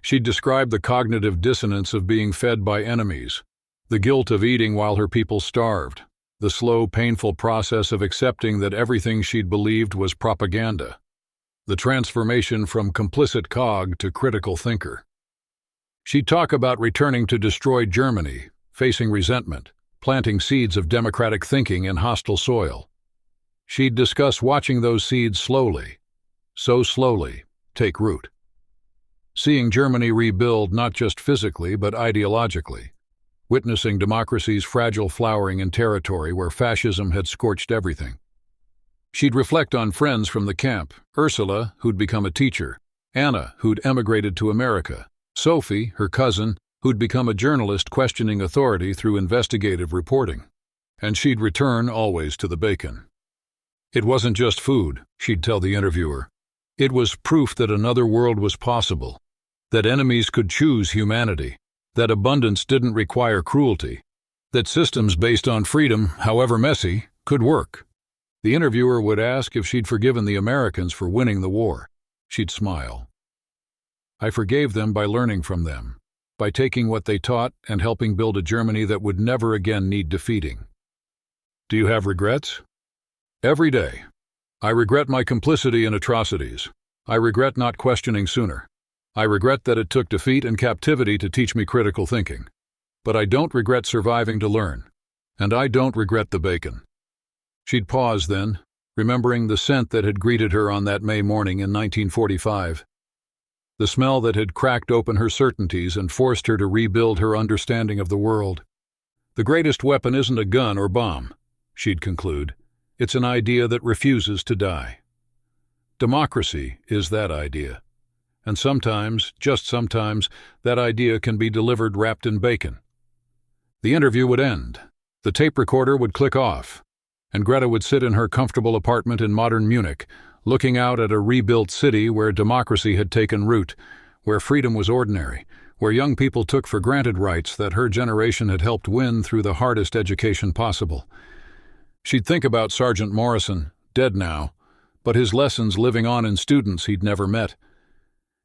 She'd describe the cognitive dissonance of being fed by enemies, the guilt of eating while her people starved, the slow, painful process of accepting that everything she'd believed was propaganda, the transformation from complicit cog to critical thinker. She'd talk about returning to destroyed Germany, facing resentment, planting seeds of democratic thinking in hostile soil. She'd discuss watching those seeds slowly, so slowly, take root. Seeing Germany rebuild not just physically but ideologically, witnessing democracy's fragile flowering in territory where fascism had scorched everything. She'd reflect on friends from the camp, Ursula, who'd become a teacher, Anna, who'd emigrated to America, Sophie, her cousin, who'd become a journalist questioning authority through investigative reporting. And she'd return always to the bacon. It wasn't just food, she'd tell the interviewer. It was proof that another world was possible, that enemies could choose humanity, that abundance didn't require cruelty, that systems based on freedom, however messy, could work. The interviewer would ask if she'd forgiven the Americans for winning the war. She'd smile. "I forgave them by learning from them, by taking what they taught and helping build a Germany that would never again need defeating." Do you have regrets? Every day. I regret my complicity in atrocities. I regret not questioning sooner. I regret that it took defeat and captivity to teach me critical thinking. But I don't regret surviving to learn. And I don't regret the bacon. She'd pause then, remembering the scent that had greeted her on that May morning in 1945. The smell that had cracked open her certainties and forced her to rebuild her understanding of the world. The greatest weapon isn't a gun or bomb, she'd conclude. It's an idea that refuses to die. Democracy is that idea. And sometimes, just sometimes, that idea can be delivered wrapped in bacon. The interview would end. The tape recorder would click off. And Greta would sit in her comfortable apartment in modern Munich, looking out at a rebuilt city where democracy had taken root, where freedom was ordinary, where young people took for granted rights that her generation had helped win through the hardest education possible. She'd think about Sergeant Morrison, dead now, but his lessons living on in students he'd never met.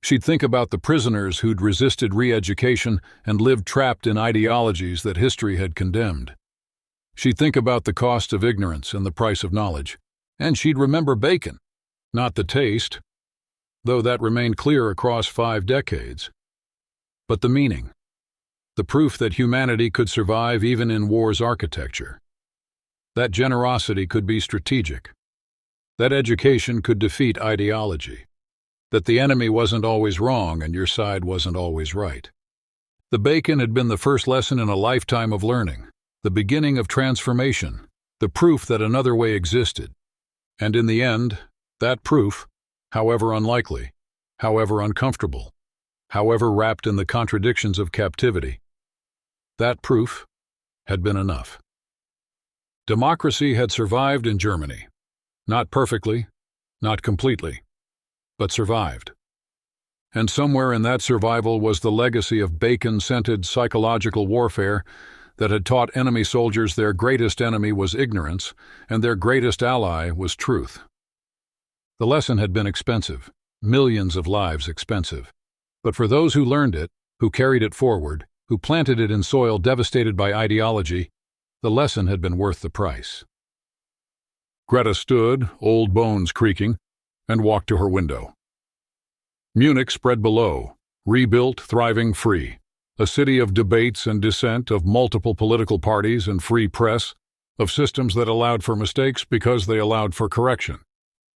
She'd think about the prisoners who'd resisted re-education and lived trapped in ideologies that history had condemned. She'd think about the cost of ignorance and the price of knowledge. And she'd remember bacon, not the taste, though that remained clear across 5 decades, but the meaning, the proof that humanity could survive even in war's architecture. That generosity could be strategic. That education could defeat ideology. That the enemy wasn't always wrong and your side wasn't always right. The bacon had been the first lesson in a lifetime of learning, the beginning of transformation, the proof that another way existed. And in the end, that proof, however unlikely, however uncomfortable, however wrapped in the contradictions of captivity, that proof had been enough. Democracy had survived in Germany. Not perfectly, not completely, but survived. And somewhere in that survival was the legacy of bacon-scented psychological warfare that had taught enemy soldiers their greatest enemy was ignorance and their greatest ally was truth. The lesson had been expensive, millions of lives expensive. But for those who learned it, who carried it forward, who planted it in soil devastated by ideology, the lesson had been worth the price. Greta stood, old bones creaking, and walked to her window. Munich spread below, rebuilt, thriving, free. A city of debates and dissent, of multiple political parties and free press, of systems that allowed for mistakes because they allowed for correction.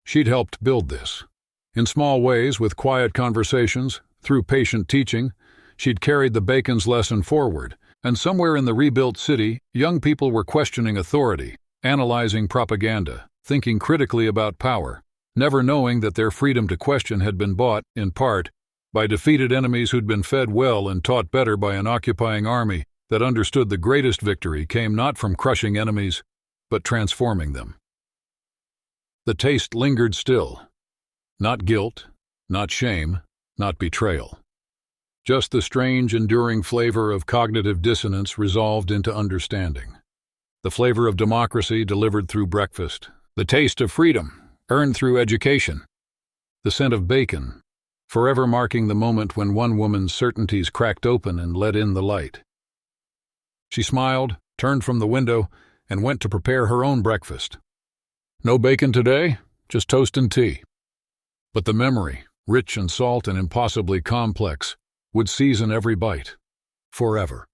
She'd helped build this. In small ways, with quiet conversations, through patient teaching, she'd carried the bacon's lesson forward, and somewhere in the rebuilt city, young people were questioning authority, analyzing propaganda, thinking critically about power, never knowing that their freedom to question had been bought, in part, by defeated enemies who'd been fed well and taught better by an occupying army that understood the greatest victory came not from crushing enemies, but transforming them. The taste lingered still. Not guilt, not shame, not betrayal. Just the strange, enduring flavor of cognitive dissonance resolved into understanding. The flavor of democracy delivered through breakfast. The taste of freedom earned through education. The scent of bacon, forever marking the moment when one woman's certainties cracked open and let in the light. She smiled, turned from the window, and went to prepare her own breakfast. No bacon today, just toast and tea. But the memory, rich and salt and impossibly complex, would season every bite, forever.